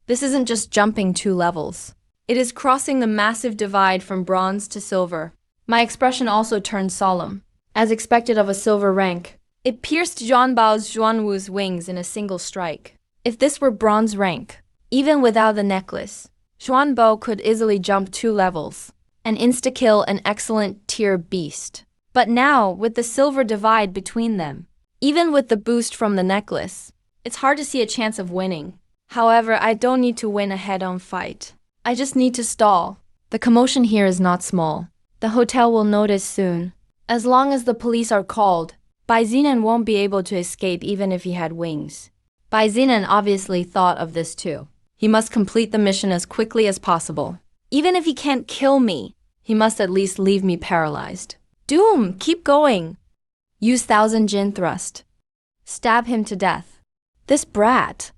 This isn't just jumping 2 levels. It is crossing the massive divide from bronze to silver. My expression also turned solemn. As expected of a silver rank, it pierced Xuanbao's Xuanwu's wings in a single strike. If this were bronze rank, even without the necklace, Xuanbao could easily jump 2 levels and insta-kill an excellent tier beast. But now, with the silver divide between them, even with the boost from the necklace, it's hard to see a chance of winning. However, I don't need to win a head-on fight. I just need to stall. The commotion here is not small. The hotel will notice soon. As long as the police are called, Bai Zinen won't be able to escape even if he had wings. Bai Zinen obviously thought of this too. He must complete the mission as quickly as possible. Even if he can't kill me, he must at least leave me paralyzed. Doom, keep going! Use 1000 Jin thrust. Stab him to death. This brat!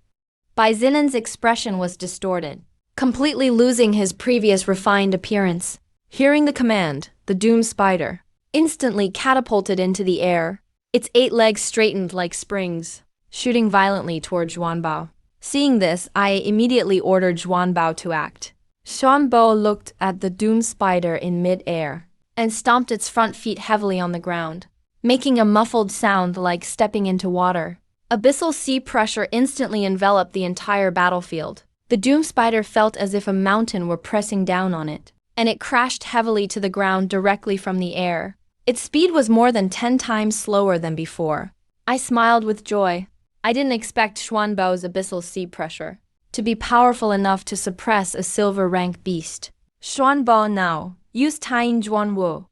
Bai Zinen's expression was distorted, completely losing his previous refined appearance. Hearing the command, the Doom Spider instantly catapulted into the air. Its 8 legs straightened like springs, shooting violently toward Xuanbao. Seeing this, I immediately ordered Xuanbao to act. Xuanbao looked at the Doom Spider in mid-air and stomped its front feet heavily on the ground, making a muffled sound like stepping into water. Abyssal sea pressure instantly enveloped the entire battlefield. The Doom Spider felt as if a mountain were pressing down on it, and it crashed heavily to the ground directly from the air. Its speed was more than 10 times slower than before. I smiled with joy. I didn't expect Xuanbao's abyssal sea pressure to be powerful enough to suppress a silver rank beast. Xuanbao now, use Tying Zhuanwu.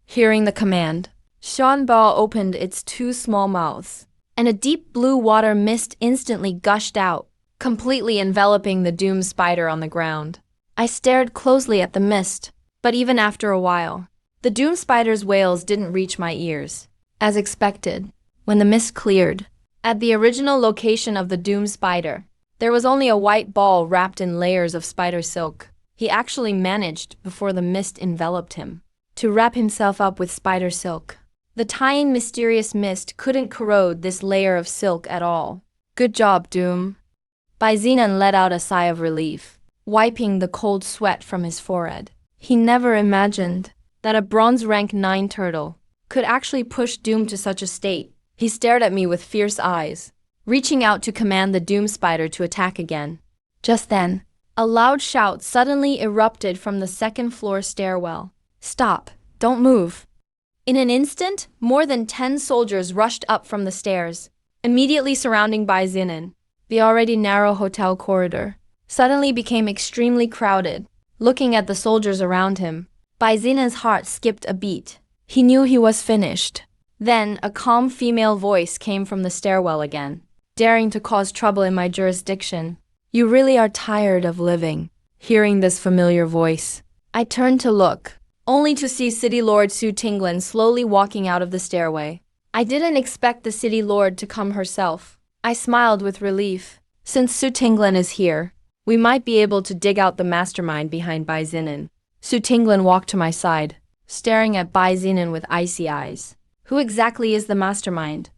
Hearing the command, Xuanbao opened its 2 small mouths, and a deep blue water mist instantly gushed out, completely enveloping the Doom Spider on the ground. I stared closely at the mist, but even after a while, the Doom Spider's wails didn't reach my ears. As expected, when the mist cleared, at the original location of the Doom Spider, there was only a white ball wrapped in layers of spider silk. He actually managed, before the mist enveloped him, to wrap himself up with spider silk. The tiny mysterious mist couldn't corrode this layer of silk at all. Good job, Doom. Bai Zinen let out a sigh of relief, wiping the cold sweat from his forehead. He never imagined that a bronze rank 9 turtle could actually push Doom to such a state. He stared at me with fierce eyes, reaching out to command the Doom Spider to attack again. Just then, a loud shout suddenly erupted from the 2nd floor stairwell. Stop! Don't move! In an instant, more than 10 soldiers rushed up from the stairs, immediately surrounding Bai Zinen. The already narrow hotel corridor suddenly became extremely crowded. Looking at the soldiers around him, Bai Zinen's heart skipped a beat. He knew he was finished. Then, a calm female voice came from the stairwell again. Daring to cause trouble in my jurisdiction. You really are tired of living. Hearing this familiar voice, I turned to look, only to see City Lord Su Tinglan slowly walking out of the stairway. I didn't expect the City Lord to come herself. I smiled with relief. Since Su Tinglan is here, we might be able to dig out the mastermind behind Bai Zinen. Su Tinglan walked to my side, staring at Bai Zinen with icy eyes. Who exactly is the mastermind?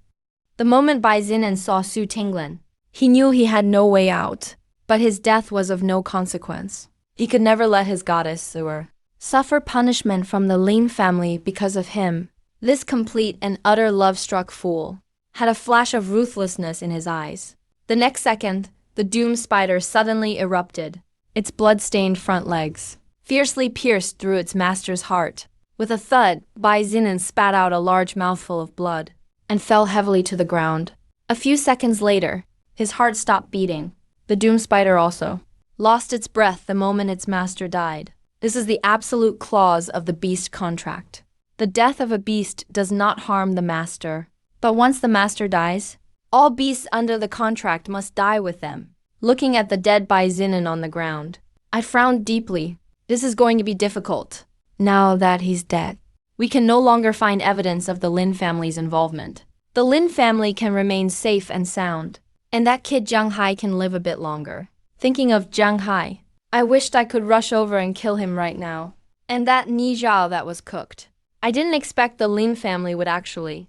The moment Bai Zinen saw Su Tinglan, he knew he had no way out, but his death was of no consequence. He could never let his goddess, Sewer, suffer punishment from the Ling family because of him. This complete and utter love-struck fool had a flash of ruthlessness in his eyes. The next second, the doom spider suddenly erupted, its blood-stained front legs fiercely pierced through its master's heart. With a thud, Bai Zinan spat out a large mouthful of blood and fell heavily to the ground. A few seconds later, his heart stopped beating. The doom spider also lost its breath the moment its master died. This is the absolute clause of the beast contract. The death of a beast does not harm the master, but once the master dies, all beasts under the contract must die with them. Looking at the dead Bai Zinan on the ground, I frowned deeply. This is going to be difficult. Now that he's dead, we can no longer find evidence of the Lin family's involvement. The Lin family can remain safe and sound, and that kid Jiang Hai can live a bit longer. Thinking of Jiang Hai, I wished I could rush over and kill him right now. And that Ni Zhao that was cooked. I didn't expect the Lin family would actually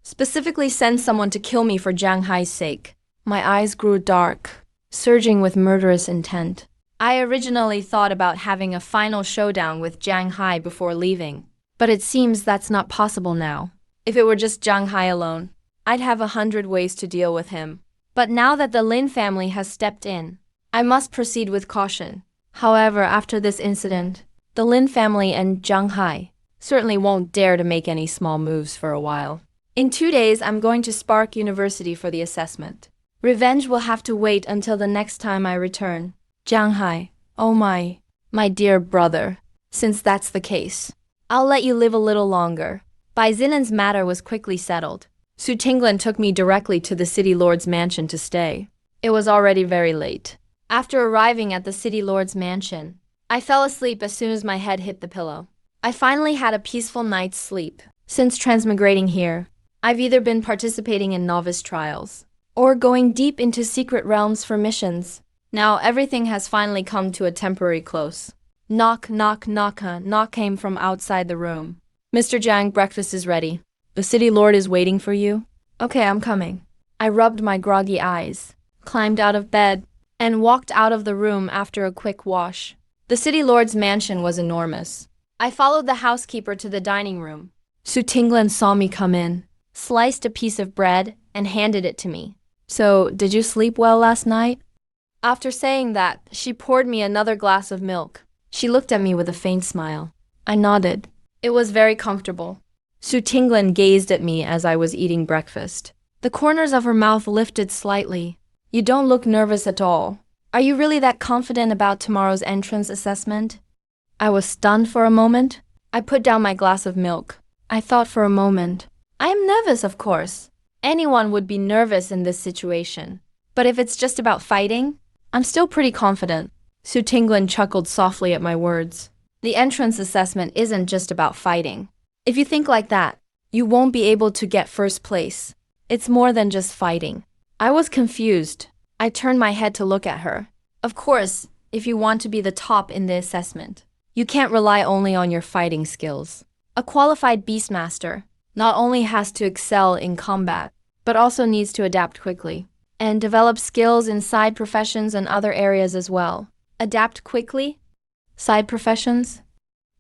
specifically send someone to kill me for Jiang Hai's sake. My eyes grew dark, surging with murderous intent. I originally thought about having a final showdown with Jiang Hai before leaving, but it seems that's not possible now. If it were just Jiang Hai alone, I'd have 100 ways to deal with him. But now that the Lin family has stepped in, I must proceed with caution. However, after this incident, the Lin family and Jiang Hai certainly won't dare to make any small moves for a while. In 2 days, I'm going to Spark University for the assessment. Revenge will have to wait until the next time I return. Jiang Hai, oh my dear brother, since that's the case, I'll let you live a little longer. Bai Zinan's matter was quickly settled. Su Tinglan took me directly to the city lord's mansion to stay. It was already very late. After arriving at the city lord's mansion, I fell asleep as soon as my head hit the pillow. I finally had a peaceful night's sleep. Since transmigrating here, I've either been participating in novice trials or going deep into secret realms for missions. Now everything has finally come to a temporary close. Knock, knock, knock, a knock came from outside the room. Mr. Jiang, breakfast is ready. The city lord is waiting for you. Okay, I'm coming. I rubbed my groggy eyes, climbed out of bed, and walked out of the room after a quick wash. The city lord's mansion was enormous. I followed the housekeeper to the dining room. Su Tinglan saw me come in, sliced a piece of bread, and handed it to me. So, did you sleep well last night? After saying that, she poured me another glass of milk. She looked at me with a faint smile. I nodded. It was very comfortable. Su Tinglan gazed at me as I was eating breakfast. The corners of her mouth lifted slightly. You don't look nervous at all. Are you really that confident about tomorrow's entrance assessment? I was stunned for a moment. I put down my glass of milk. I thought for a moment. I am nervous, of course. Anyone would be nervous in this situation. But if it's just about fighting, I'm still pretty confident. Su Tinglan chuckled softly at my words. The entrance assessment isn't just about fighting. If you think like that, you won't be able to get first place. It's more than just fighting. I was confused. I turned my head to look at her. Of course, if you want to be the top in the assessment, you can't rely only on your fighting skills. A qualified beastmaster not only has to excel in combat, but also needs to adapt quickly and develop skills in side professions and other areas as well. Adapt quickly? Side professions?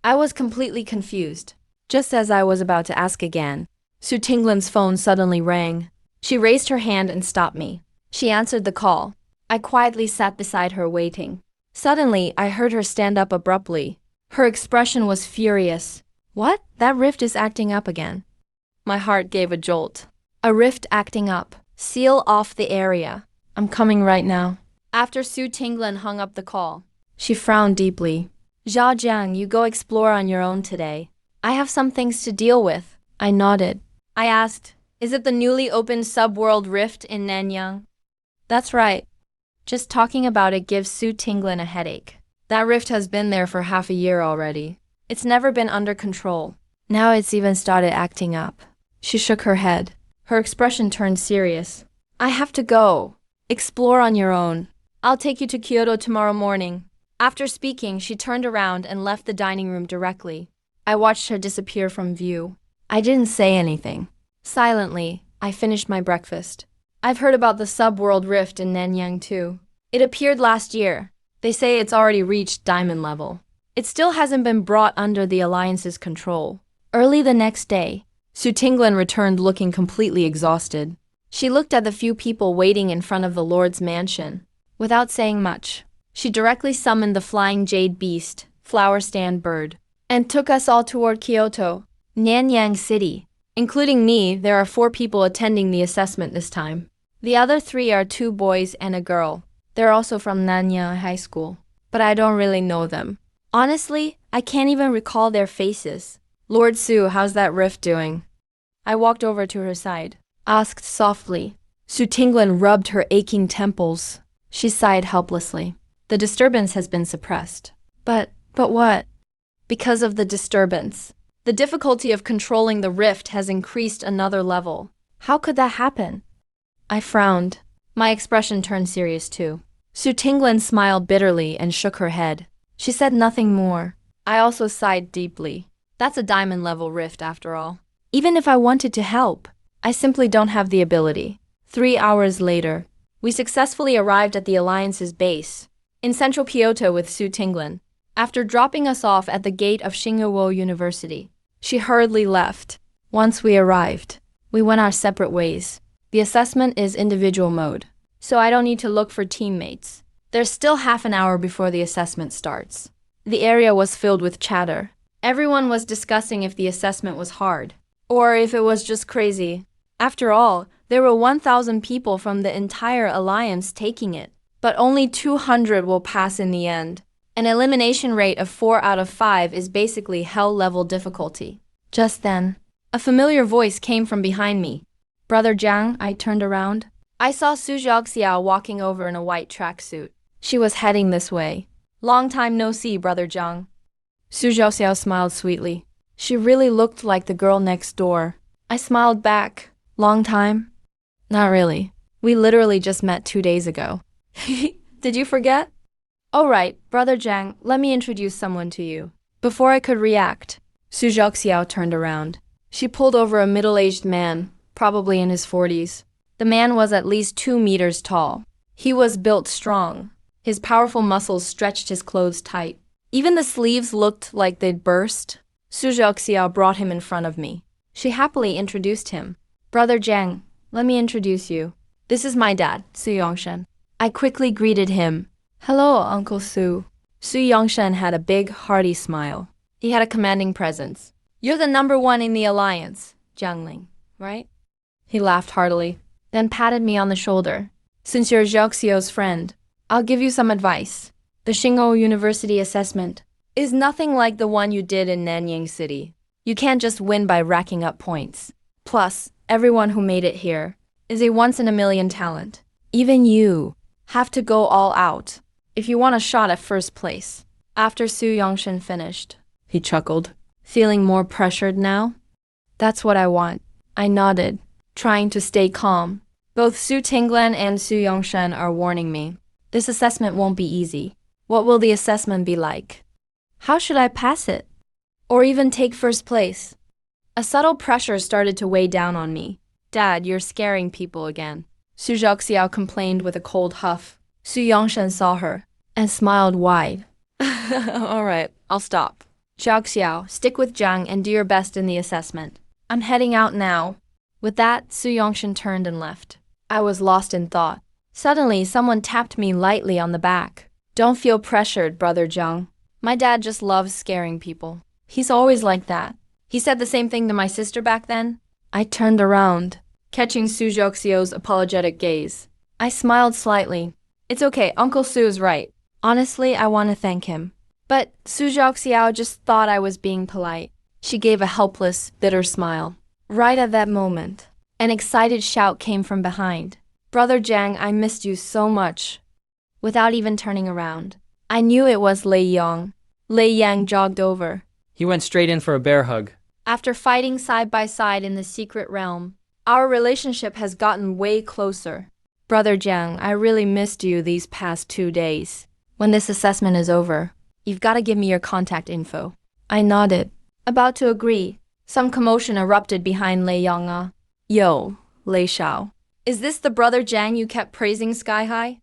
I was completely confused. Just as I was about to ask again, Su Tinglan's phone suddenly rang. She raised her hand and stopped me. She answered the call. I quietly sat beside her waiting. Suddenly, I heard her stand up abruptly. Her expression was furious. What? That rift is acting up again. My heart gave a jolt. A rift acting up. Seal off the area. I'm coming right now. After Su Tinglan hung up the call, she frowned deeply. Zhao Jiang, you go explore on your own today. I have some things to deal with. I nodded. I asked, is it the newly opened subworld rift in Nanyang? That's right. Just talking about it gives Su Tinglan a headache. That rift has been there for half a year already. It's never been under control. Now it's even started acting up. She shook her head. Her expression turned serious. I have to go. Explore on your own. I'll take you to Kyoto tomorrow morning. After speaking, she turned around and left the dining room directly. I watched her disappear from view. I didn't say anything. Silently, I finished my breakfast. I've heard about the subworld rift in Nanyang too. It appeared last year. They say it's already reached diamond level. It still hasn't been brought under the Alliance's control. Early the next day, Su Tinglan returned looking completely exhausted. She looked at the few people waiting in front of the Lord's mansion. Without saying much, she directly summoned the flying jade beast, flower stand bird, and took us all toward Kyoto, Nanyang City. Including me, there are 4 people attending the assessment this time. The other 3 are 2 boys and a girl. They're also from Nanyang High School, but I don't really know them. Honestly, I can't even recall their faces. Lord Su, how's that rift doing? I walked over to her side, asked softly. Su Tinglan rubbed her aching temples. She sighed helplessly. The disturbance has been suppressed. But what? Because of the disturbance. The difficulty of controlling the rift has increased another level. How could that happen? I frowned. My expression turned serious too. Su Tinglan smiled bitterly and shook her head. She said nothing more. I also sighed deeply. That's a diamond-level rift after all. Even if I wanted to help, I simply don't have the ability. 3 hours later, we successfully arrived at the Alliance's base, in central Kyoto with Su Tinglan. After dropping us off at the gate of Shingawo University, she hurriedly left. Once we arrived, we went our separate ways. The assessment is individual mode, so I don't need to look for teammates. There's still half an hour before the assessment starts. The area was filled with chatter. Everyone was discussing if the assessment was hard, or if it was just crazy. After all, there were 1,000 people from the entire alliance taking it, but only 200 will pass in the end. An elimination rate of 4 out of 5 is basically hell-level difficulty. Just then, a familiar voice came from behind me. Brother Jiang, I turned around. I saw Su Zhaoxiao walking over in a white tracksuit. She was heading this way. Long time no see, Brother Jiang. Su Zhaoxiao smiled sweetly. She really looked like the girl next door. I smiled back. Long time? Not really. We literally just met 2 days ago. Did you forget? All right, Brother Jiang, let me introduce someone to you. Before I could react, Su Zhaoxiao turned around. She pulled over a middle-aged man, probably in his 40s. The man was at least 2 meters tall. He was built strong. His powerful muscles stretched his clothes tight. Even the sleeves looked like they'd burst. Su Zhaoxiao brought him in front of me. She happily introduced him. Brother Jiang, let me introduce you. This is my dad, Su Yongshen. I quickly greeted him. Hello, Uncle Su. Su Yongshen had a big, hearty smile. He had a commanding presence. You're the #1 in the alliance, Jiang Ling, right? He laughed heartily, then patted me on the shoulder. Since you're Zhaoxiao's friend, I'll give you some advice. The Shingo University assessment is nothing like the one you did in Nanyang City. You can't just win by racking up points. Plus, everyone who made it here is a once-in-a-million talent. Even you have to go all out if you want a shot at first place. After Su Yongshen finished, he chuckled. Feeling more pressured now? That's what I want. I nodded, trying to stay calm. Both Su Tinglan and Su Yongshen are warning me. This assessment won't be easy. What will the assessment be like? How should I pass it? Or even take first place? A subtle pressure started to weigh down on me. Dad, you're scaring people again. Su Zhaoxiao complained with a cold huff. Su Yongshen saw her and smiled wide. All right, I'll stop. Zhaoxiao, stick with Jiang and do your best in the assessment. I'm heading out now. With that, Su Yongshen turned and left. I was lost in thought. Suddenly, someone tapped me lightly on the back. Don't feel pressured, Brother Jiang. My dad just loves scaring people. He's always like that. He said the same thing to my sister back then. I turned around, catching Su Zhaoxiao's apologetic gaze. I smiled slightly. It's okay, Uncle Su is right. Honestly, I want to thank him. But Su Zhaoxiao just thought I was being polite. She gave a helpless, bitter smile. Right at that moment, an excited shout came from behind. Brother Jiang, I missed you so much. Without even turning around, I knew it was Lei Yang. Lei Yang jogged over. He went straight in for a bear hug. After fighting side by side in the secret realm, our relationship has gotten way closer. Brother Jiang, I really missed you these past 2 days. When this assessment is over, you've got to give me your contact info. I nodded, about to agree. Some commotion erupted behind Lei Yang. Yo, Lei Shao. Is this the Brother Jiang you kept praising sky high?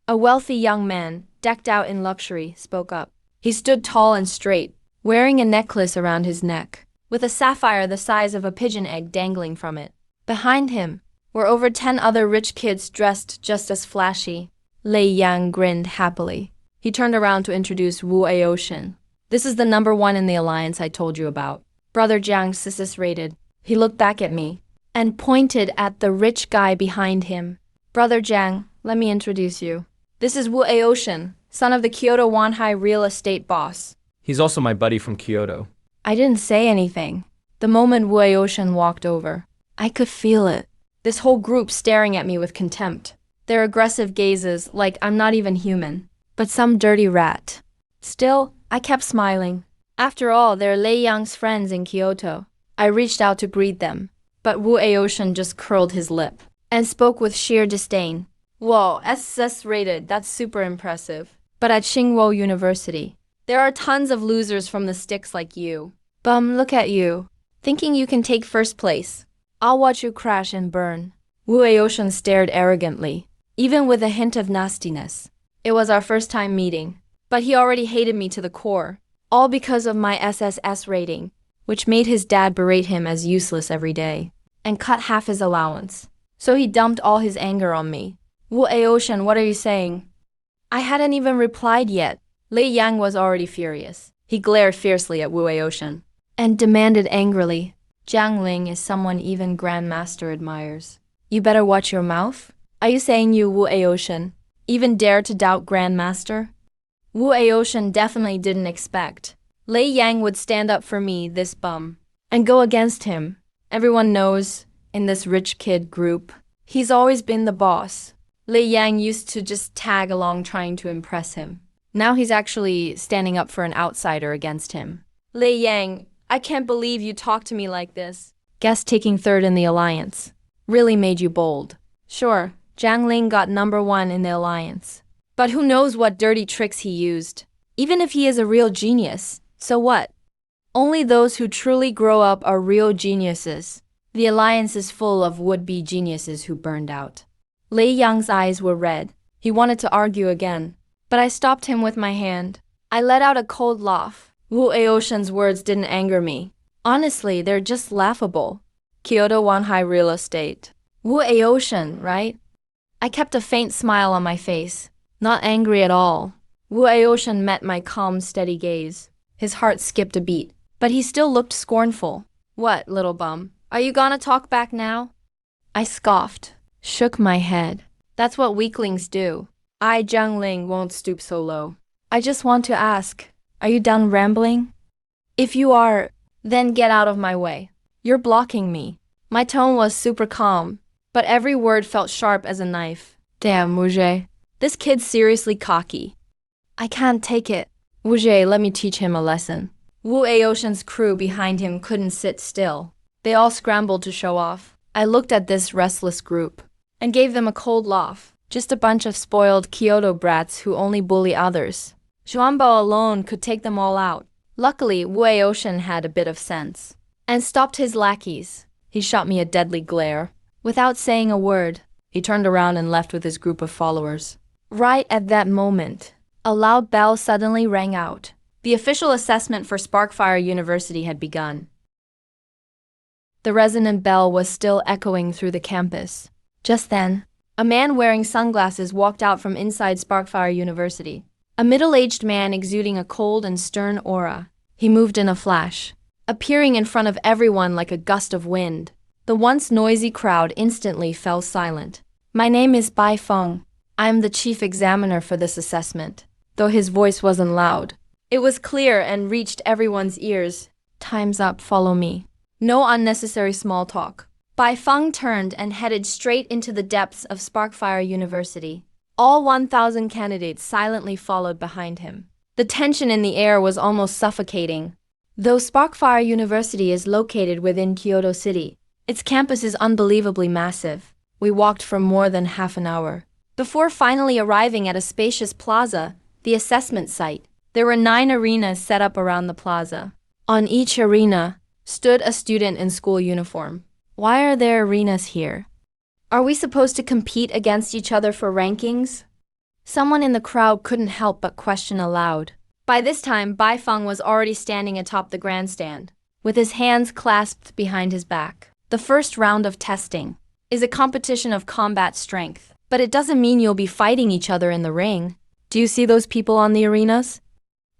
A wealthy young man, decked out in luxury, spoke up. He stood tall and straight, wearing a necklace around his neck, with a sapphire the size of a pigeon egg dangling from it. Behind him were over 10 other rich kids dressed just as flashy. Lei Yang grinned happily. He turned around to introduce Wu Aoshan. This is the #1 in the alliance I told you about. Brother Jiang SSS rated. He looked back at me and pointed at the rich guy behind him. Brother Jiang, let me introduce you. This is Wu Aoshan, son of the Kyoto Wanhai real estate boss. He's also my buddy from Kyoto. I didn't say anything. The moment Wu Aoshan walked over, I could feel it. This whole group staring at me with contempt. Their aggressive gazes like I'm not even human, but some dirty rat. Still, I kept smiling. After all, they're Lei Yang's friends in Kyoto. I reached out to greet them, but Wu Aoshan just curled his lip and spoke with sheer disdain. Whoa, SSS rated, that's super impressive. But at Tsinghua University, there are tons of losers from the sticks like you. Bum, look at you. Thinking you can take first place. I'll watch you crash and burn. Wu Aoshan stared arrogantly, even with a hint of nastiness. It was our first time meeting, but he already hated me to the core, all because of my SSS rating, which made his dad berate him as useless every day, and cut half his allowance. So he dumped all his anger on me. Wu Aoshan, what are you saying? I hadn't even replied yet. Lei Yang was already furious. He glared fiercely at Wu Aoshan and demanded angrily, Jiang Ling is someone even Grandmaster admires. You better watch your mouth? Are you saying you, Wu Aoshan, even dare to doubt Grandmaster? Wu Aoshan definitely didn't expect Lei Yang would stand up for me, this bum, and go against him. Everyone knows, in this rich kid group, he's always been the boss. Lei Yang used to just tag along trying to impress him. Now he's actually standing up for an outsider against him. Lei Yang, I can't believe you talk to me like this. Guess taking third in the alliance really made you bold. Sure, Jiang Ling got #1 in the alliance. But who knows what dirty tricks he used. Even if he is a real genius, so what? Only those who truly grow up are real geniuses. The alliance is full of would-be geniuses who burned out. Lei Yang's eyes were red. He wanted to argue again, but I stopped him with my hand. I let out a cold laugh. Wu Aoshan's words didn't anger me. Honestly, they're just laughable. Kyoto Wanhai real estate. Wu Aoshan, right? I kept a faint smile on my face, not angry at all. Wu Aoshan met my calm, steady gaze. His heart skipped a beat, but he still looked scornful. What, little bum? Are you gonna talk back now? I scoffed, shook my head. That's what weaklings do. I, Jiang Ling, won't stoop so low. I just want to ask, are you done rambling? If you are, then get out of my way. You're blocking me. My tone was super calm, but every word felt sharp as a knife. Damn, Wujie. This kid's seriously cocky. I can't take it. Wujie, let me teach him a lesson. Wu Aoshan's crew behind him couldn't sit still. They all scrambled to show off. I looked at this restless group and gave them a cold laugh. Just a bunch of spoiled Kyoto brats who only bully others. Xuanbao alone could take them all out. Luckily, Wu Aoshan had a bit of sense and stopped his lackeys. He shot me a deadly glare. Without saying a word, he turned around and left with his group of followers. Right at that moment, a loud bell suddenly rang out. The official assessment for Sparkfire University had begun. The resonant bell was still echoing through the campus. Just then, a man wearing sunglasses walked out from inside Sparkfire University. A middle-aged man exuding a cold and stern aura. He moved in a flash, appearing in front of everyone like a gust of wind. The once noisy crowd instantly fell silent. My name is Bai Feng. I am the chief examiner for this assessment. Though his voice wasn't loud, it was clear and reached everyone's ears. Time's up, follow me. No unnecessary small talk. Bai Feng turned and headed straight into the depths of Sparkfire University. All 1,000 candidates silently followed behind him. The tension in the air was almost suffocating. Though Sparkfire University is located within Kyoto City, its campus is unbelievably massive. We walked for more than half an hour before finally arriving at a spacious plaza, the assessment site. There were 9 arenas set up around the plaza. On each arena stood a student in school uniform. Why are there arenas here? Are we supposed to compete against each other for rankings? Someone in the crowd couldn't help but question aloud. By this time, Bai Feng was already standing atop the grandstand, with his hands clasped behind his back. The first round of testing is a competition of combat strength, but it doesn't mean you'll be fighting each other in the ring. Do you see those people on the arenas?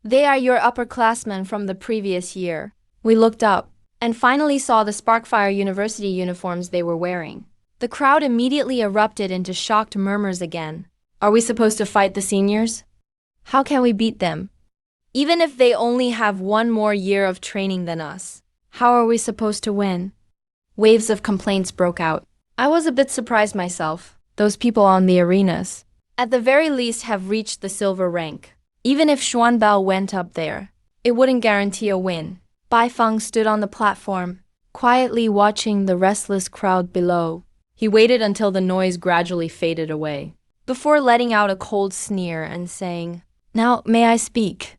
They are your upperclassmen from the previous year. We looked up and finally saw the Sparkfire University uniforms they were wearing. The crowd immediately erupted into shocked murmurs again. Are we supposed to fight the seniors? How can we beat them? Even if they only have one more year of training than us, how are we supposed to win? Waves of complaints broke out. I was a bit surprised myself. Those people on the arenas, at the very least, have reached the silver rank. Even if Xuanbao went up there, it wouldn't guarantee a win. Bai Feng stood on the platform, quietly watching the restless crowd below. He waited until the noise gradually faded away, before letting out a cold sneer and saying, "Now, may I speak?"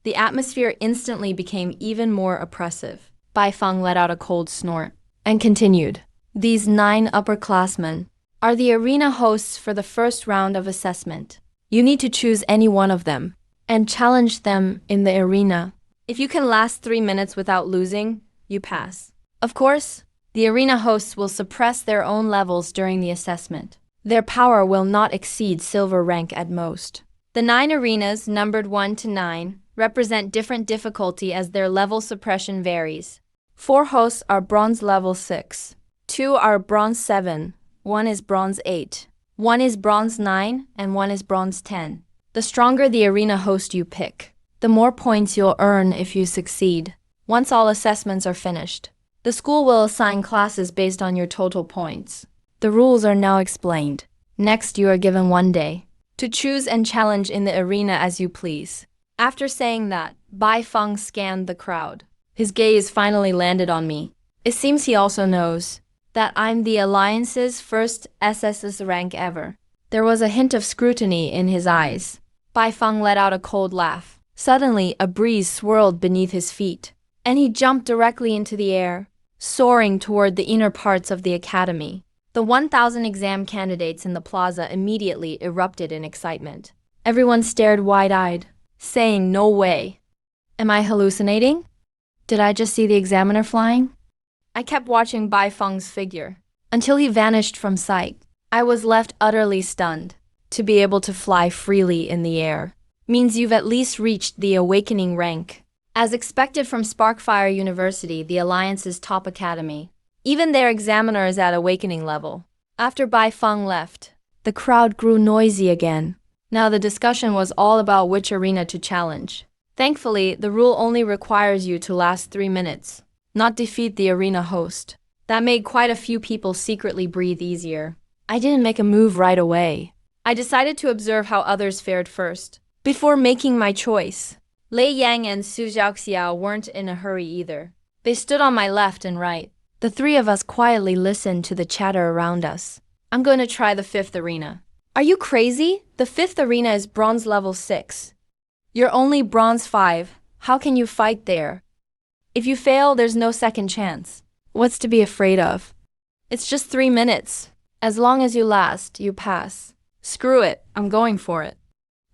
The atmosphere instantly became even more oppressive. Bai Feng let out a cold snort and continued, "These 9 upperclassmen are the arena hosts for the first round of assessment. You need to choose any one of them and challenge them in the arena. If you can last 3 minutes without losing, you pass. Of course, the arena hosts will suppress their own levels during the assessment. Their power will not exceed silver rank at most." The 9 arenas, numbered 1 to 9, represent different difficulty as their level suppression varies. 4 hosts are bronze level 6, 2 are bronze 7, 1 is bronze 8, 1 is bronze 9, and 1 is bronze 10. The stronger the arena host you pick, the more points you'll earn if you succeed. Once all assessments are finished, the school will assign classes based on your total points. The rules are now explained. Next, you are given 1 day to choose and challenge in the arena as you please. After saying that, Bai Feng scanned the crowd. His gaze finally landed on me. It seems he also knows that I'm the Alliance's first SSS-Rank ever. There was a hint of scrutiny in his eyes. Bai Feng let out a cold laugh. Suddenly, a breeze swirled beneath his feet, and he jumped directly into the air, soaring toward the inner parts of the academy. The 1,000 exam candidates in the plaza immediately erupted in excitement. Everyone stared wide-eyed, saying, "No way. Am I hallucinating? Did I just see the examiner flying?" I kept watching Bai Feng's figure until he vanished from sight. I was left utterly stunned. To be able to fly freely in the air means you've at least reached the awakening rank. As expected from Sparkfire University, the Alliance's top academy, even their examiner is at awakening level. After Bai Feng left, the crowd grew noisy again. Now the discussion was all about which arena to challenge. Thankfully, the rule only requires you to last 3 minutes, not defeat the arena host. That made quite a few people secretly breathe easier. I didn't make a move right away. I decided to observe how others fared first, before making my choice. Lei Yang and Su Zhaoxiao weren't in a hurry either. They stood on my left and right. The 3 of us quietly listened to the chatter around us. "I'm going to try the 5th arena." "Are you crazy? The 5th arena is bronze level 6. You're only bronze 5. How can you fight there? If you fail, there's no second chance. What's to be afraid of? It's just 3 minutes. As long as you last, you pass. Screw it, I'm going for it."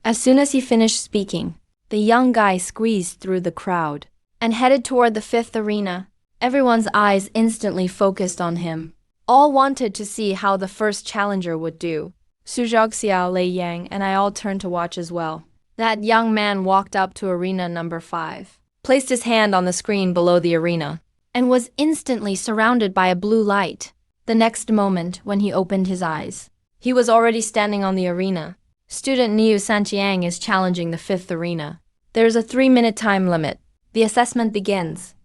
As soon as he finished speaking, the young guy squeezed through the crowd and headed toward the 5th arena. Everyone's eyes instantly focused on him. All wanted to see how the first challenger would do. Su Zhaoxiao, Lei Yang, and I all turned to watch as well. That young man walked up to arena number 5, placed his hand on the screen below the arena, and was instantly surrounded by a blue light. The next moment, when he opened his eyes, he was already standing on the arena. Student Niu Sanqiang is challenging the 5th arena. There's a 3-minute time limit. The assessment begins.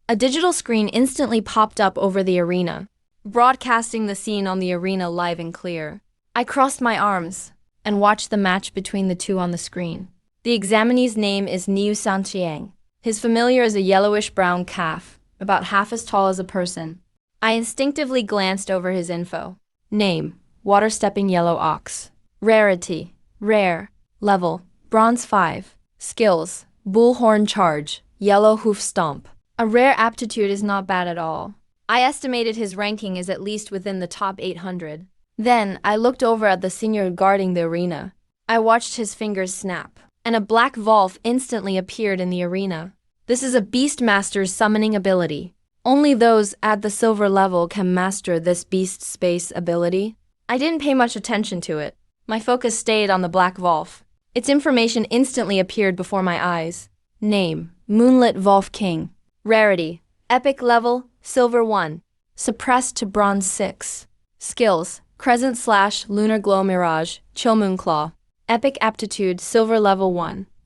A digital screen instantly popped up over the arena, broadcasting the scene on the arena live and clear. I crossed my arms and watched the match between the 2 on the screen. The examinee's name is Niu Sanqiang. His familiar is a yellowish-brown calf, about half as tall as a person. I instinctively glanced over his info. Name, water-stepping yellow ox. Rarity, rare. Level, bronze 5. Skills, bullhorn charge, yellow hoof stomp. A rare aptitude is not bad at all. I estimated his ranking is at least within the top 800. Then, I looked over at the senior guarding the arena. I watched his fingers snap. and a black Volf instantly appeared in the arena. This is a Beastmaster's summoning ability. Only those at the silver level can master this beast space ability. I didn't pay much attention to it. My focus stayed on the black Volf. Its information instantly appeared before my eyes. Name: Moonlit Volf King. Rarity: Epic level, Silver 1. Suppressed to Bronze 6. Skills: Crescent Slash, Lunar Glow Mirage, Chill Moon Claw. Epic aptitude, Silver level 1.